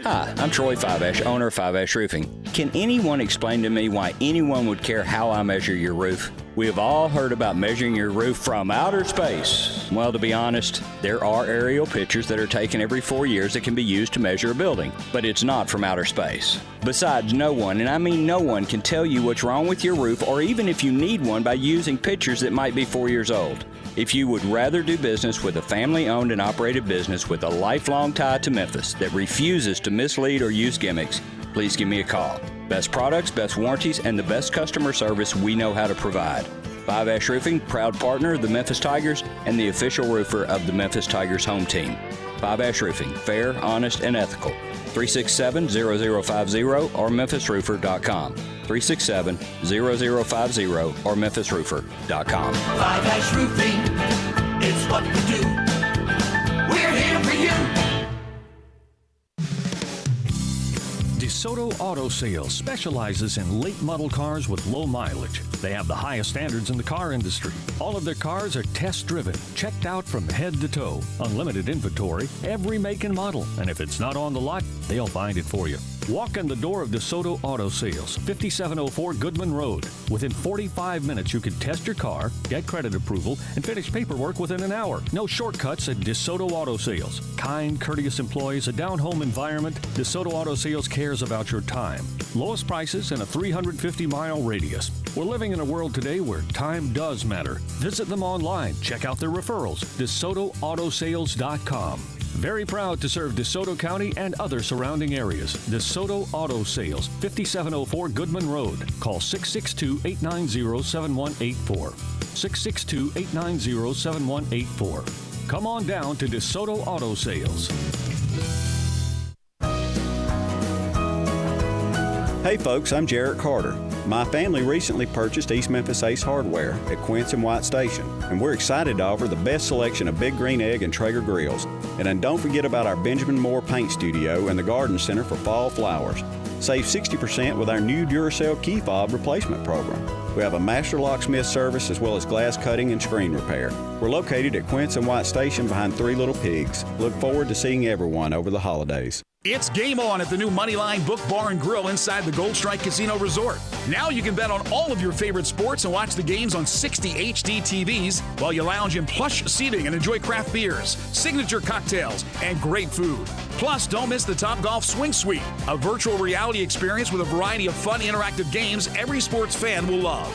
Hi, I'm Troy Fiveash, owner of Fiveash Roofing. Can anyone explain to me why anyone would care how I measure your roof? We have all heard about measuring your roof from outer space. Well, to be honest, there are aerial pictures that are taken every 4 years that can be used to measure a building, but it's not from outer space. Besides, no one, and I mean no one, can tell you what's wrong with your roof or even if you need one by using pictures that might be 4 years old. If you would rather do business with a family-owned and operated business with a lifelong tie to Memphis that refuses to mislead or use gimmicks, please give me a call. Best products, best warranties, and the best customer service we know how to provide. Fiveash Roofing, proud partner of the Memphis Tigers and the official roofer of the Memphis Tigers home team. Fiveash Roofing, fair, honest, and ethical. 367-0050 or memphisroofer.com. 367-0050 or memphisroofer.com. 5-Ash Roofing, it's what we do. We're here for you. DeSoto Auto Sales specializes in late model cars with low mileage. They have the highest standards in the car industry. All of their cars are test driven, checked out from head to toe, unlimited inventory, every make and model. And if it's not on the lot, they'll find it for you. Walk in the door of DeSoto Auto Sales, 5704 Goodman Road. Within 45 minutes, you can test your car, get credit approval, and finish paperwork within an hour. No shortcuts at DeSoto Auto Sales. Kind, courteous employees, a down-home environment. DeSoto Auto Sales cares about your time. Lowest prices in a 350-mile radius. We're living in a world today where time does matter. Visit them online. Check out their referrals. DeSotoAutosales.com. Very proud to serve DeSoto County and other surrounding areas. DeSoto Auto Sales, 5704 Goodman Road. Call 662-890-7184. 662-890-7184. Come on down to DeSoto Auto Sales. Hey folks, I'm Jarrett Carter. My family recently purchased East Memphis Ace Hardware at Quince and White Station, and we're excited to offer the best selection of Big Green Egg and Traeger grills. And then don't forget about our Benjamin Moore Paint Studio and the Garden Center for fall flowers. Save 60% with our new Duracell key fob replacement program. We have a master locksmith service as well as glass cutting and screen repair. We're located at Quince and White Station behind Three Little Pigs. Look forward to seeing everyone over the holidays. It's game on at the new Moneyline Book Bar and Grill inside the Gold Strike Casino Resort. Now you can bet on all of your favorite sports and watch the games on 60 HD TVs while you lounge in plush seating and enjoy craft beers, signature cocktails, and great food. Plus, don't miss the Topgolf Swing Suite, a virtual reality experience with a variety of fun interactive games every sports fan will love.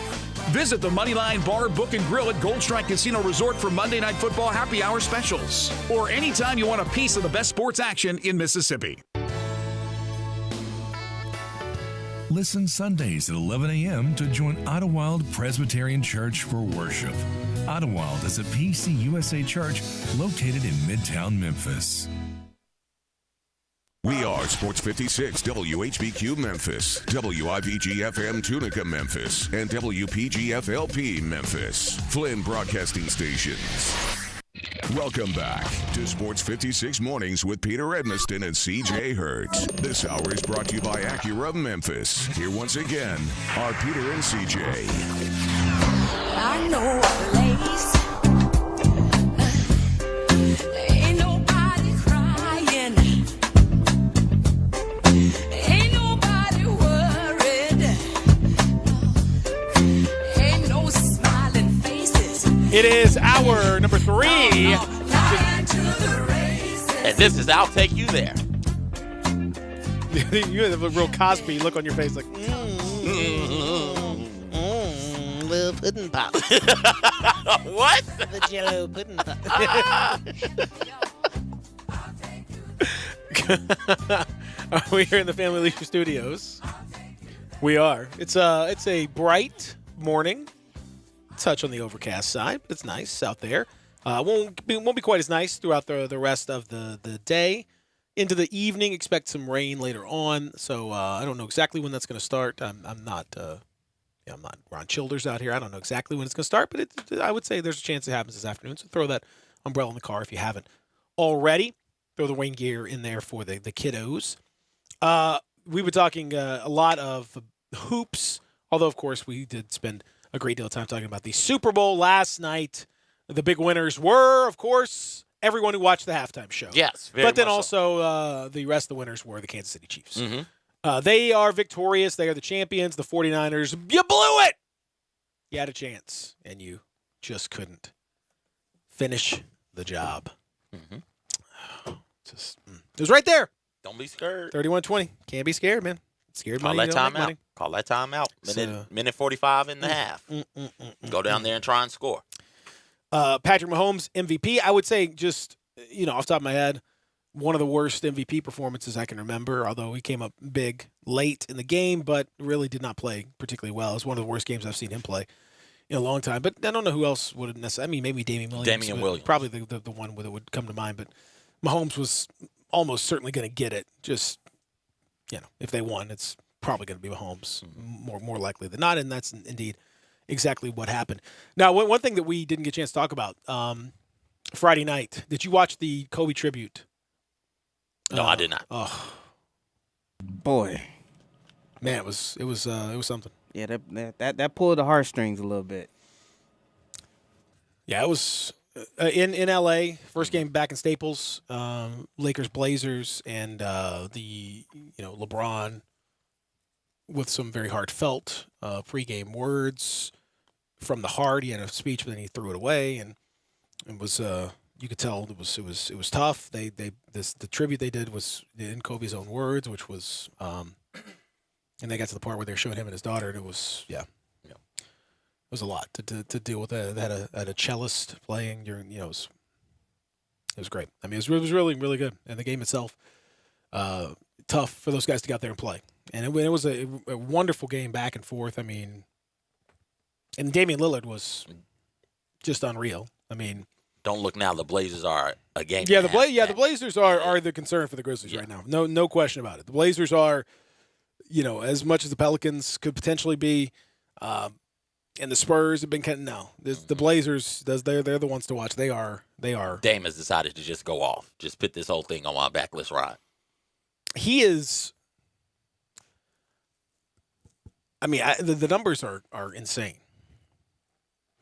Visit the Moneyline Bar, Book and Grill at Gold Strike Casino Resort for Monday Night Football happy hour specials. Or anytime you want a piece of the best sports action in Mississippi. Listen Sundays at 11 a.m. to join Idlewild Presbyterian Church for worship. Idlewild is a PCUSA church located in Midtown Memphis. We are Sports 56 WHBQ Memphis, WIVG-FM Tunica Memphis, and WPG-FLP Memphis, Flynn Broadcasting Stations. Welcome back to Sports 56 Mornings with Peter Edmiston and CJ Hurt. This hour is brought to you by Acura Memphis. Here once again are Peter and CJ. I know a place. Ain't nobody crying. Ain't nobody worried. Ain't no smiling faces. It is hour number 3. And this is I'll Take You There. You have a real Cosby look on your face, like, little pudding pop. What? The Jello pudding pop. We're here in the Family Leisure Studios. We are. It's a bright morning. Touch on the overcast side, but it's nice out there. Won't be quite as nice throughout the rest of the day. Into the evening, expect some rain later on. So I don't know exactly when that's going to start. I'm not Ron Childers out here. I don't know exactly when it's going to start, but I would say there's a chance it happens this afternoon. So throw that umbrella in the car if you haven't already. Throw the rain gear in there for the kiddos. We were talking a lot of hoops, although of course we did spend a great deal of time talking about the Super Bowl last night. The big winners were, of course, everyone who watched the halftime show. Yes, but then also the rest of the winners were the Kansas City Chiefs. Mm-hmm. They are victorious. They are the champions. The 49ers, you blew it! You had a chance, and you just couldn't finish the job. Mm-hmm. It was right there. Don't be scared. 31-20. Can't be scared, man. Scared Call money. that time out. Call that time out. Minute 45 in the half. Go down there and try and score. Patrick Mahomes, MVP. I would say just, off the top of my head, one of the worst MVP performances I can remember, although he came up big late in the game, but really did not play particularly well. It was one of the worst games I've seen him play in a long time. But I don't know who else would have necessarily. I mean, maybe Damian Williams. Probably the one that would come to mind. But Mahomes was almost certainly going to get it. Just, if they won, it's probably going to be Mahomes, more likely than not, and that's indeed exactly what happened. Now, one thing that we didn't get a chance to talk about Friday night. Did you watch the Kobe tribute? No, I did not. Oh, boy, man, it was something. Yeah, that pulled the heartstrings a little bit. Yeah, it was in L.A. First game back in Staples, Lakers Blazers, and LeBron with some very heartfelt pregame words from the heart. He had a speech, but then he threw it away, and it was you could tell it was tough. The tribute they did was in Kobe's own words, which was and they got to the part where they were showing him and his daughter, and it was it was a lot to deal with. They had a cellist playing during it was great. I mean, it was really really good, and the game itself tough for those guys to get out there and play, and it was a wonderful game back and forth. I mean, and Damian Lillard was just unreal. I mean, don't look now. The Blazers are a game. Yeah, the Blazers are the concern for the Grizzlies right now. No question about it. The Blazers are, as much as the Pelicans could potentially be, and the Spurs have been the Blazers. They're the ones to watch. They are. Dame has decided to just go off. Just put this whole thing on my back. Let's ride. He is. I mean, the numbers are insane.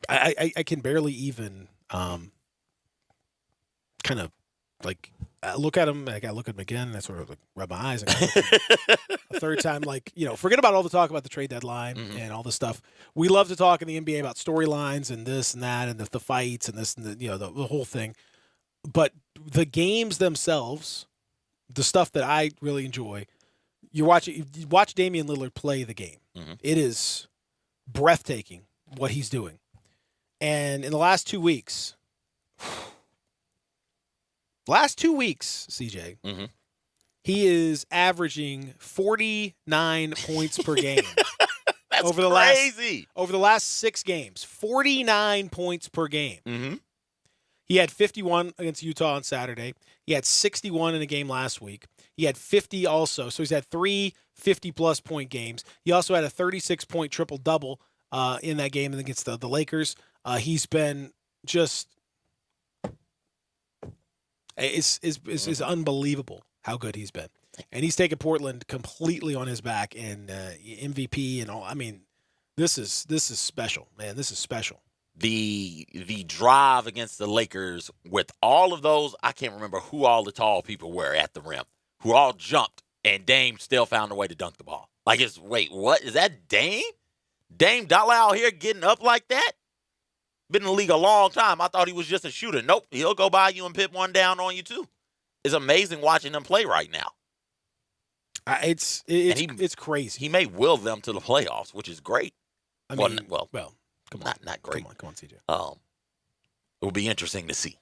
I can barely even kind of like look at him. Like I look at him again, and I sort of like rub my eyes. And a third time, forget about all the talk about the trade deadline and all this stuff. We love to talk in the NBA about storylines and this and that and the fights and this and the whole thing. But the games themselves, the stuff that I really enjoy, you watch Damian Lillard play the game. It is breathtaking what he's doing. And in the last 2 weeks, CJ, he is averaging 49 points per game. That's over the crazy. Over the last 6 games, 49 points per game. He had 51 against Utah on Saturday. He had 61 in a game last week. He had 50 also. So he's had 3 50-plus point games. He also had a 36-point triple-double in that game against the Lakers. He's been just it's unbelievable how good he's been, and he's taken Portland completely on his back and MVP and all. I mean, this is special, man. This is special. The drive against the Lakers with all of those, I can't remember who all the tall people were at the rim, who all jumped, and Dame still found a way to dunk the ball. Like, wait, what? Is that Dame? Dame Dollar out here getting up like that? Been in the league a long time. I thought he was just a shooter. Nope, he'll go by you and put one down on you too. It's amazing watching him play right now. It's crazy. He may will them to the playoffs, which is great. I mean, come on, not great. Come on, CJ. It will be interesting to see.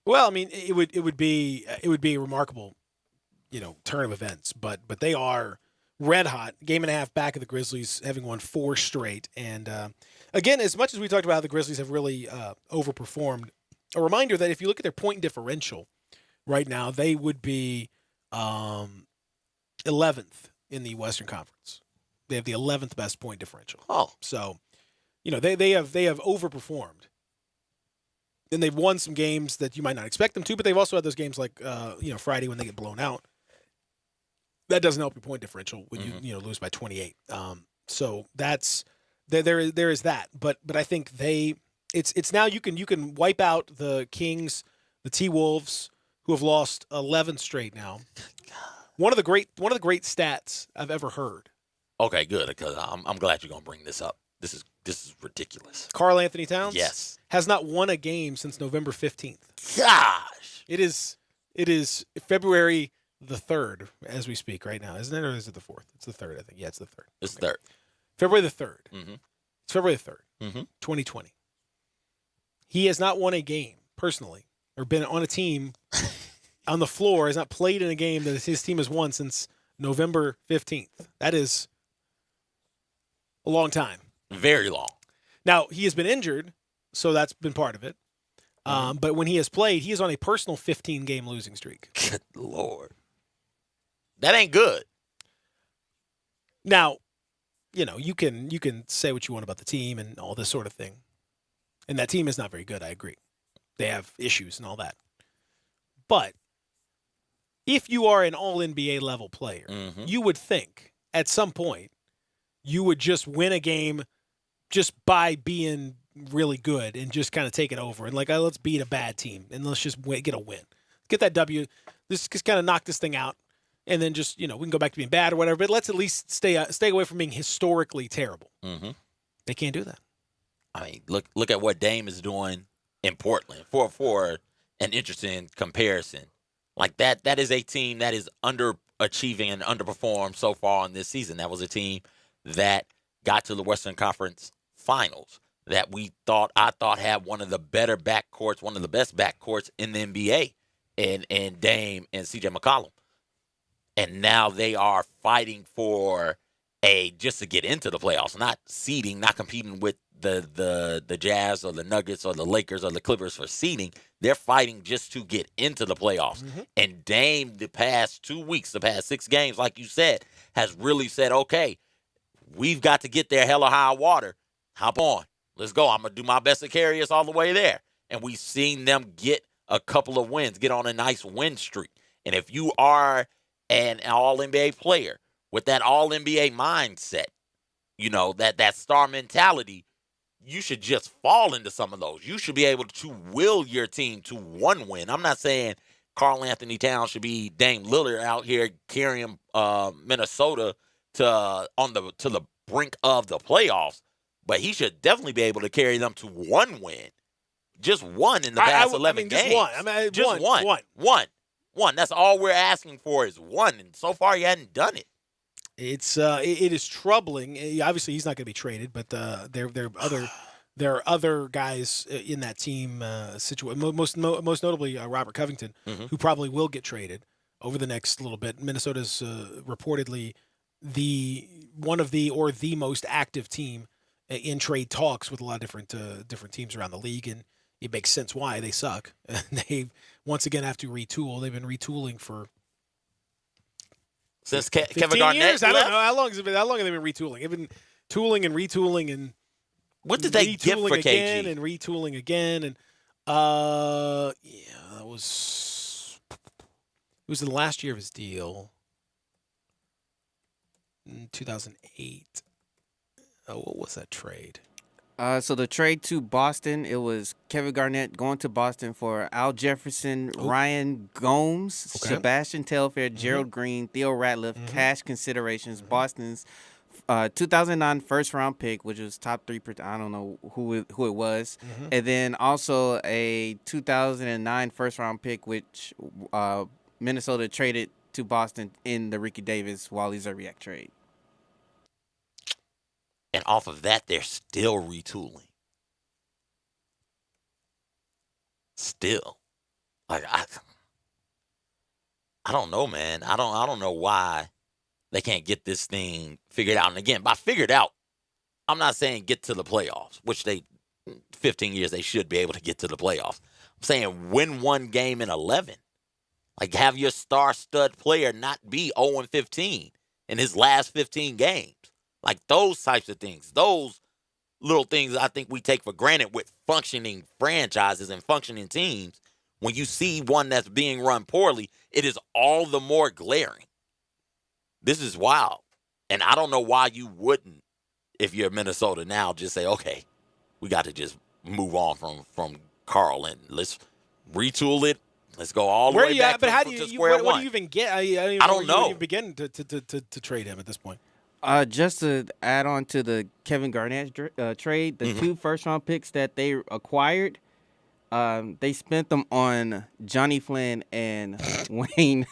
Well, I mean, it would be a remarkable, turn of events. But they are red hot. Game and a half back of the Grizzlies, having won 4 straight. And again, as much as we talked about how the Grizzlies have really overperformed, a reminder that if you look at their point differential right now, they would be 11th in the Western Conference. They have the 11th best point differential. Oh, so they have overperformed. And they've won some games that you might not expect them to, but they've also had those games like Friday when they get blown out. That doesn't help your point differential when you lose by 28. So that's there is that. But I think it's now you can wipe out the Kings, the T-Wolves, who have lost 11 straight now. One of the great stats I've ever heard. Okay, good, because I'm glad you're gonna bring this up. This is ridiculous. Karl Anthony Towns, yes, has not won a game since November 15th. Gosh, it is February the 3rd as we speak right now, isn't it, or is it the 4th? It's the 3rd, I think. Yeah, it's the 3rd. It's the 3rd. February the 3rd. Mm-hmm. It's February the 3rd, 2020. He has not won a game personally, or been on a team on the floor, has not played in a game that his team has won since November 15th. That is a long time. Very long. Now, he has been injured, so that's been part of it. But when he has played, he is on a personal 15-game losing streak. Good Lord. That ain't good. Now, you can say what you want about the team and all this sort of thing. And that team is not very good, I agree. They have issues and all that. But if you are an all-NBA level player, you would think at some point you would just win a game just by being really good and just kind of take it over. And let's beat a bad team and let's just get a win. Get that W. Just kind of knock this thing out. And then just, we can go back to being bad or whatever. But let's at least stay away from being historically terrible. They can't do that. I mean, look at what Dame is doing in Portland for an interesting comparison. Like that is a team that is underachieving and underperformed so far in this season. That was a team that got to the Western Conference Finals that I thought had one of the better backcourts, one of the best backcourts in the NBA, and Dame and CJ McCollum. And now they are fighting for just to get into the playoffs, not seeding, not competing with the Jazz or the Nuggets or the Lakers or the Clippers for seeding. They're fighting just to get into the playoffs. And Dame, the past 2 weeks, the past 6 games, like you said, has really said, okay, we've got to get there hella high water. Hop on. Let's go. I'm going to do my best to carry us all the way there. And we've seen them get a couple of wins, get on a nice win streak. And if you are an all-NBA player with that all-NBA mindset, that star mentality, you should just fall into some of those. You should be able to will your team to one win. I'm not saying Karl Anthony Towns should be Dame Lillard out here carrying Minnesota to the brink of the playoffs, but he should definitely be able to carry them to one win. Just one in the past 11 games. Just one. One. That's all we're asking for is one, and so far he hadn't done it. It is troubling. Obviously, he's not going to be traded, but there are other guys in that team situation. Most notably Robert Covington, who probably will get traded over the next little bit. Minnesota's reportedly the most active team in trade talks with a lot of different teams around the league, and it makes sense why they suck. They once again have to retool. They've been retooling for. Since Kevin Garnett years? left? I don't know. How long have they been retooling? They've been tooling and retooling and what did they get for again KG? And retooling again and it was the last year of his deal in 2008. What was that trade? So the trade to Boston, it was Kevin Garnett going to Boston for Al Jefferson, Ryan Gomes, Sebastian Telfair, Gerald Green, Theo Ratliff, cash considerations, Boston's 2009 first-round pick, which was top 3. I don't know who it was. And then also a 2009 first-round pick, which Minnesota traded to Boston in the Ricky Davis, Wally Zerbiak trade. And off of that, they're still retooling. Still. Like, I don't know, man. I don't know why they can't get this thing figured out. And again, by figured out, I'm not saying get to the playoffs, which 15 years they should be able to get to the playoffs. I'm saying win one game in 11. Like, have your star stud player not be 0-15 in his last 15 games. Like those types of things, those little things I think we take for granted with functioning franchises and functioning teams. When you see one that's being run poorly, it is all the more glaring. This is wild. And I don't know why you wouldn't, if you're Minnesota now, just say, okay, we got to just move on from Karl and let's retool it. Let's go all the way back to square one. What do you even get? I don't know. You begin to trade him at this point. Just to add on to the Kevin Garnett trade, the 2 first-round picks that they acquired, they spent them on Johnny Flynn and Wayne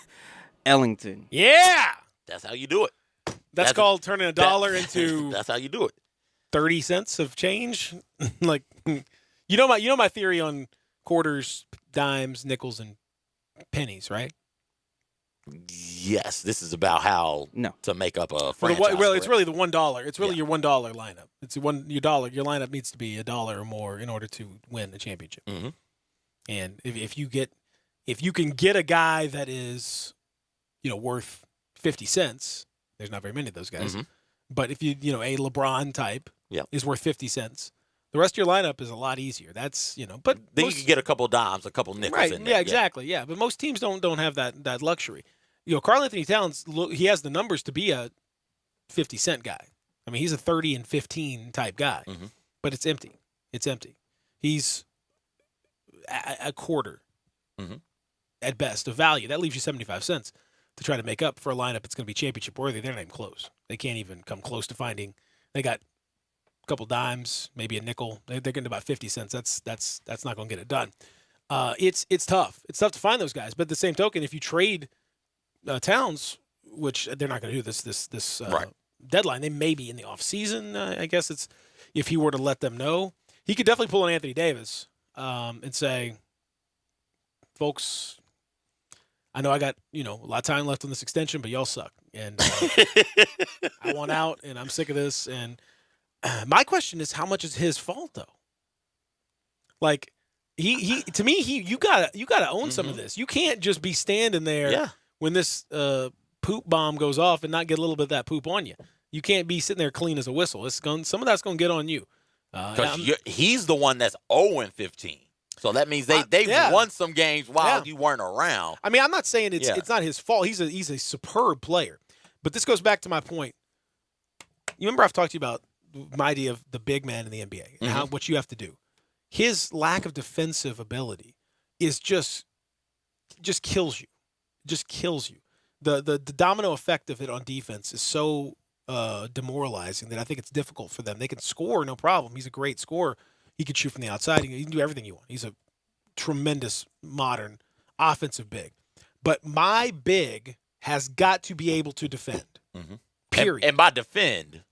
Ellington. Yeah! That's how you do it. That's called turning a dollar into that's how you do it. 30 cents of change. Like, you know my theory on quarters, dimes, nickels, and pennies, right? Yes, this is about how to make up a franchise. Well, it's really the $1. It's really your $1 lineup. It's your dollar. Your lineup needs to be $1 or more in order to win the championship. And if you can get a guy that is, worth 50 cents, there's not very many of those guys. But if a LeBron type Yep. is worth 50 cents, the rest of your lineup is a lot easier. That's, but Then you can get a couple dimes, a couple nickels right, in there. yeah, exactly, yeah. But most teams don't have that luxury. Karl Anthony Towns, he has the numbers to be a 50-cent guy. I mean, he's a 30 and 15 type guy, but it's empty. It's empty. He's a quarter at best of value. That leaves you 75 cents to try to make up for a lineup that's going to be championship worthy. They're not even close. They can't even come close to finding. They got a couple dimes, maybe a nickel. They're getting about 50 cents. That's not going to get it done. It's tough. It's tough to find those guys. But at the same token, if you trade Towns, which they're not going to do this deadline, they may be in the off season. I guess it's if he were to let them know, he could definitely pull an Anthony Davis and say, folks, I know I got a lot of time left on this extension, but y'all suck, and I want out, and I'm sick of this. And my question is, how much is his fault though? Like he to me, you gotta own some of this. You can't just be standing there when this poop bomb goes off and not get a little bit of that poop on you. You can't be sitting there clean as a whistle. Some of that's going to get on you. Because he's the one that's 0-15. So that means they won some games while you weren't around. I mean, I'm not saying it's not his fault. He's a superb player. But this goes back to my point. You remember I've talked to you about my idea of the big man in the NBA and what you have to do. His lack of defensive ability is just kills you. Just kills you. The domino effect of it on defense is so demoralizing that I think it's difficult for them. They can score, no problem. He's a great scorer. He can shoot from the outside. He can do everything you want. He's a tremendous modern offensive big. But my big has got to be able to defend. Period. And by defend,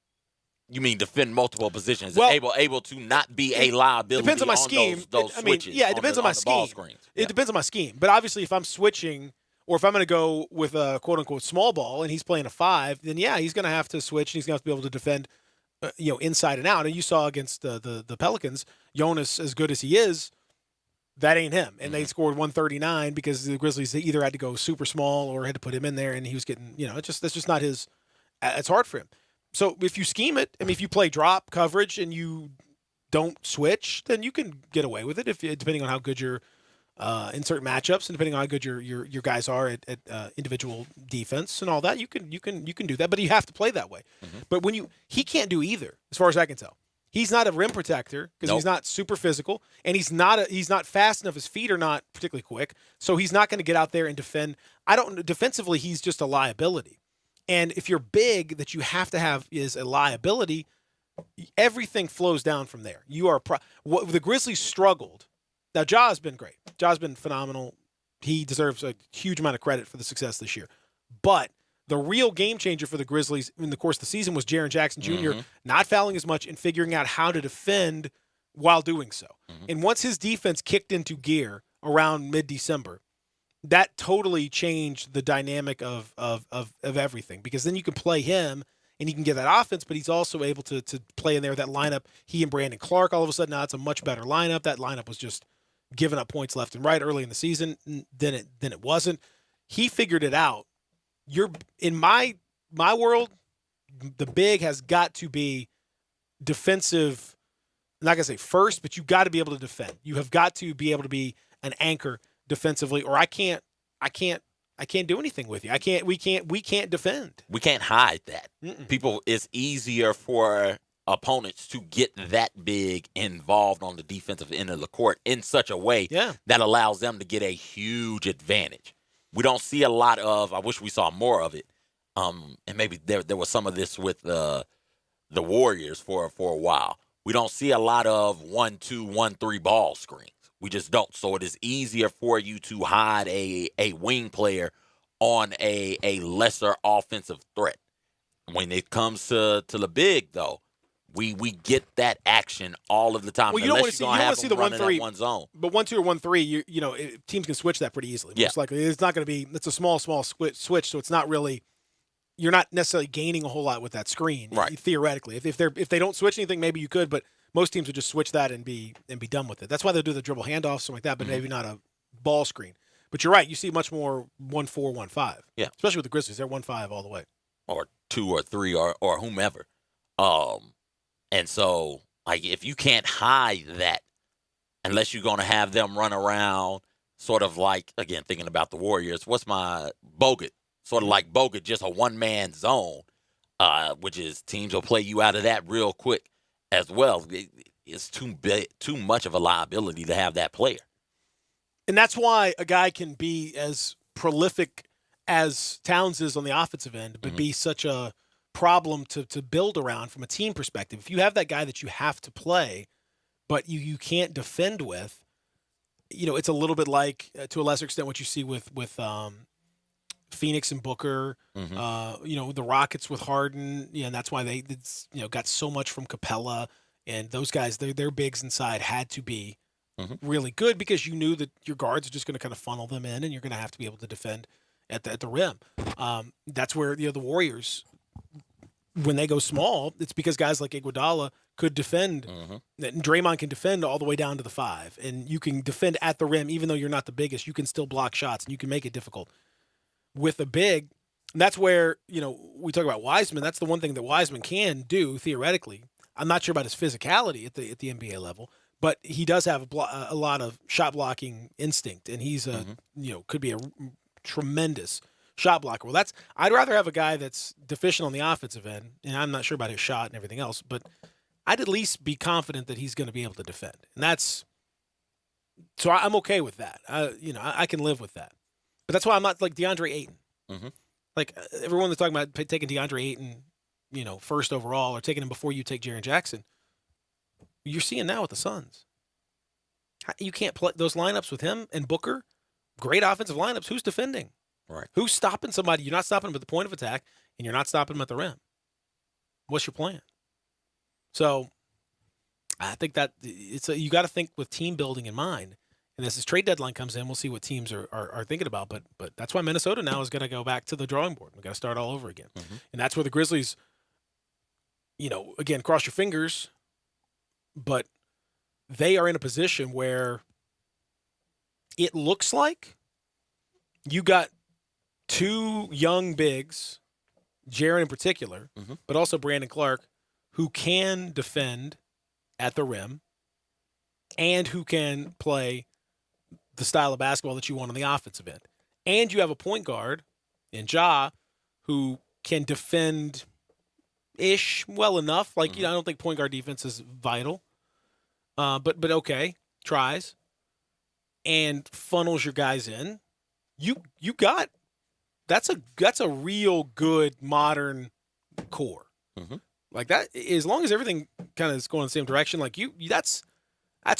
you mean defend multiple positions, able to not be a liability. Depends on my scheme. Those switches. It depends on my scheme. It depends on my scheme. But obviously, if I'm switching, or if I'm going to go with a quote unquote small ball, and he's playing a 5, then he's going to have to switch, and he's going to have to be able to defend, inside and out. And you saw against the Pelicans, Jonas, as good as he is, that ain't him. And they scored 139 because the Grizzlies either had to go super small or had to put him in there, and he was getting, that's just not his. It's hard for him. So if you scheme it, I mean, if you play drop coverage and you don't switch, then you can get away with it depending on how good your in certain matchups and depending on how good your guys are at individual defense and all that, you can do that. But you have to play that way. But he can't do either, as far as I can tell. He's not a rim protector because he's not super physical, and he's not fast enough. His feet are not particularly quick, so he's not going to get out there and defend. Defensively, he's just a liability. And if you're big, that you have to have is a liability, everything flows down from there. You are the Grizzlies struggled. Now, Ja's been great. Ja's been phenomenal. He deserves a huge amount of credit for the success this year. But the real game changer for the Grizzlies in the course of the season was Jaren Jackson Jr. Not fouling as much and figuring out how to defend while doing so. And once his defense kicked into gear around mid-December, that totally changed the dynamic of everything, because then you can play him and he can get that offense, but he's also able to play in there that lineup. He and Brandon Clark, all of a sudden now it's a much better lineup. That lineup was just giving up points left and right early in the season. Then it wasn't. He figured it out. In my world, the big has got to be defensive. I'm not gonna say first, but you got to be able to defend. You have got to be able to be an anchor defensively, or I can't do anything with you. We can't defend. We can't hide that. It's easier for opponents to get that big involved on the defensive end of the court in such a way that allows them to get a huge advantage. We don't see a lot of, I wish we saw more of it. And maybe there was some of this with the Warriors for a while. We don't see a lot of 1-2, 1-3 ball screens. We just don't. So it is easier for you to hide a wing player on a lesser offensive threat. When it comes to the big, though, we get that action all of the time. Well, you don't want to see the 1-3 one zone. But 1-2 or 1-3, teams can switch that pretty easily. Yeah. Most likely, it's not going to be. It's a small switch, so it's not really. You're not necessarily gaining a whole lot with that screen, right? Theoretically, if they don't switch anything, maybe you could, but most teams would just switch that and be done with it. That's why they'll do the dribble handoff, something like that, but maybe not a ball screen. But you're right. You see much more 1-4, 1-5. Yeah. Especially with the Grizzlies. They're 1-5 all the way. Or 2 or 3 or whomever. And so, like, if you can't hide that, unless you're going to have them run around sort of like, again, thinking about the Warriors, what's my Bogut? Sort of like Bogut, just a one-man zone, which is teams will play you out of that real quick as well. It's too much of a liability to have that player. And that's why a guy can be as prolific as Towns is on the offensive end, but be such a problem to build around from a team perspective. If you have that guy that you have to play, but you can't defend with, it's a little bit like, to a lesser extent, what you see with Phoenix and Booker, the Rockets with Harden, and that's why they got so much from Capella, and those guys, their bigs inside had to be really good because you knew that your guards are just going to kind of funnel them in, and you're going to have to be able to defend at the rim. That's where the Warriors, when they go small, it's because guys like Iguodala could defend, and Draymond can defend all the way down to the 5, and you can defend at the rim even though you're not the biggest. You can still block shots, and you can make it difficult with a big. And that's where we talk about Wiseman. That's the one thing that Wiseman can do theoretically. I'm not sure about his physicality at the NBA level, but he does have a lot of shot blocking instinct, and he's could be a tremendous shot blocker. Well, I'd rather have a guy that's deficient on the offensive end, and I'm not sure about his shot and everything else, but I'd at least be confident that he's going to be able to defend, and I'm okay with that. I can live with that, but that's why I'm not like DeAndre Ayton. Like everyone that's talking about taking DeAndre Ayton, first overall, or taking him before you take Jaren Jackson. You're seeing now with the Suns. You can't play those lineups with him and Booker. Great offensive lineups. Who's defending? Right. Who's stopping somebody? You're not stopping them at the point of attack, and you're not stopping them at the rim. What's your plan? So I think that you got to think with team building in mind. And as this trade deadline comes in, we'll see what teams are thinking about. But that's why Minnesota now is going to go back to the drawing board. We've got to start all over again. And that's where the Grizzlies, again, cross your fingers, but they are in a position where it looks like you got two young bigs, Jaren in particular, but also Brandon Clark, who can defend at the rim and who can play the style of basketball that you want on the offensive end. And you have a point guard in Ja who can defend-ish well enough. Like, I don't think point guard defense is vital. But okay, tries. And funnels your guys in. You got that's a real good modern core. Like that, as long as everything kind of is going in the same direction, like that's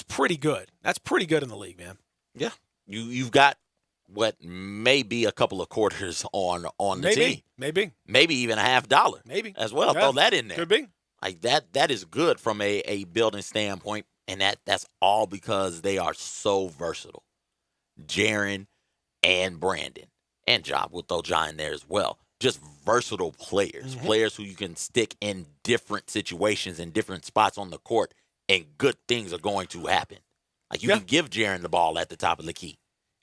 pretty good. That's pretty good in the league, man. Yeah. You've got what may be a couple of quarters on the team. Maybe even $50. Maybe. As well. Yeah. Throw that in there. Could be. Like that is good from a building standpoint, and that's all because they are so versatile. Jaren and Brandon and Ja, we'll throw Ja in there as well. Just versatile players, players who you can stick in different situations in different spots on the court, and good things are going to happen. Like you can give Jaren the ball at the top of the key,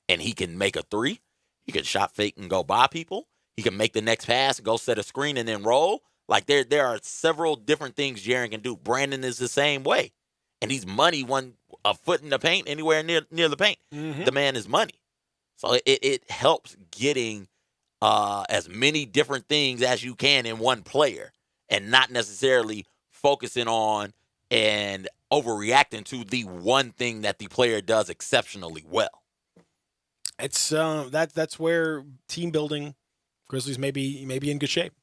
and he can make a three. He can shot fake and go by people. He can make the next pass, go set a screen, and then roll. Like there are several different things Jaren can do. Brandon is the same way, and he's money a foot in the paint, anywhere near the paint. The man is money. So it helps getting as many different things as you can in one player, and not necessarily focusing on and overreacting to the one thing that the player does exceptionally well. It's that's where team building, Grizzlies may be in good shape.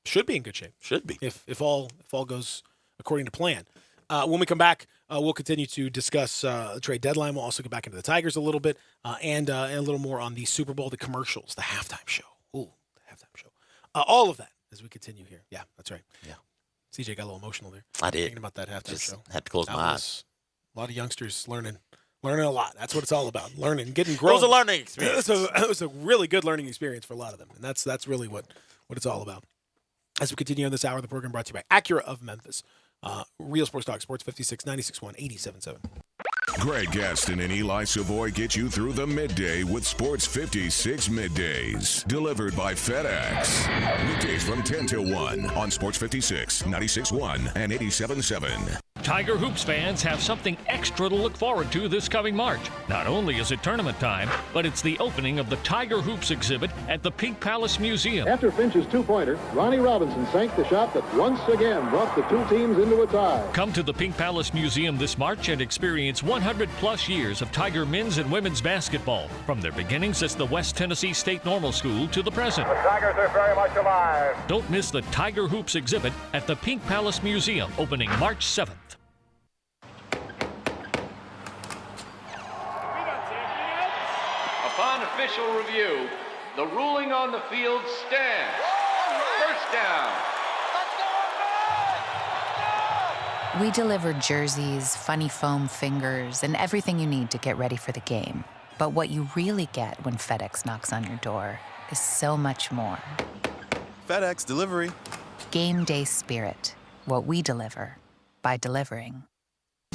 Should be in good shape. Should be. If all goes according to plan. When we come back, we'll continue to discuss the trade deadline. We'll also get back into the Tigers a little bit, and a little more on the Super Bowl, the commercials, the halftime show. Ooh, the halftime show. All of that as we continue here. Yeah, that's right. Yeah. CJ got a little emotional there. I did. Thinking about that halftime show. Had to close my eyes. A lot of youngsters learning a lot. That's what it's all about. Learning, getting grown. It was a learning experience. It was a really good learning experience for a lot of them, and that's really what it's all about. As we continue on this hour of the program, brought to you by Acura of Memphis. Real Sports Talk, Sports 56, 96.1, 87.7. Greg Gaston and Eli Savoy get you through the midday with Sports 56 Middays. Delivered by FedEx. Weekdays from 10 till 1 on Sports 56, 96.1 and 87.7. Tiger Hoops fans have something extra to look forward to this coming March. Not only is it tournament time, but it's the opening of the Tiger Hoops exhibit at the Pink Palace Museum. After Finch's two-pointer, Ronnie Robinson sank the shot that once again brought the two teams into a tie. Come to the Pink Palace Museum this March and experience 100-plus years of Tiger men's and women's basketball, from their beginnings as the West Tennessee State Normal School to the present. The Tigers are very much alive. Don't miss the Tiger Hoops exhibit at the Pink Palace Museum, opening March 7th. Upon official review, the ruling on the field stands. First down. We deliver jerseys, funny foam fingers, and everything you need to get ready for the game. But what you really get when FedEx knocks on your door is so much more. FedEx Delivery. Game day spirit. What we deliver by delivering.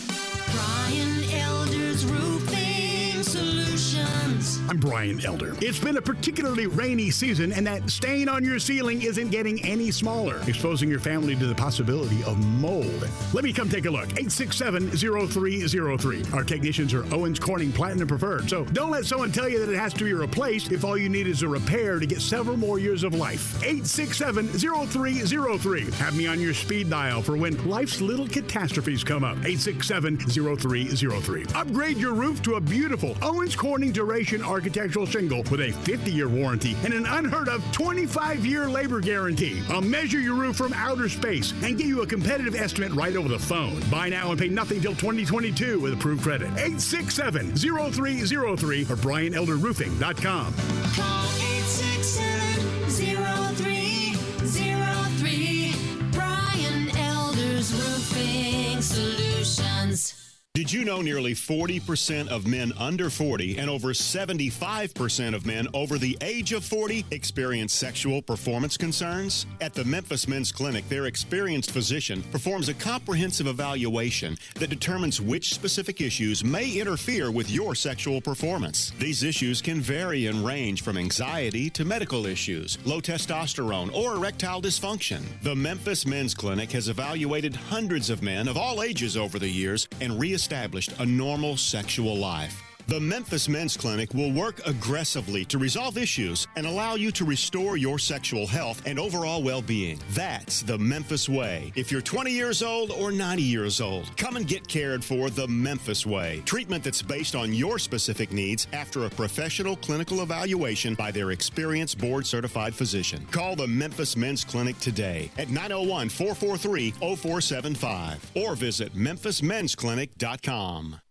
Brian Elder's Roofing Solutions. I'm Brian Elder. It's been a particularly rainy season, and that stain on your ceiling isn't getting any smaller, exposing your family to the possibility of mold. Let me come take a look. 867-0303. Our technicians are Owens Corning Platinum Preferred, so don't let someone tell you that it has to be replaced if all you need is a repair to get several more years of life. 867-0303. Have me on your speed dial for when life's little catastrophes come up. 867-0303. Upgrade your roof to a beautiful Owens Corning Duration Architectural Shingle with a 50-year warranty and an unheard of 25-year labor guarantee. I'll measure your roof from outer space and give you a competitive estimate right over the phone. Buy now and pay nothing till 2022 with approved credit. 867-0303 or BrianElderRoofing.com. Call 867-0303. Brian Elder's Roofing Solutions. Did you know nearly 40% of men under 40 and over 75% of men over the age of 40 experience sexual performance concerns? At the Memphis Men's Clinic, their experienced physician performs a comprehensive evaluation that determines which specific issues may interfere with your sexual performance. These issues can vary and range from anxiety to medical issues, low testosterone, or erectile dysfunction. The Memphis Men's Clinic has evaluated hundreds of men of all ages over the years and reestablished a normal sexual life. The Memphis Men's Clinic will work aggressively to resolve issues and allow you to restore your sexual health and overall well-being. That's the Memphis way. If you're 20 years old or 90 years old, come and get cared for the Memphis way. Treatment that's based on your specific needs after a professional clinical evaluation by their experienced board-certified physician. Call the Memphis Men's Clinic today at 901-443-0475 or visit memphismensclinic.com.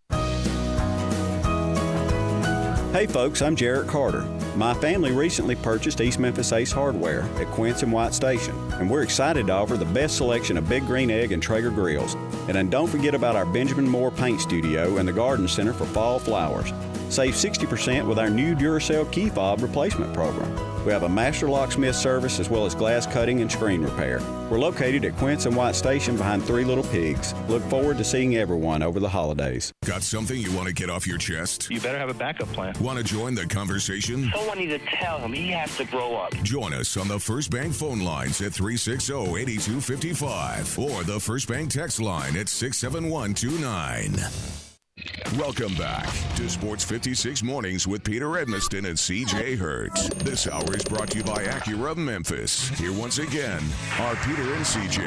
Hey folks, I'm Jarrett Carter. My family recently purchased East Memphis Ace Hardware at Quince and White Station, and we're excited to offer the best selection of Big Green Egg and Traeger grills. And then don't forget about our Benjamin Moore Paint Studio and the Garden Center for fall flowers. Save 60% with our new Duracell key fob replacement program. We have a master locksmith service as well as glass cutting and screen repair. We're located at Quince and White Station behind Three Little Pigs. Look forward to seeing everyone over the holidays. Got something you want to get off your chest? You better have a backup plan. Want to join the conversation? Someone needs to tell him he has to grow up. Join us on the First Bank phone lines at 360-8255 or the First Bank text line at 67129. Welcome back to Sports 56 Mornings with Peter Edmiston and CJ Hertz. This hour is brought to you by Acura of Memphis. Here once again are Peter and CJ.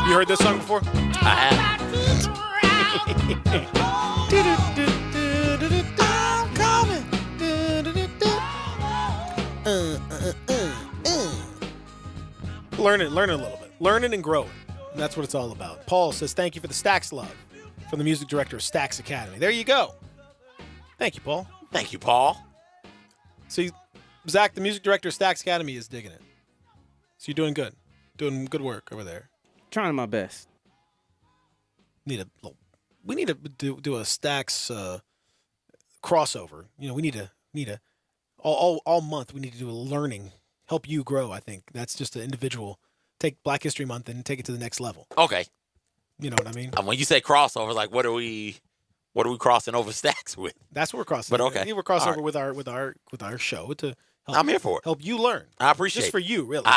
You heard this song before? I have. Learn it a little bit. Learning and growing. And that's what it's all about. Paul says, thank you for the Stax love from the music director of Stax Academy. There you go. Thank you, Paul. Thank you, Paul. See, Zach, the music director of Stax Academy, is digging it. So you're doing good. Doing good work over there. Trying my best. We need to do a Stax crossover. We need to all month we need to do a learning, help you grow. I think that's just an individual. Take Black History Month and take it to the next level. Okay. You know what I mean? When you say crossover, like what are we crossing over stacks with? That's what we're crossing. But okay, we're crossover with our show to. I'm here for it. Help you learn. I appreciate just for you, really.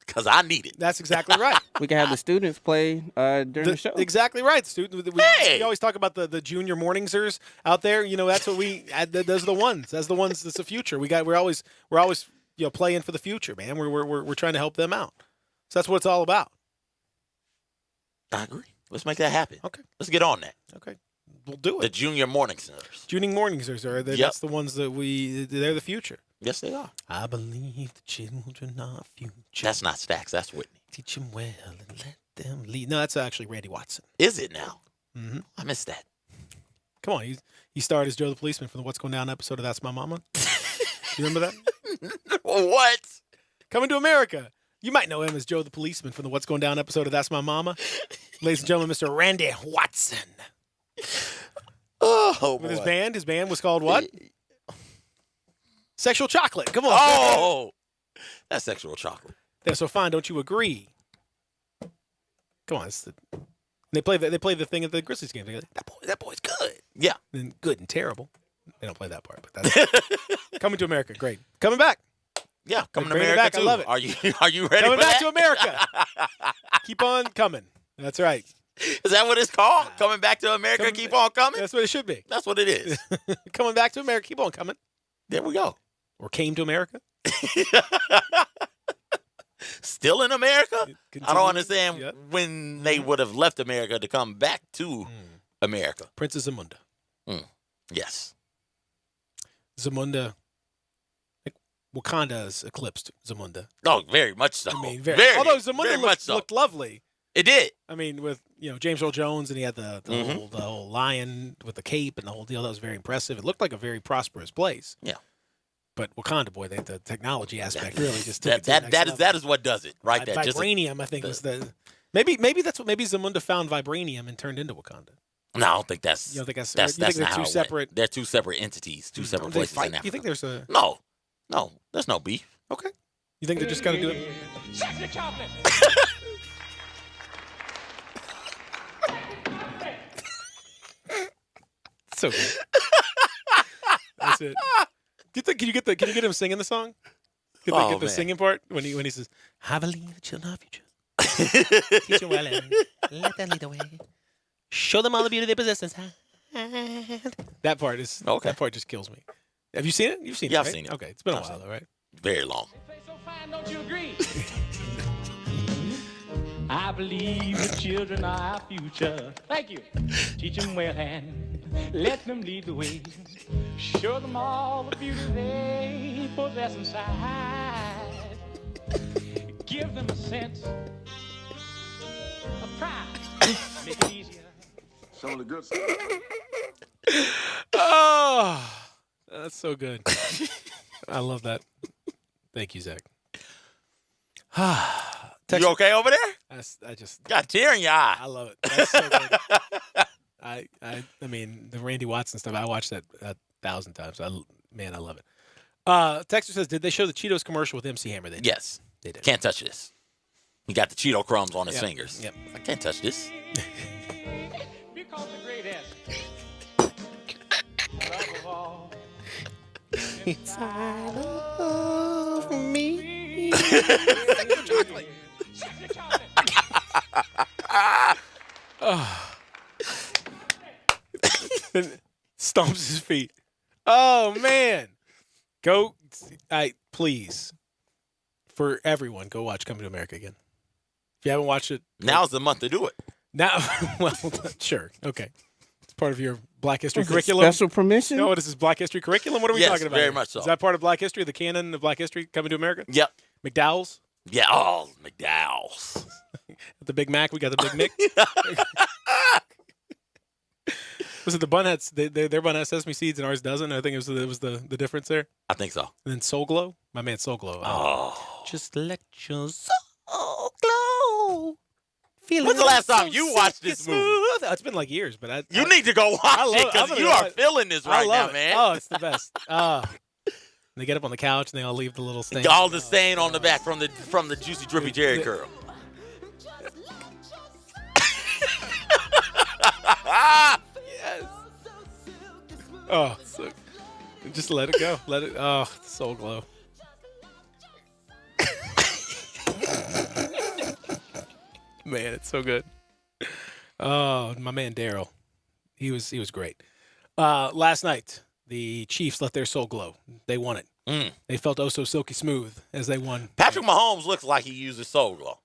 Because I need it. That's exactly right. We can have the students play during the show. Exactly right. We always talk about the junior morningsers out there. That's what those are the ones. That's the ones. That's the future. We're always playing for the future, man. We're trying to help them out. So that's what it's all about. I agree. Let's make that happen. Okay. Let's get on that. Okay. We'll do it. The junior morningsers. Junior morningsers that's the ones that they're the future. Yes, they are. I believe the children are future. That's not Stax. That's Whitney. Teach them well and let them lead. No, that's actually Randy Watson. Is it now? Mm-hmm. I missed that. Come on. He starred as Joe the Policeman from the What's Going Down episode of That's My Mama. You remember that? What? Coming to America. You might know him as Joe the Policeman from the What's Going Down episode of That's My Mama. Ladies and gentlemen, Mr. Randy Watson. Oh, with his band. His band was called what? Sexual Chocolate. Come on. Oh, that's Sexual Chocolate. That's so fine. Don't you agree? Come on. They play the thing at the Grizzlies game. That boy's good. Yeah. And good and terrible. They don't play that part, but that's Coming to America. Great. Coming back. Yeah, coming to Bring it America back. too. I love it. Are you ready? Coming for back that? to America. Keep on coming. That's right. Is that what it's called? Coming back to America, keep on coming? That's what it should be. That's what it is. Coming back to America, keep on coming. There we go. Or came to America. Still in America? Continue. I don't understand when they would have left America to come back to America. Princess Zamunda. Yes. Zamunda. Wakanda's eclipsed Zamunda. Oh, very much so. I mean, although Zamunda looked lovely. It did. I mean, with James Earl Jones, and he had the whole lion with the cape and the whole deal. That was very impressive. It looked like a very prosperous place. Yeah. But Wakanda, boy, the technology aspect really just took it to the next level. That is what does it, right? There. Vibranium, I think, was the maybe that's what Zamunda found vibranium and turned into Wakanda. No, I don't think that's. You don't think that's not they're how two it separate? Went. They're two separate entities, two separate places in Africa. You think there's a no? There's no beef. Okay. You think they're just gonna do it? Sexy chocolate. So good. That's it. Can you get him singing the song? Get the singing part when he says, "I believe the children are future. Teach them well and let them lead the way. Show them all the beauty they possess inside." That part is okay. That part just kills me. Have you seen it? You've seen it. Yeah, right? I've seen it. Okay, it's been a while though, right? Very long. So fine, don't you agree? I believe the children are our future. Thank you. Teach them well and let them lead the way. Show them all the beauty they possess inside. Give them a sense of pride. Make it easier. Some of the good stuff. Oh, that's so good. I love that. Thank you, Zach. You okay over there? I just got a tear in your eye. I love it. That's so good. I mean, the Randy Watson stuff. I watched that 1,000 times. I love it. Texter says, did they show the Cheetos commercial with MC Hammer? They did. Yes. They did. Can't touch this. He got the Cheeto crumbs on his fingers. Yep. I can't touch this. Because the greatest love of all inside of me. Chocolate. Stomps his feet. Oh man. Please. For everyone, go watch Coming to America again. If you haven't watched it, now's the month to do it. Now, well, sure. Okay. It's part of your Black History curriculum. Special permission? No, what is this, Black History curriculum? What are we talking about? Very here? much so. Is that part of Black History, the canon of Black History Coming to America? Yep. McDowell's? Yeah. Oh, McDowell's. The Big Mac, we got the Big Nick. Was it the bun had their bun has sesame seeds and ours doesn't? I think it was the difference there. I think so. And then Soul Glow, my man Soul Glow. Oh. Just let your soul glow When's the last time you watched this movie? Oh, it's been like years, but You need to go watch it because you are feeling this right now, it. man. Oh, it's the best. They get up on the couch and they all leave the little stain. All the stain on the back from the juicy drippy Jerry curl. Yes. Oh, so just let it go. Let it. Oh, soul glow. Man, it's so good. Oh, my man Daryl, he was great. Last night, the Chiefs let their soul glow. They won it. They felt oh so silky smooth as they won. Patrick Mahomes looks like he uses soul glow.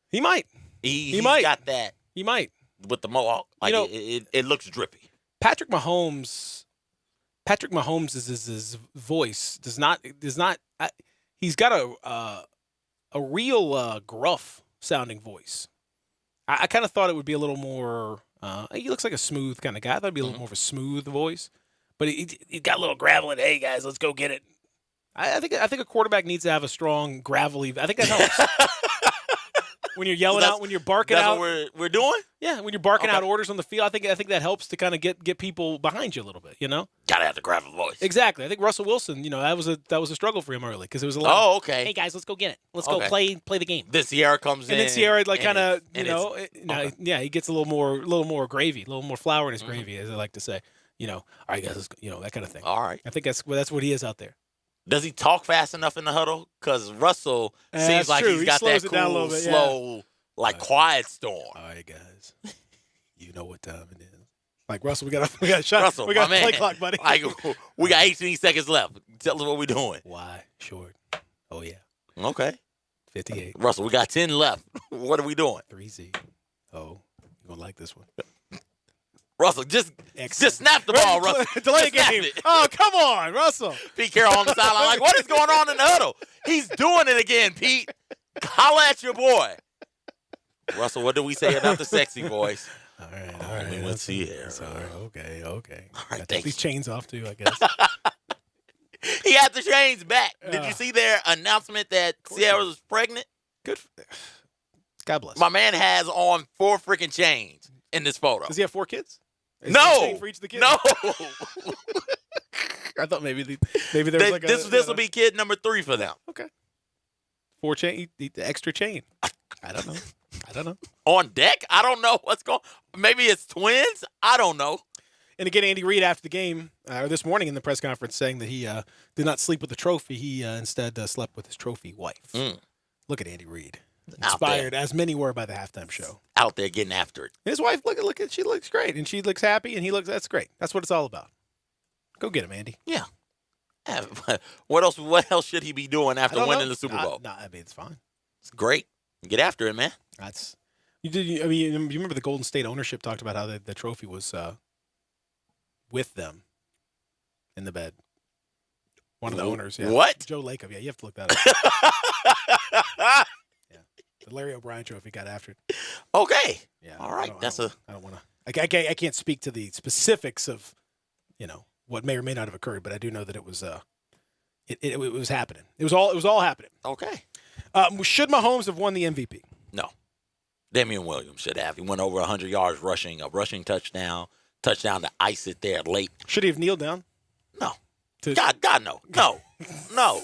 He might. He might. Got that. He might. With the mohawk, like it looks drippy. Patrick Mahomes' his voice does not. He's got a real gruff sounding voice. I kind of thought it would be a little more. He looks like a smooth kind of guy. I thought it'd be a little more of a smooth voice, but he got a little gravelly. Hey guys, let's go get it. I think a quarterback needs to have a strong gravelly. I think that helps. When you're yelling out, when you're barking out. That's what we're doing? Yeah, when you're barking out orders on the field, I think that helps to kind of get people behind you a little bit, you know? Gotta have the gravel voice. Exactly. I think Russell Wilson, that was a struggle for him early because it was a lot. Oh, okay. Hey guys, let's go get it. Let's go play the game. Then Sierra comes in. And then Sierra kind of, he gets a little more gravy, a little more flour in his gravy, as I like to say. All right, guys, let's go, that kind of thing. All right. I think that's what he is out there. Does he talk fast enough in the huddle? Because Russell seems like he's got that cool, slow. Like Quiet Storm. All right, guys. You know what time it is. Like, Russell, we got a shot. Russell, we got a play man. clock, buddy. Like, we got 18 seconds left. Tell us what we're doing. Why? Short. Oh, yeah. Okay. 58. Russell, we got 10 left. What are we doing? 3Z. Oh, you're going to like this one. Russell, just snap the ball, Russell. Delay game. Oh, come on, Russell. Pete Carroll on the sideline like, what is going on in the huddle? He's doing it again, Pete. Holla at your boy. Russell, what do we say about the sexy voice? All right. Let's see here. Okay. All right, take these chains off, too, I guess. He had the chains back. Did you see their announcement that Sierra was pregnant? Good. God bless. My man has on 4 freaking chains in this photo. Does he have 4 kids? No. For each of the kids? No. I thought maybe there's like this will be kid number 3 for them. Okay. 4 chain, the extra chain. I don't know. On deck? I don't know what's going on. Maybe it's twins? I don't know. And again, Andy Reid after the game, or this morning in the press conference, saying that he did not sleep with the trophy. He instead slept with his trophy wife. Look at Andy Reid. Inspired, as many were by the halftime show. Out there getting after it. His wife, look at she looks great. And she looks happy, and that's great. That's what it's all about. Go get him, Andy. Yeah. What else should he be doing after winning the Super Bowl? No, I mean, it's fine. It's great. Get after it, man. You remember the Golden State ownership talked about how the trophy was with them in the bed. One of the owners. Yeah. What? Joe Lacob. Yeah, you have to look that up. Yeah. The Larry O'Brien trophy got after it. Okay. Yeah. All right. I don't want to. I can't speak to the specifics of, what may or may not have occurred, but I do know that it was it was happening. It was all happening. Okay. Should Mahomes have won the MVP? No. Damian Williams should have. He went over 100 yards rushing, a rushing touchdown to ice it there late. Should he have kneeled down? No. God, no. No.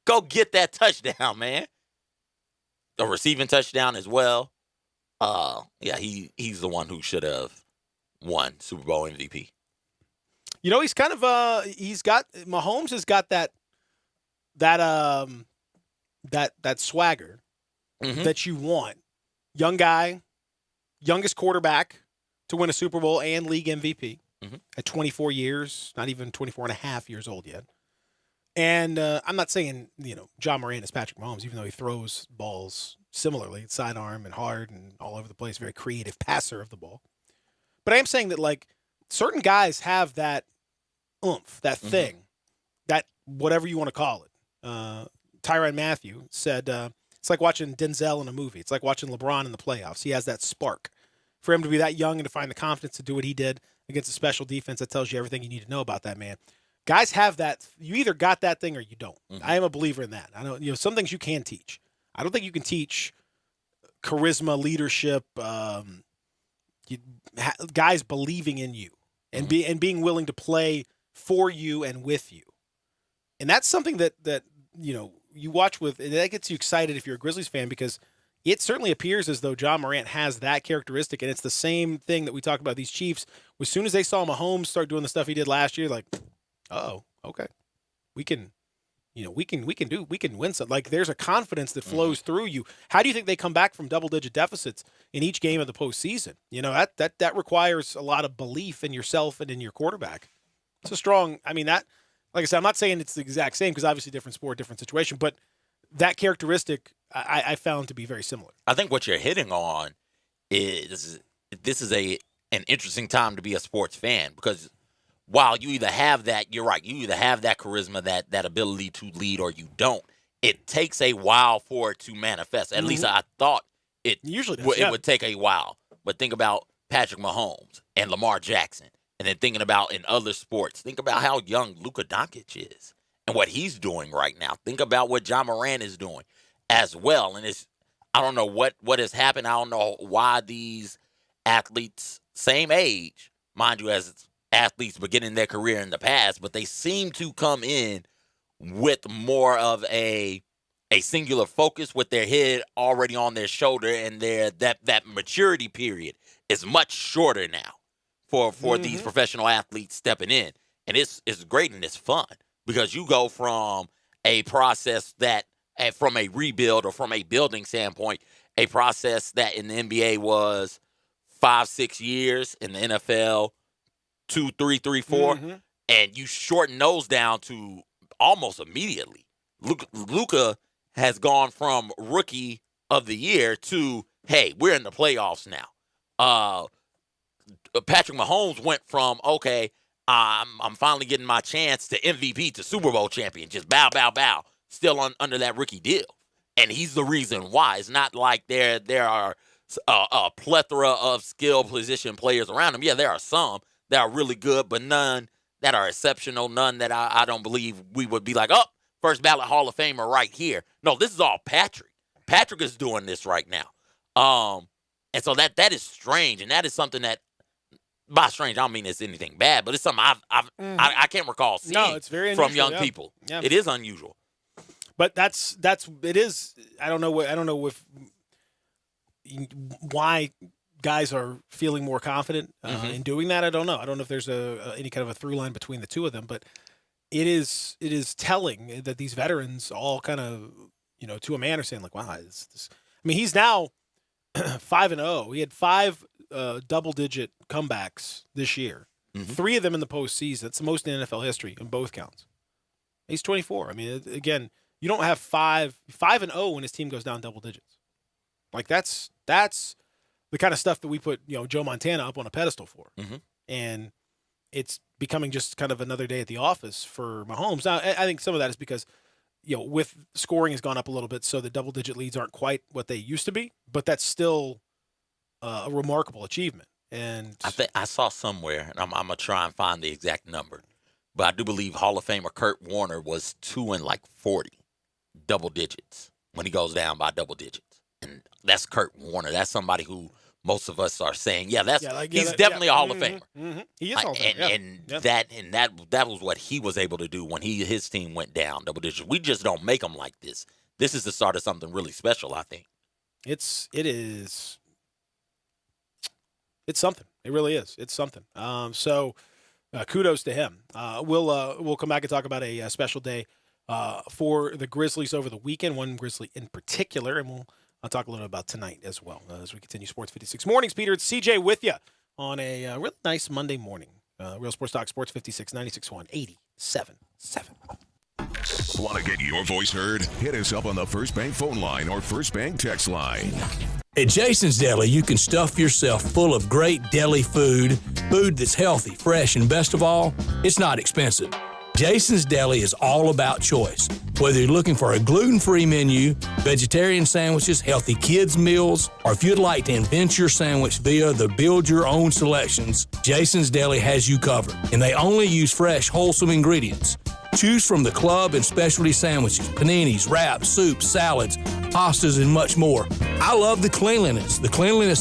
Go get that touchdown, man. A receiving touchdown as well. Yeah, he's the one who should have won Super Bowl MVP. He's kind of Mahomes has got that swagger that you want. Young guy, youngest quarterback to win a Super Bowl and league MVP at 24 years, not even 24 and a half years old yet. And I'm not saying, John Moran is Patrick Mahomes, even though he throws balls similarly, sidearm and hard and all over the place, very creative passer of the ball. But I am saying that, certain guys have that oomph, that thing, that whatever you want to call it. Tyrann Mathieu said, it's like watching Denzel in a movie. It's like watching LeBron in the playoffs. He has that spark. For him to be that young and to find the confidence to do what he did against a special defense, that tells you everything you need to know about that man. Guys have that. You either got that thing or you don't. I am a believer in that. I know, some things you can teach. I don't think you can teach charisma, leadership, guys believing in you and being willing to play for you and with you. And that's something that you watch with, and that gets you excited if you're a Grizzlies fan, because it certainly appears as though John Morant has that characteristic, and it's the same thing that we talk about these Chiefs. As soon as they saw Mahomes start doing the stuff he did last year, like, oh, okay, we can win something. Like, there's a confidence that flows through you. How do you think they come back from double-digit deficits in each game of the postseason? That requires a lot of belief in yourself and in your quarterback. It's a strong. I mean, that. Like I said, I'm not saying it's the exact same because obviously different sport, different situation, but that characteristic I found to be very similar. I think what you're hitting on is this is an interesting time to be a sports fan, because while you either have that, you're right, you either have that charisma, that ability to lead, or you don't. It takes a while for it to manifest. At least I thought it usually does, it would take a while. But think about Patrick Mahomes and Lamar Jackson. And then thinking about in other sports, think about how young Luka Doncic is and what he's doing right now. Think about what John Morant is doing as well. And I don't know what has happened. I don't know why these athletes, same age, mind you, as athletes beginning their career in the past, but they seem to come in with more of a singular focus, with their head already on their shoulder, and that maturity period is much shorter now for these professional athletes stepping in. And it's great and it's fun, because you go from a process that, from a rebuild or from a building standpoint, a process that in the NBA was 5-6 years, in the NFL 2, 3, 3, 4, and you shorten those down to almost immediately. Luka has gone from rookie of the year to, hey, we're in the playoffs now. Patrick Mahomes went from, okay, I'm finally getting my chance, to MVP, to Super Bowl champion. Just bow, bow, bow. Still under that rookie deal. And he's the reason why. It's not like there are a plethora of skill position players around him. Yeah, there are some that are really good, but none that are exceptional, none that I don't believe we would be like, oh, first ballot Hall of Famer right here. No, this is all Patrick. Patrick is doing this right now. And so that is strange, and that is something that, by strange, I don't mean it's anything bad, but it's something I can't recall seeing it's very from young people. Yeah. It is unusual. But it is. I don't know if why guys are feeling more confident in doing that. I don't know. I don't know if there's any kind of a through line between the two of them, but it is telling that these veterans all kind of, to a man, are saying like, wow, this. I mean, he's now 5-0. He had 5 double-digit comebacks this year. 3 of them in the postseason. That's the most in NFL history in both counts. He's 24. I mean, again, you don't have 5-0 when his team goes down double digits. Like, that's the kind of stuff that we put, Joe Montana up on a pedestal for. And it's becoming just kind of another day at the office for Mahomes. Now, I think some of that is because, with scoring has gone up a little bit, so the double-digit leads aren't quite what they used to be, but that's still a remarkable achievement. And I saw somewhere, and I'm going to try and find the exact number, but I do believe Hall of Famer Kurt Warner was 2 in 40 double digits when he goes down by double digits. And that's Kurt Warner. That's somebody who most of us are saying, he's definitely a Hall of Famer. He is Hall of Famer. That was what he was able to do when his team went down double digits. We just don't make them like this. This is the start of something really special, I think. It is. It's something. It really is. It's something. So kudos to him. We'll come back and talk about a special day for the Grizzlies over the weekend, one Grizzly in particular, and I'll talk a little bit about tonight as well as we continue Sports 56 Mornings. Peter, it's CJ with you on a really nice Monday morning. Real Sports Talk, Sports 56, 96.1, 87.7. Want to get your voice heard? Hit us up on the First Bank phone line or First Bank text line. At Jason's Deli, you can stuff yourself full of great deli food that's healthy, fresh, and best of all, it's not expensive. Jason's Deli is all about choice. Whether you're looking for a gluten-free menu, vegetarian sandwiches, healthy kids' meals, or if you'd like to invent your sandwich via the build-your-own selections, Jason's Deli has you covered. And they only use fresh, wholesome ingredients. Choose from the club and specialty sandwiches, paninis, wraps, soups, salads, pastas, and much more. I love the cleanliness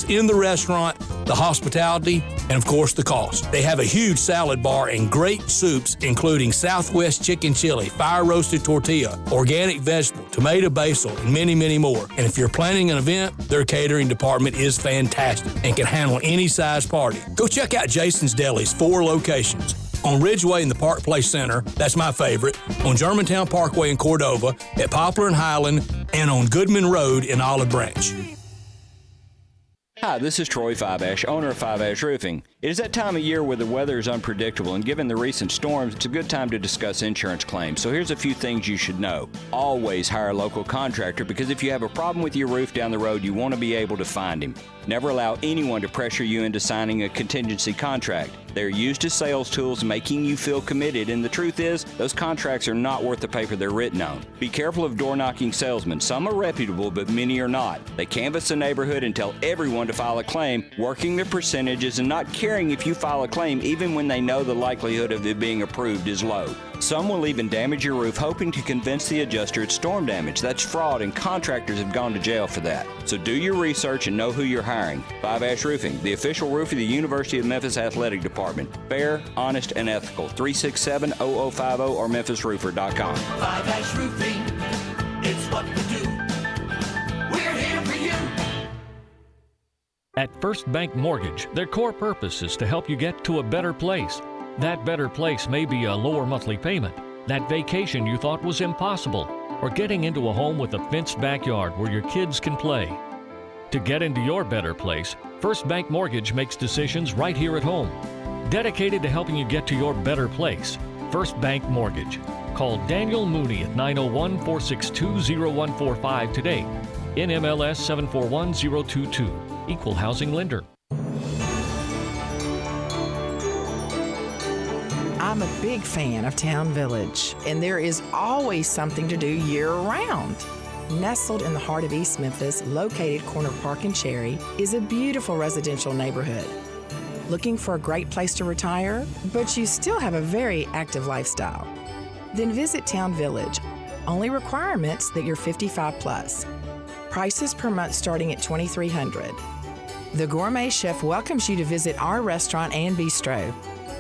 in the restaurant, the hospitality, and of course the cost. They have a huge salad bar and great soups, including Southwest chicken chili, fire roasted tortilla, organic vegetable, tomato basil, and many, many more. And if you're planning an event, their catering department is fantastic and can handle any size party. Go check out Jason's Deli's 4 locations. On Ridgeway in the Park Place Center, that's my favorite, on Germantown Parkway in Cordova, at Poplar and Highland, and on Goodman Road in Olive Branch. Hi, this is Troy Five-Ash, owner of Five-Ash Roofing. It is that time of year where the weather is unpredictable, and given the recent storms, it's a good time to discuss insurance claims. So here's a few things you should know. Always hire a local contractor, because if you have a problem with your roof down the road, you want to be able to find him. Never allow anyone to pressure you into signing a contingency contract. They're used as sales tools, making you feel committed, and the truth is, those contracts are not worth the paper they're written on. Be careful of door-knocking salesmen. Some are reputable, but many are not. They canvass the neighborhood and tell everyone to file a claim, working the percentages and not caring if you file a claim even when they know the likelihood of it being approved is low. Some will even damage your roof hoping to convince the adjuster it's storm damage. That's fraud, and contractors have gone to jail for that. So do your research and know who you're hiring. Five-Ash Roofing, the official roof of the University of Memphis Athletic Department. Fair, honest, and ethical. 367-0050 or memphisroofer.com. Five-Ash Roofing, it's what we do. We're here for you. At First Bank Mortgage, their core purpose is to help you get to a better place. That better place may be a lower monthly payment, that vacation you thought was impossible, or getting into a home with a fenced backyard where your kids can play. To get into your better place, First Bank Mortgage makes decisions right here at home. Dedicated to helping you get to your better place, First Bank Mortgage. Call Daniel Mooney at 901-462-0145 today. NMLS 741022. Equal Housing Lender. I'm a big fan of Town Village, and there is always something to do year-round. Nestled in the heart of East Memphis, located corner of Park and Cherry, is a beautiful residential neighborhood. Looking for a great place to retire, but you still have a very active lifestyle? Then visit Town Village. Only requirements that you're 55 plus. Prices per month starting at $2,300. The Gourmet Chef welcomes you to visit our restaurant and bistro.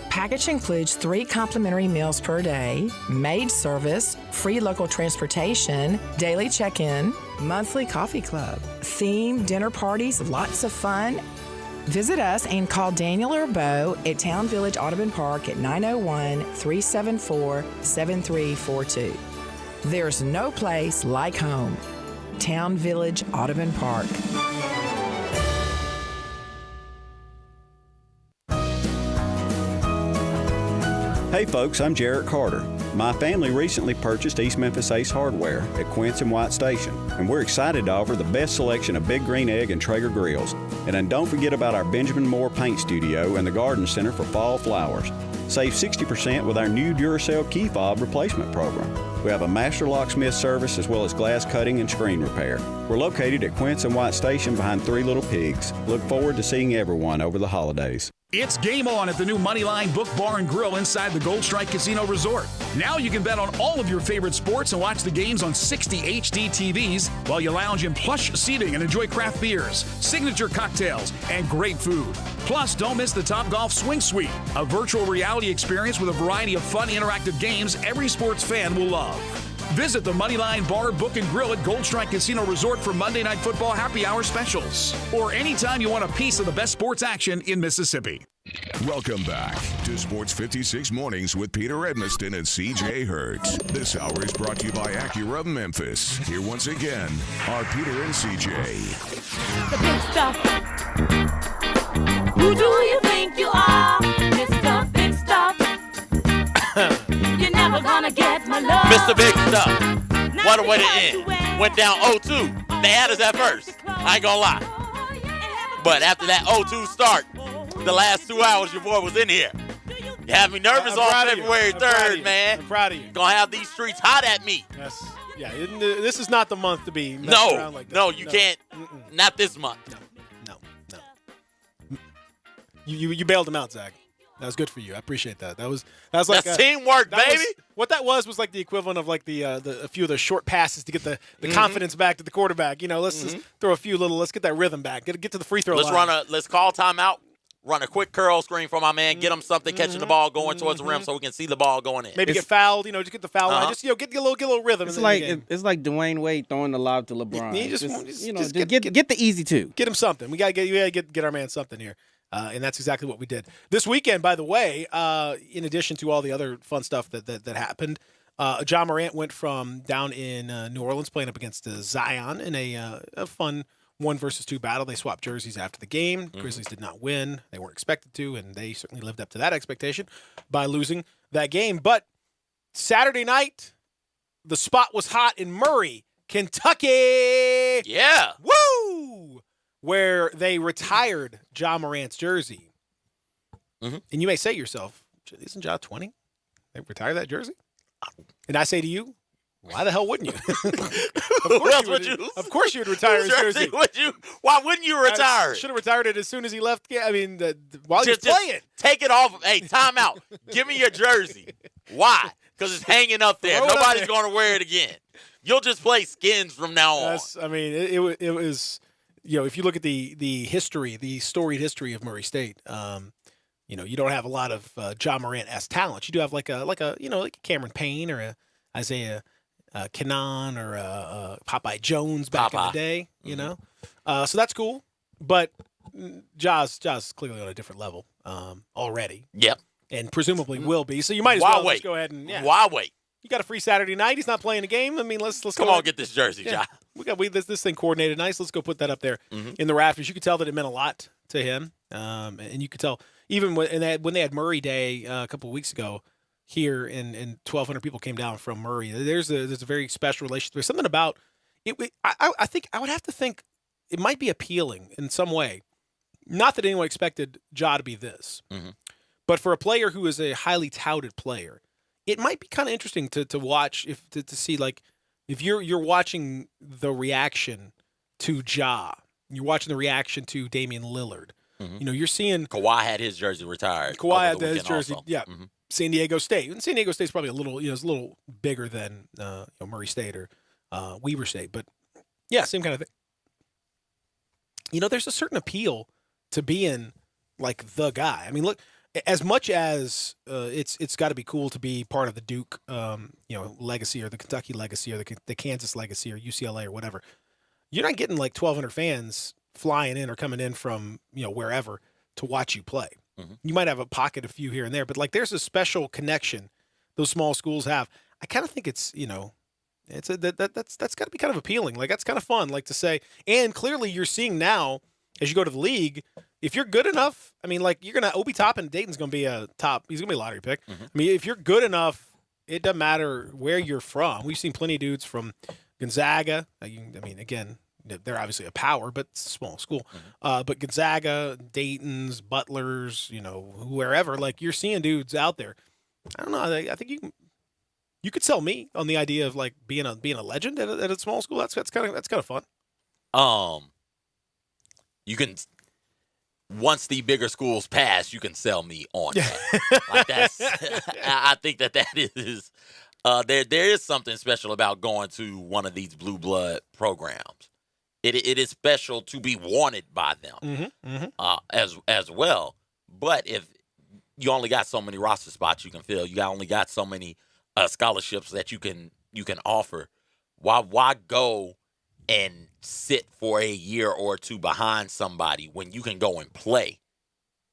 Package includes 3 complimentary meals per day, maid service, free local transportation, daily check-in, monthly coffee club, themed dinner parties, lots of fun. Visit us and call Daniel or Bo at Town Village Audubon Park at 901-374-7342. There's no place like home. Town Village Audubon Park. Hey folks, I'm Jarrett Carter. My family recently purchased East Memphis Ace Hardware at Quince and White Station, and we're excited to offer the best selection of Big Green Egg and Traeger grills. And then don't forget about our Benjamin Moore Paint Studio and the Garden Center for fall flowers. Save 60% with our new Duracell key fob replacement program. We have a master locksmith service as well as glass cutting and screen repair. We're located at Quince and White Station behind Three Little Pigs. Look forward to seeing everyone over the holidays. It's game on at the new Moneyline Book Bar and Grill inside the Gold Strike Casino Resort. Now you can bet on all of your favorite sports and watch the games on 60 HD TVs while you lounge in plush seating and enjoy craft beers, signature cocktails, and great food. Plus, don't miss the Topgolf Swing Suite, a virtual reality experience with a variety of fun interactive games every sports fan will love. Visit the Moneyline Bar, Book, and Grill at Gold Strike Casino Resort for Monday Night Football happy hour specials. Or anytime you want a piece of the best sports action in Mississippi. Welcome back to Sports 56 Mornings with Peter Edmiston and CJ Hurts. This hour is brought to you by Acura of Memphis. Here once again are Peter and CJ. The big stuff. Who do you think you are, Mr. Big Stuff? You're never gonna get my love. Mr. Big Stuff. What a way to end. Went down 0-2. They had us at first. I ain't gonna lie. But after that 0-2 start, the last 2 hours your boy was in here. You have me nervous on February 3rd, man. I'm proud of you. Gonna have these streets hot at me. Yes. Yeah, this is not the month to be messing around like that. No, you can't. Not this month. No. You bailed him out, Zach. That was good for you. I appreciate that. That was like That's teamwork, baby. What that was like the equivalent of like the a few of the short passes to get the confidence back to the quarterback. Let's just throw a few little. Let's get that rhythm back. Get to the free throw line. Let's call timeout. Run a quick curl screen for my man. Get him something, catching the ball going towards the rim, so we can see the ball going in. Maybe get fouled. Just get the foul line. Just get a little rhythm. It's like Dwayne Wade throwing the lob to LeBron. Just get the easy two. Get him something. We gotta get our man something here. And that's exactly what we did this weekend. By the way, in addition to all the other fun stuff that happened, Ja Morant went from down in New Orleans playing up against Zion in a fun 1-versus-2 battle. They swapped jerseys after the game. Grizzlies did not win. They weren't expected to, and they certainly lived up to that expectation by losing that game. But Saturday night, the spot was hot in Murray, Kentucky. Yeah. Woo! Where they retired Ja Morant's jersey. And you may say to yourself, isn't Ja 20? They retired that jersey? And I say to you, why the hell wouldn't you? Of course you would retire his jersey. Why wouldn't you retire it? Should have retired it as soon as he left. Yeah, I mean, while he was playing. Take it off. Hey, time out. Give me your jersey. Why? Because it's hanging up there. Nobody's going to wear it again. You'll just play skins from now on. I mean, it was, if you look at the history, the storied history of Murray State, you don't have a lot of Ja Morant-esque talent. You do have like a Cameron Payne or a Isaiah Kenan or Popeye Jones back in the day, so that's cool. But Ja's clearly on a different level already. Yep, and presumably will be. So you might as well just go ahead and Why wait? You got a free Saturday night. He's not playing a game. I mean, let's come on, get this jersey, Ja. We got this thing coordinated nice. Let's go put that up there in the rafters. You could tell that it meant a lot to him, and you could tell even when they had Murray Day a couple of weeks ago. Here and 1,200 people came down from Murray. There's a very special relationship. There's something about it. I think I would have to think it might be appealing in some way. Not that anyone expected Ja to be this, but for a player who is a highly touted player, it might be kind of interesting to watch to see like if you're watching the reaction to Ja, you're watching the reaction to Damian Lillard. You're seeing Kawhi had his jersey retired. Kawhi had his jersey, also. yeah. San Diego State. And San Diego State's probably a little, it's a little bigger than Murray State or Weber State, but yeah, same kind of thing. There's a certain appeal to being like the guy. I mean, look, as much as it's got to be cool to be part of the Duke, legacy or the Kentucky legacy or the Kansas legacy or UCLA or whatever, you're not getting like 1,200 fans flying in or coming in from wherever to watch you play. You might have a pocket, a few here and there, but like there's a special connection those small schools have. I kind of think it's that's got to be kind of appealing. Like that's kind of fun, like to say. And clearly, you're seeing now as you go to the league, if you're good enough. I mean, like you're gonna Obi Toppin, Dayton's gonna be a top. He's gonna be a lottery pick. I mean, if you're good enough, it doesn't matter where you're from. We've seen plenty of dudes from Gonzaga. I mean, again. They're obviously a power, but it's a small school. But Gonzaga, Dayton's, Butlers, wherever, like you're seeing dudes out there. I don't know. I think you could sell me on the idea of like being a legend at a small school. That's kind of fun. You can once the bigger schools pass, you can sell me on that. Like that's, I think that is there is something special about going to one of these blue blood programs. It is special to be wanted by them as well. But if you only got so many roster spots you can fill, you only got so many scholarships that you can offer. Why go and sit for a year or two behind somebody when you can go and play?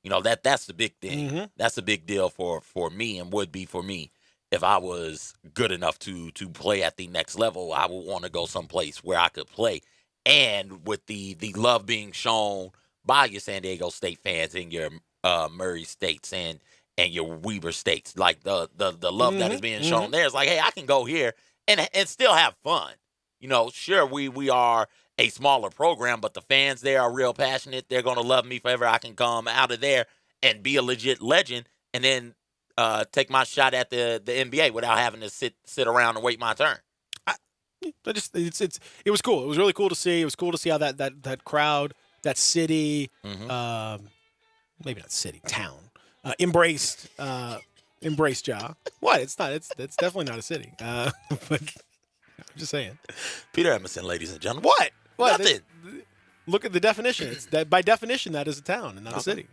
That's the big thing. That's a big deal for me and would be for me. If I was good enough to play at the next level, I would want to go someplace where I could play. And with the love being shown by your San Diego State fans and your Murray States and your Weber States, like the love that is being shown there, it's like, hey, I can go here and still have fun. Sure, we are a smaller program, but the fans there are real passionate. They're going to love me forever. I can come out of there and be a legit legend and then take my shot at the NBA without having to sit around and wait my turn. It was cool. It was really cool to see. It was cool to see how that crowd, that city, maybe not city, town, embraced Ja. What? It's not. It's definitely not a city. But I'm just saying. Peter Edmiston, ladies and gentlemen. What? Nothing. Look at the definition. It's that by definition that is a town and not a city.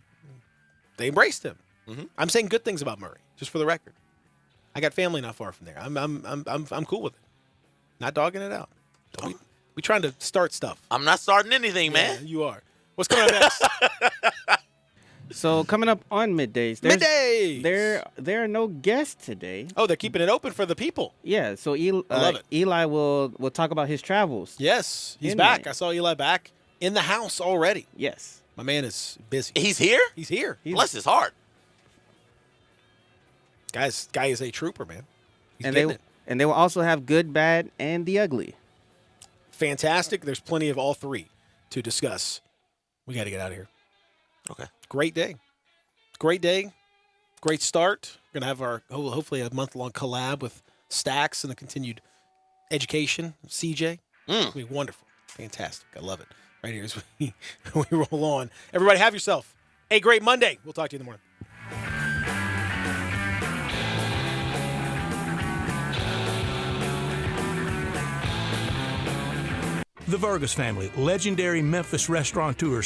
They embraced him. Mm-hmm. I'm saying good things about Murray, just for the record. I got family not far from there. I'm cool with it. Not dogging it out. We trying to start stuff. I'm not starting anything, man. Yeah, you are. What's coming up next? So coming up on Middays. There are no guests today. Oh, they're keeping it open for the people. Yeah, so I love it. Eli will talk about his travels. Yes, he's back. I saw Eli back in the house already. Yes. My man is busy. He's here? He's here. Bless his heart. Guy is a trooper, man. He's and they will also have good, bad, and the ugly. Fantastic. There's plenty of all three to discuss. We got to get out of here. Okay. Great day. Great day. Great start. We're going to have our hopefully a month-long collab with Stacks and the continued education of CJ. It'll be wonderful. Fantastic. I love it. Right here as we roll on. Everybody have yourself a great Monday. We'll talk to you in the morning. The Vargas family, legendary Memphis restaurateurs